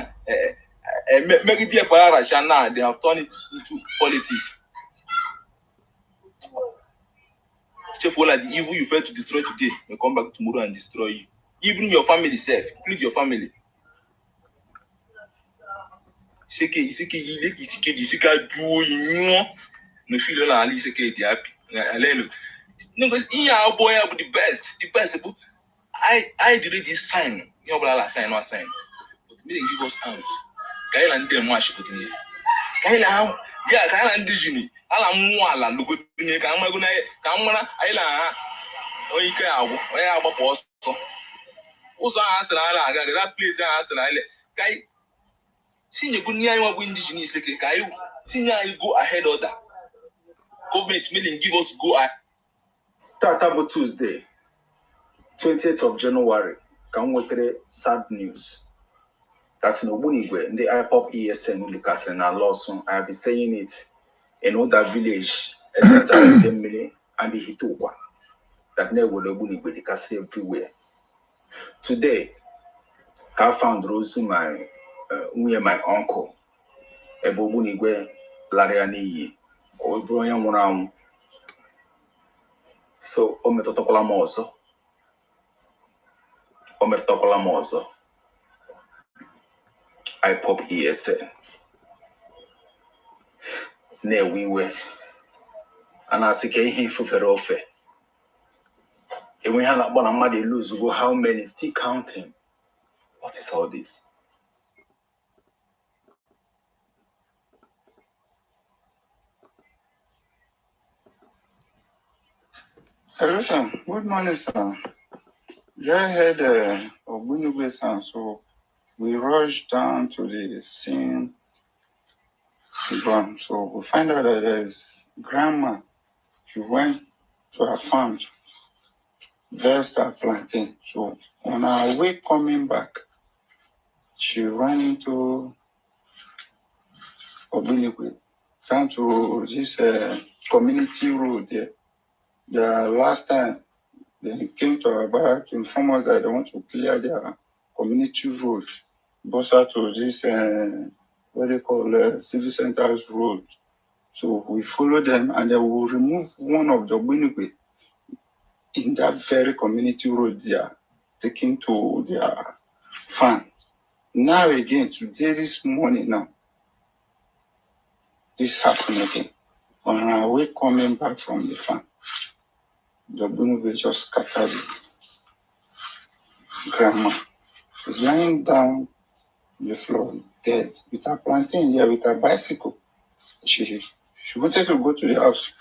Speaker 18: make it para shana they have turned it into politics. Chef like the evil you fail to destroy today may come back tomorrow and destroy you. Even your family self, include your family. Iseke do you no feel la ali iseke dey happy. Alelo. No go iya boy the best. I did this sign. You know, sign. But me they give us out. Kaila and them wash put in here. Kaila, yeah, Kaila and Dijuni. Ala mwala logo in here. Kamaguna, Kamana, Aila. Oika, where our boss. Also, answer that place. Answer Kai. Senior good near what indigenous like Kai. Senior, you go ahead order. Government milling give us go ahead.
Speaker 17: Tatabo Tuesday. 20th of January, can we get sad news? That's no Bunigwe, in the IPOP ESN, the Catherine Lawson. I have been saying it in other village, and the Hituwa, that never will Bunigwe, the Castle everywhere. Today, I found Rose, my uncle, Ebo Bunigwe, Lariani, or Brian Moram. So, Ometotokola Moso. IPOP ESN. we were. And I say, he for offer. And we had a money lose, go how many still counting? What is all this?
Speaker 19: Hello, sir. Good morning, sir. Yeah, I heard Ogbunugbe sound, so we rushed down to the scene to go. So we find out that there's grandma. She went to her farm, there start planting. So on our way coming back, she ran into Ogbunugbe, down to this community road there. The last time they came to our barrack to inform us that they want to clear their community road, both out to this what they call civil centers road. So we follow them and they will remove one of the Ogbunugbe in that very community road they are taking to their farm. Now again, today, this morning now, this happened again. On our way coming back from the farm, the Ogbunugbe just scattered grandma. She's lying down on the floor, dead, with her plantain here, with her bicycle. She wanted to go to the house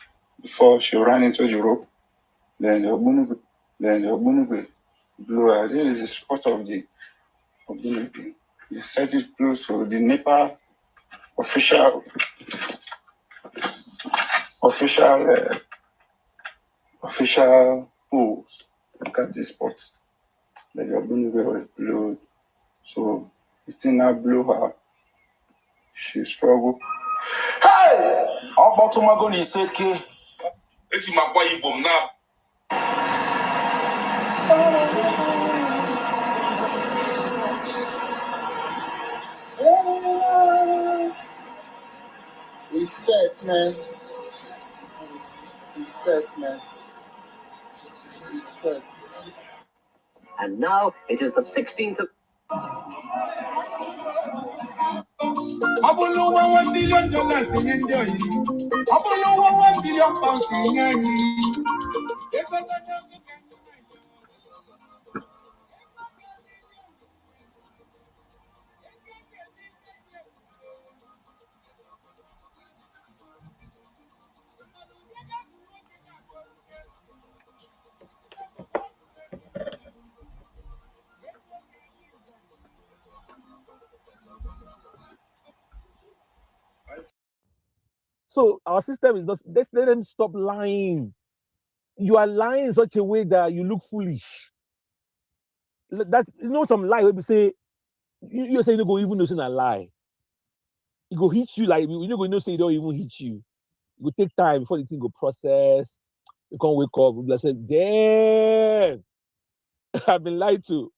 Speaker 19: before she ran into the rope. Then the Ogbunugbe blew her. This is the spot of the Ogbunugbe. They set it close to the NEPA official pools. Look at this spot. The Ogbunugbe was blown. So the thing now blew her. She struggled.
Speaker 18: Hey! How about Tomagoni is okay? It's my boy Ibom now.
Speaker 19: He's set, man. He's set, man. He's set.
Speaker 20: And now it is the 16th of...
Speaker 21: $1 billion in India. $1 billion in India.
Speaker 1: So our system is just, let's let them stop lying. You are lying in such a way that you look foolish. That, you know, some lie where we say, you're saying you go even know a lie. It go hit you like, you go say it don't even hit you. It will take time before the thing go process. You can't wake up and say, damn, I've been lied to.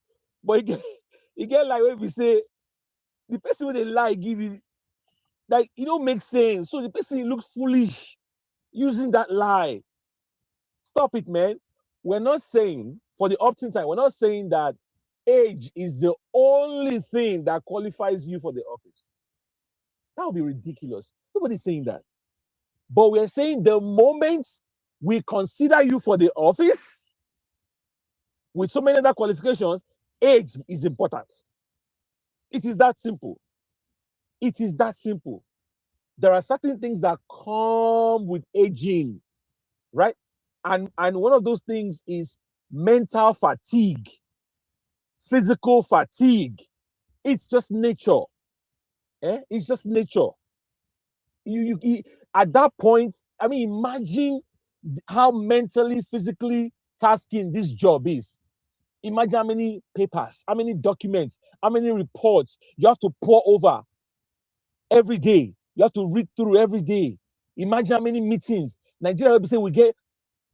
Speaker 1: But you get like when we say, the person with the lie give you, like, it don't make sense. So the person looks foolish using that lie. Stop it, man. We're not saying, for the opt-in time, we're not saying that age is the only thing that qualifies you for the office. That would be ridiculous. Nobody's saying that. But we're saying the moment we consider you for the office, with so many other qualifications, age is important. It is that simple. It is that simple. There are certain things that come with aging, right? And one of those things is mental fatigue, physical fatigue. It's just nature. It's just nature. You at that point, I mean, imagine how mentally, physically tasking this job is. Imagine how many papers, how many documents, how many reports you have to pour over every day. You have to read through every day. Imagine how many meetings. Nigeria will say we get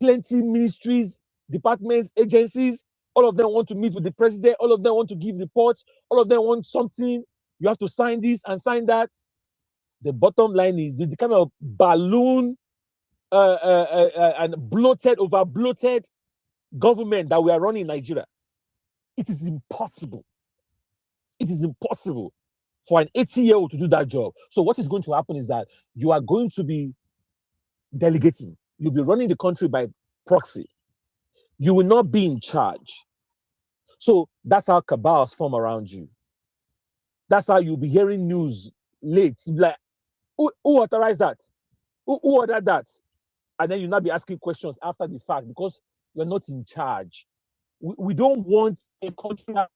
Speaker 1: plenty ministries, departments, agencies. All of them want to meet with the president. All of them want to give reports. All of them want something. You have to sign this and sign that. The bottom line is the kind of balloon and over bloated government that we are running in Nigeria. It is impossible. It is impossible for an 80-year-old to do that job. So what is going to happen is that you are going to be delegating. You'll be running the country by proxy. You will not be in charge. So that's how cabals form around you. That's how you'll be hearing news late. Like, who authorized that? Who ordered that? And then you'll not be asking questions after the fact because you're not in charge. We don't want a country that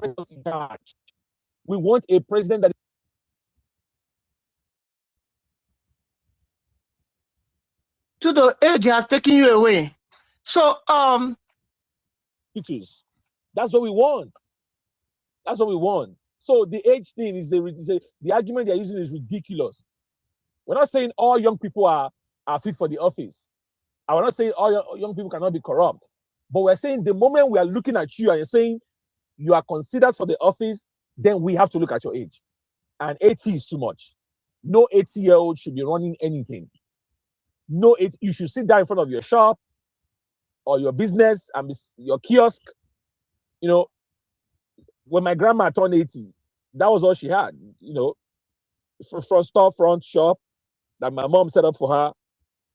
Speaker 1: is in charge. We want a president that
Speaker 12: to the age has taken you away. So
Speaker 1: that's what we want. That's what we want. So the age thing is the argument they're using is ridiculous. We're not saying all young people are fit for the office. And we're not saying all young people cannot be corrupt. But we're saying the moment we are looking at you and you're saying you are considered for the office, then we have to look at your age. And 80 is too much. No 80-year-old should be running anything. No, you should sit down in front of your shop or your business and your kiosk. You know, when my grandma turned 80, that was all she had. You know, front shop that my mom set up for her,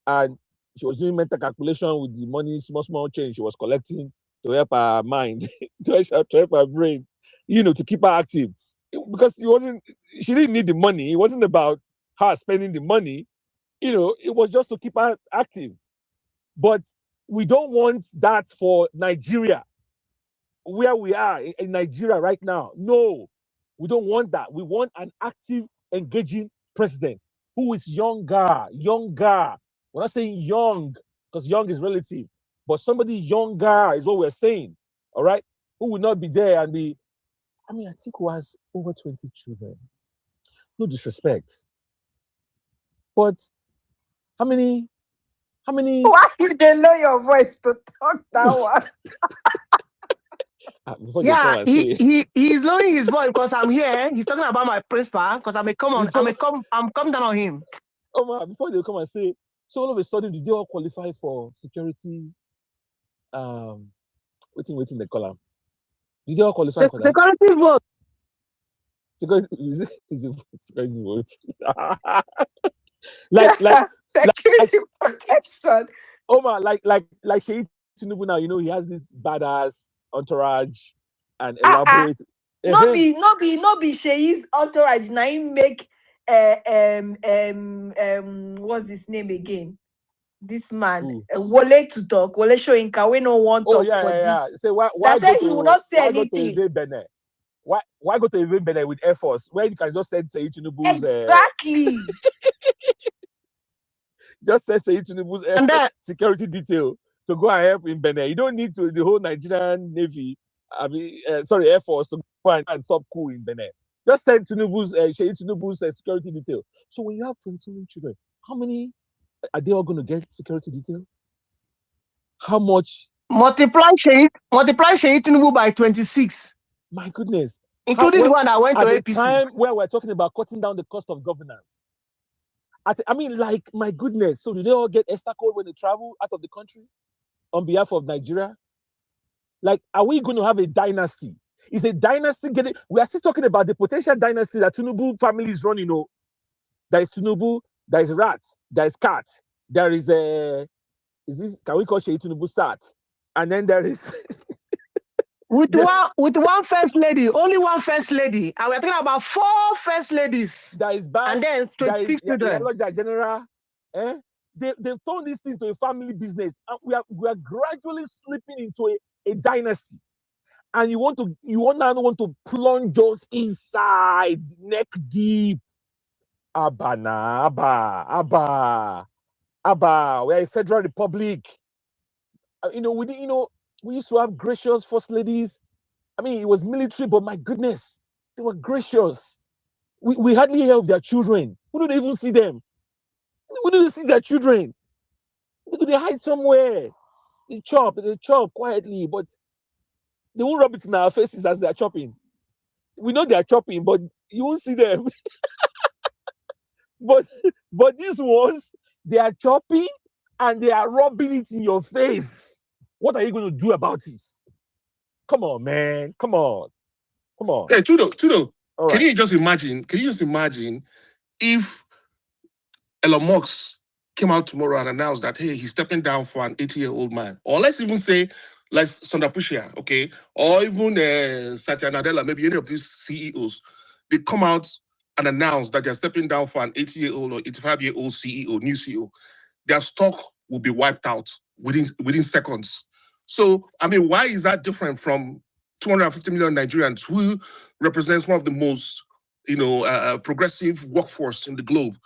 Speaker 1: and she was doing mental calculation with the money, small change she was collecting to help her mind, to help her brain, you know, to keep her active. Because she didn't need the money. It wasn't about her spending the money. You know, it was just to keep her active. But we don't want that for Nigeria, where we are in Nigeria right now. No, we don't want that. We want an active, engaging president who is younger. We're not saying young, because young is relative, but somebody younger is what we're saying, all right? Who will not be there and be, I mean, Atiku has over 20 children. No disrespect. But how many?
Speaker 3: Why did they lower your voice to talk that one?
Speaker 12: yeah, he's lowering his voice because I'm here. He's talking about my principal because I'm come down on him.
Speaker 1: Oh, before they come and say, so all of a sudden, did they all qualify for security? Waiting the column. Did they all qualify for that?
Speaker 12: Security vote.
Speaker 1: Security vote. like
Speaker 3: security protection.
Speaker 1: Omar, like Sheyi Tinubu now, you know, he has this badass entourage and elaborate.
Speaker 3: No be Sheyi's entourage. Now he make what's his name again? This man, Wole to talk. Wole Soyinka, we no want talk for this.
Speaker 1: Say why
Speaker 3: he will not say anything.
Speaker 1: Why go to event Benin with Air Force where you can just send Sheyi Tinubu's
Speaker 3: exactly.
Speaker 1: Just send Sheyi Tinubu's security detail to go and help in Benin. You don't need the whole Nigerian Navy. Air Force to go and stop coup in Benin. Just send Sheyi Tinubu's security detail. So when you have 27 children, how many are they all going to get security detail? How much?
Speaker 12: Multiply Sheyi Tinubu by 26.
Speaker 1: My goodness.
Speaker 12: Including the one that went to APC.
Speaker 1: At the time where we're talking about cutting down the cost of governance. I mean, like, my goodness. So do they all get ESTA code when they travel out of the country on behalf of Nigeria? Like, are we going to have a dynasty? Is a dynasty getting... We are still talking about the potential dynasty that Tinubu family is running. You know, there is Tinubu, there is Rat, there is Cat, there is can we call Sheyi Tinubu Sat? And then there is...
Speaker 12: With one first lady, only one first lady, and we're talking about 4 first ladies.
Speaker 1: That is bad.
Speaker 12: And then 26 children.
Speaker 1: General, they've turned this thing to a family business, and we are gradually slipping into a dynasty. And you want to plunge us inside, neck deep. Abba, we're a federal republic. We used to have gracious first ladies. I mean, it was military, but my goodness, they were gracious. We hardly hear of their children. We don't even see them. We don't even see their children. They hide somewhere. They chop quietly, but they won't rub it in our faces as they're chopping. We know they're chopping, but you won't see them. but these ones, they are chopping and they are rubbing it in your face. What are you going to do about it? Come on, man. Come on.
Speaker 10: Hey, Tudo.
Speaker 8: All
Speaker 10: Can
Speaker 8: right.
Speaker 10: you just imagine? Can you just imagine if Elon Musk came out tomorrow and announced that, hey, he's stepping down for an 80-year-old man? Or let's even say, like Sundar Pichai, okay? Or even Satya Nadella, maybe any of these CEOs, they come out and announce that they're stepping down for an 80-year-old or 85-year-old CEO, new CEO. Their stock will be wiped out within seconds. So, I mean, why is that different from 250 million Nigerians who represents one of the most, progressive workforce in the globe?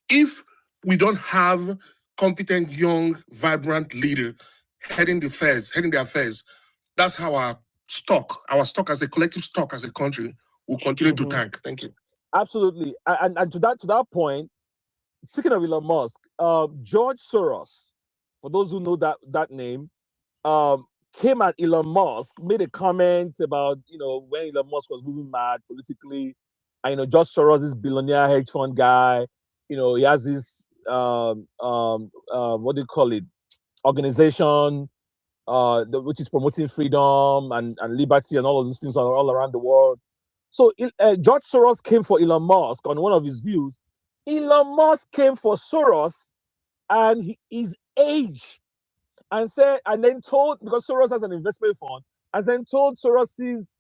Speaker 10: If we don't have competent, young, vibrant leader heading the affairs, that's how our stock as a collective stock as a country will continue to tank. Thank you.
Speaker 1: Absolutely. And to that point, speaking of Elon Musk, George Soros, for those who know that name, came at Elon Musk, made a comment about, when Elon Musk was moving mad politically. And, George Soros, this billionaire hedge fund guy, he has this, what do you call it, organization, which is promoting freedom and liberty and all of these things all around the world. So George Soros came for Elon Musk on one of his views. Elon Musk came for Soros and his age, and then told, because Soros has an investment fund, and then told Soros's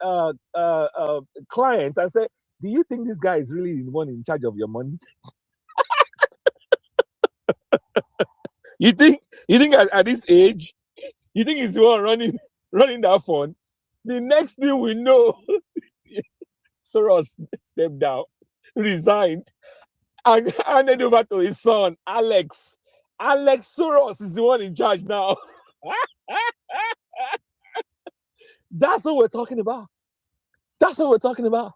Speaker 1: clients and said, "Do you think this guy is really the one in charge of your money? You think at this age, you think he's the one running that fund?" The next thing we know, Soros stepped down, resigned, and handed over to his son, Alex. Alex Soros is the one in charge now. That's what we're talking about. That's what we're talking about.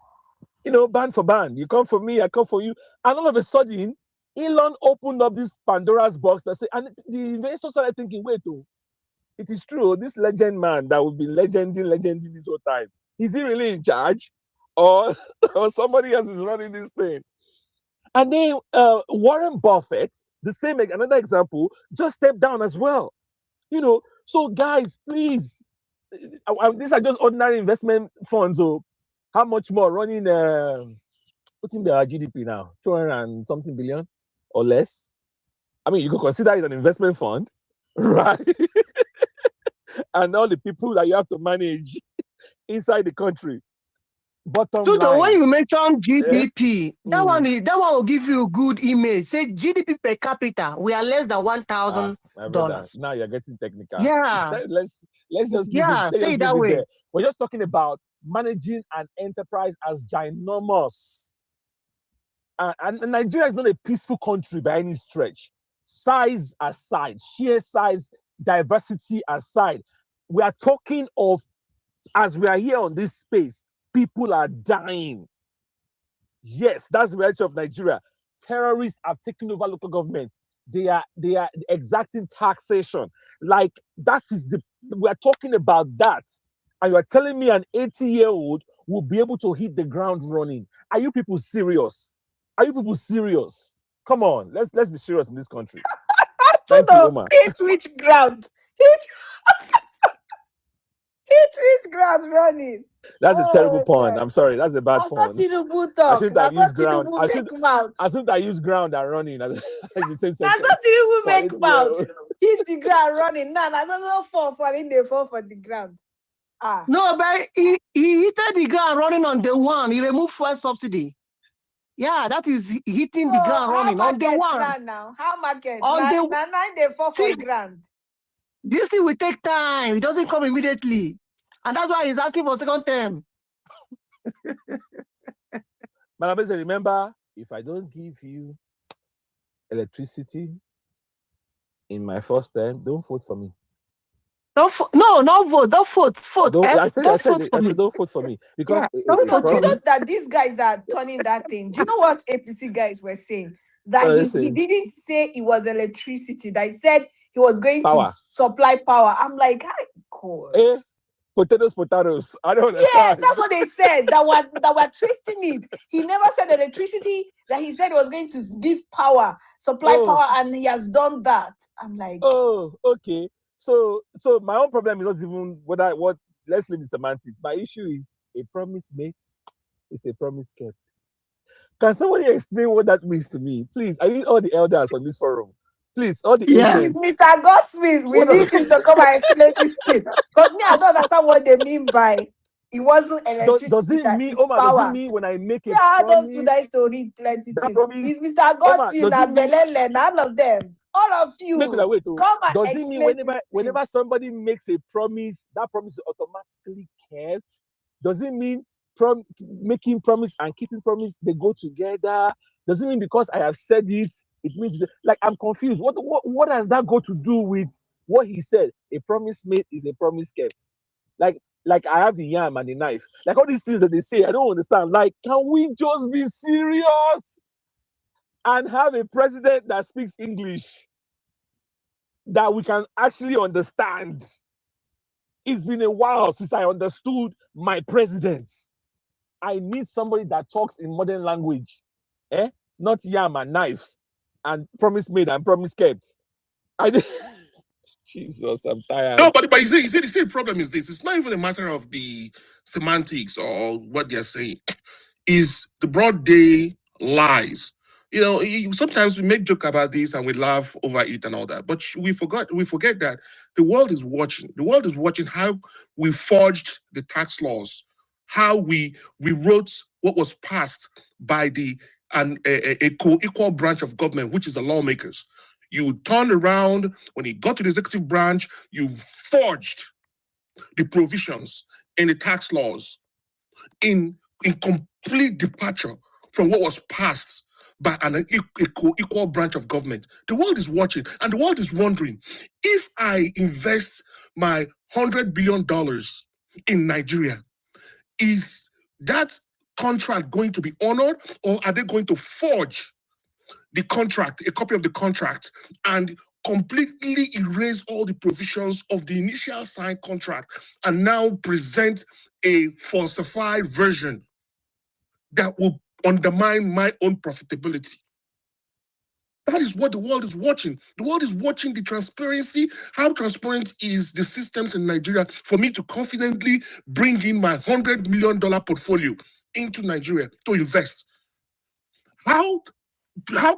Speaker 1: Band for band. You come for me, I come for you. And all of a sudden, Elon opened up this Pandora's box and the investors started thinking, wait, it is true, this legend man that will be legending this whole time, is he really in charge? Or somebody else is running this thing? And then Warren Buffett, another example, just stepped down as well. So guys, please, these are just ordinary investment funds. So how much more running? What's in their GDP now? 200 and something billion or less. I mean, you could consider it an investment fund, right? And all the people that you have to manage inside the country. Bottom line.
Speaker 12: When you mention GDP, that one will give you a good image. Say GDP per capita, we are less than $1,000.
Speaker 1: Now you're getting technical.
Speaker 12: Yeah.
Speaker 1: Let's just
Speaker 12: say it that way.
Speaker 1: There. We're just talking about managing an enterprise as ginormous. And Nigeria is not a peaceful country by any stretch. Size aside, sheer size, diversity aside, we are talking of, as we are here on this space, people are dying. Yes, that's the reality of Nigeria. Terrorists have taken over local government. They are exacting taxation. Like, we are talking about that. And you are telling me an 80-year-old will be able to hit the ground running. Are you people serious? Come on, let's be serious in this country.
Speaker 3: Hit which ground? Hit which ground running?
Speaker 1: That's a terrible pun. I'm sorry, that's a bad pun. I shouldn't have used ground. I shouldn't have used ground and running. The same sentence.
Speaker 3: That's what you make mouth. Hit the ground running. No, that's not fall for the ground.
Speaker 12: No, but he hit the ground running on day one. He removed fuel subsidy. Yeah, that is hitting the ground running on day one.
Speaker 3: Now, how market?
Speaker 12: On
Speaker 3: now they fall for ground.
Speaker 12: This thing will take time. It doesn't come immediately. And that's why he's asking for second term.
Speaker 1: Madam, remember, if I don't give you electricity in my first term, don't vote for me.
Speaker 12: Don't vote. Don't vote.
Speaker 1: I said, don't vote for me. Because
Speaker 3: do you know that these guys are turning that thing? Do you know what APC guys were saying? That he didn't say it was electricity. That he said he was going to supply power. I'm like, hi, God.
Speaker 1: Potatoes. I don't understand.
Speaker 3: Yes, that's what they said. That were twisting it. He never said electricity. That he said he was going to give power, supply power, and he has done that. I'm like,
Speaker 1: oh, okay. So my own problem is not even let's leave the semantics. My issue is a promise made
Speaker 16: is a promise kept. Can somebody explain what that means to me? Please, I need all the elders on this forum. Please, all the
Speaker 3: It's
Speaker 16: ancients.
Speaker 3: Mr. Godsmith. We
Speaker 16: What
Speaker 3: need him to come and explain this thing. Because me, I don't understand what they mean by it wasn't
Speaker 16: does
Speaker 3: electricity,
Speaker 16: it
Speaker 3: that
Speaker 16: mean,
Speaker 3: it's
Speaker 16: Omar, does it
Speaker 3: power.
Speaker 16: mean when I make a
Speaker 3: Yeah, those people
Speaker 16: promise,
Speaker 3: that used to read plenty
Speaker 16: that
Speaker 3: things.
Speaker 16: promise,
Speaker 3: It's Mr.
Speaker 16: Omar,
Speaker 3: Godsmith
Speaker 16: does it
Speaker 3: and
Speaker 16: mean,
Speaker 3: Belele, none of them. All of
Speaker 16: make
Speaker 3: you,
Speaker 16: wait, oh,
Speaker 3: come and
Speaker 16: does it mean
Speaker 3: explain this thing.
Speaker 16: whenever somebody makes a promise, that promise is automatically kept? Does it mean making promise and keeping promise, they go together? Does it mean because I have said it, it means like I'm confused? What does that got to do with what he said? A promise made is a promise kept. Like I have the yam and the knife. Like all these things that they say, I don't understand. Like, can we just be serious and have a president that speaks English that we can actually understand? It's been a while since I understood my president. I need somebody that talks in modern language, not yam and knife and promise made and promise kept. Jesus, I'm tired.
Speaker 10: No, but you see, the problem is this. It's not even a matter of the semantics or what they're saying. Is the broad day lies. You know, sometimes we make joke about this and we laugh over it and all that, but we forget that the world is watching. The world is watching how we forged the tax laws, how we rewrote what was passed by a co-equal branch of government, which is the lawmakers. You turn around when you got to the executive branch, you forged the provisions in the tax laws in complete departure from what was passed by an equal branch of government. The world is watching, and the world is wondering, if I invest my $100 billion in Nigeria, is that contract going to be honored, or are they going to forge the contract, a copy of the contract, and completely erase all the provisions of the initial signed contract and now present a falsified version that will undermine my own profitability? That is what the world is watching. The world is watching the transparency. How transparent is the systems in Nigeria for me to confidently bring in my $100 million portfolio into Nigeria to invest? How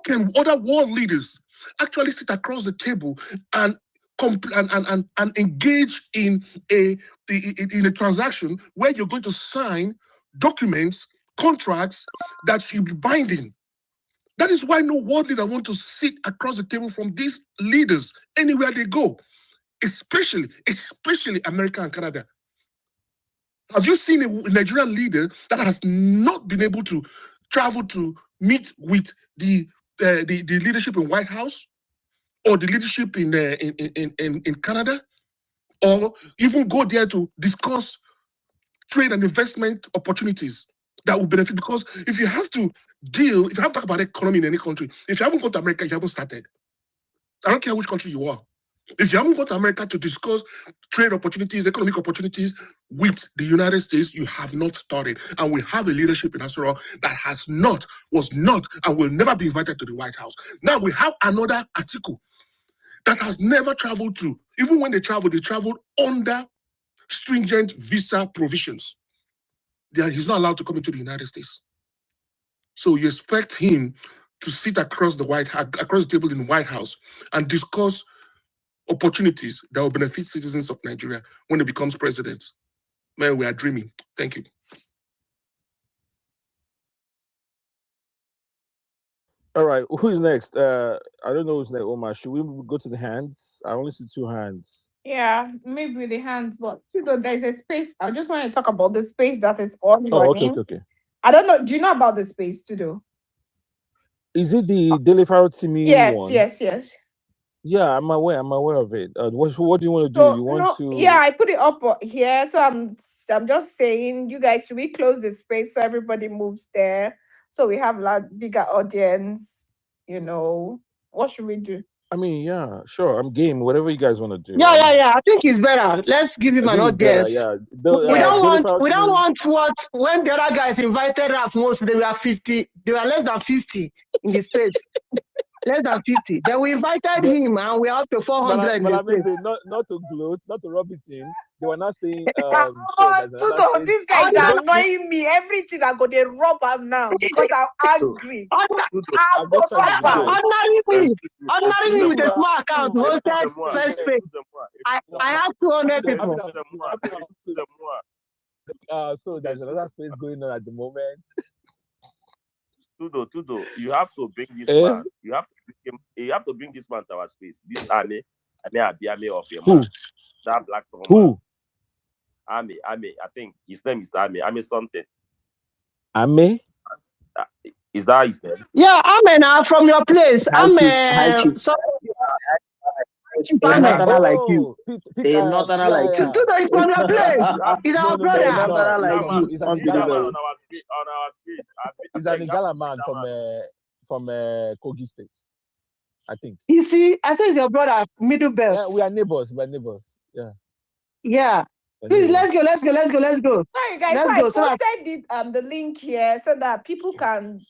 Speaker 10: can other world leaders actually sit across the table and engage in a transaction where you're going to sign documents, contracts that should be binding? That is why no world leader wants to sit across the table from these leaders anywhere they go, especially America and Canada. Have you seen a Nigerian leader that has not been able to travel to meet with the leadership in White House, or the leadership in Canada, or even go there to discuss trade and investment opportunities that will benefit? Because if you have to talk about economy in any country, if you haven't gone to America, you haven't started. I don't care which country you are. If you haven't gone to America to discuss trade opportunities, economic opportunities with the United States, you have not started. And we have a leadership in Asura that was not, and will never be invited to the White House. Now we have another article that has never traveled to. Even when they traveled under stringent visa provisions. He's not allowed to come into the United States. So you expect him to sit across the table in the White House and discuss opportunities that will benefit citizens of Nigeria when he becomes president. Man, we are dreaming. Thank you.
Speaker 16: All right, who's next? I don't know who's next, Omar. Should we go to the hands? I only see 2 hands.
Speaker 3: Yeah, maybe the hands, but there's a space. I just want to talk about the space that is on
Speaker 16: Oh,
Speaker 3: running.
Speaker 16: okay.
Speaker 3: I don't know. Do you know about the space, Tudo?
Speaker 16: Is it the Daily Pharaoh Timmy one?
Speaker 3: Yes.
Speaker 16: Yeah, I'm aware of it. What do you want to do?
Speaker 3: So
Speaker 16: You want to?
Speaker 3: yeah, I put it up here. So I'm just saying, you guys, should we close the space so everybody moves there, so we have a bigger audience? What should we do?
Speaker 16: I mean, yeah, sure. I'm game. Whatever you guys want to do.
Speaker 12: Yeah. I think it's better. Let's give him
Speaker 16: I
Speaker 12: an
Speaker 16: think it's better.
Speaker 12: audience.
Speaker 16: Yeah.
Speaker 12: We don't want what when the other guys invited Raf most, they were 50. They were less than 50 in the space. less than 50. Then we invited him and we up to 400 in the
Speaker 16: But
Speaker 12: place.
Speaker 16: not to gloat, not to rub it in. They were not saying
Speaker 3: These guys are annoying me. Everything I go they rub am now because I'm angry. I go rub am.
Speaker 12: Ordinary me with a small account hosted first page. I have 200 people.
Speaker 16: So there's another space going on at the moment.
Speaker 15: Tudo, you have to bring this man. You have to bring this man to our space. This Ame of your man. That black woman.
Speaker 16: Who?
Speaker 15: Ame. I think his name is Ame something.
Speaker 16: Ame?
Speaker 15: Is that his name?
Speaker 12: Yeah, Ame now from your place. Ame.
Speaker 8: Not like you. Not like you.
Speaker 12: Tudo is from your place. He's our brother.
Speaker 8: Not like you.
Speaker 16: He's an Igala He's an Igala man from Kogi State, I think.
Speaker 12: You see, I say it's your brother, Middle Belt.
Speaker 16: Yeah, we are neighbors. Yeah.
Speaker 12: Yeah. Please, let's go.
Speaker 3: Sorry, guys.
Speaker 12: Let's
Speaker 3: so
Speaker 12: go.
Speaker 3: I posted the link here so that people can,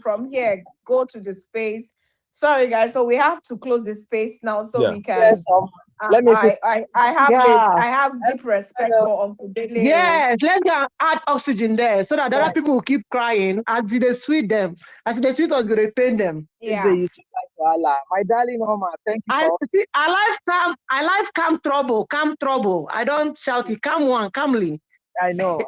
Speaker 3: from here go to the space. Sorry, guys. So we have to close the space now, so we can.
Speaker 12: Yes, let me.
Speaker 3: I have deep respect for Uncle Dele.
Speaker 12: Yes, let's go add oxygen there so that other people will keep crying as they sweet them. As they sweet us, going to pain them.
Speaker 3: Yeah.
Speaker 4: My darling Oma, thank you.
Speaker 12: I like calm trouble. I don't shout it. Calm one, calmly.
Speaker 4: I know.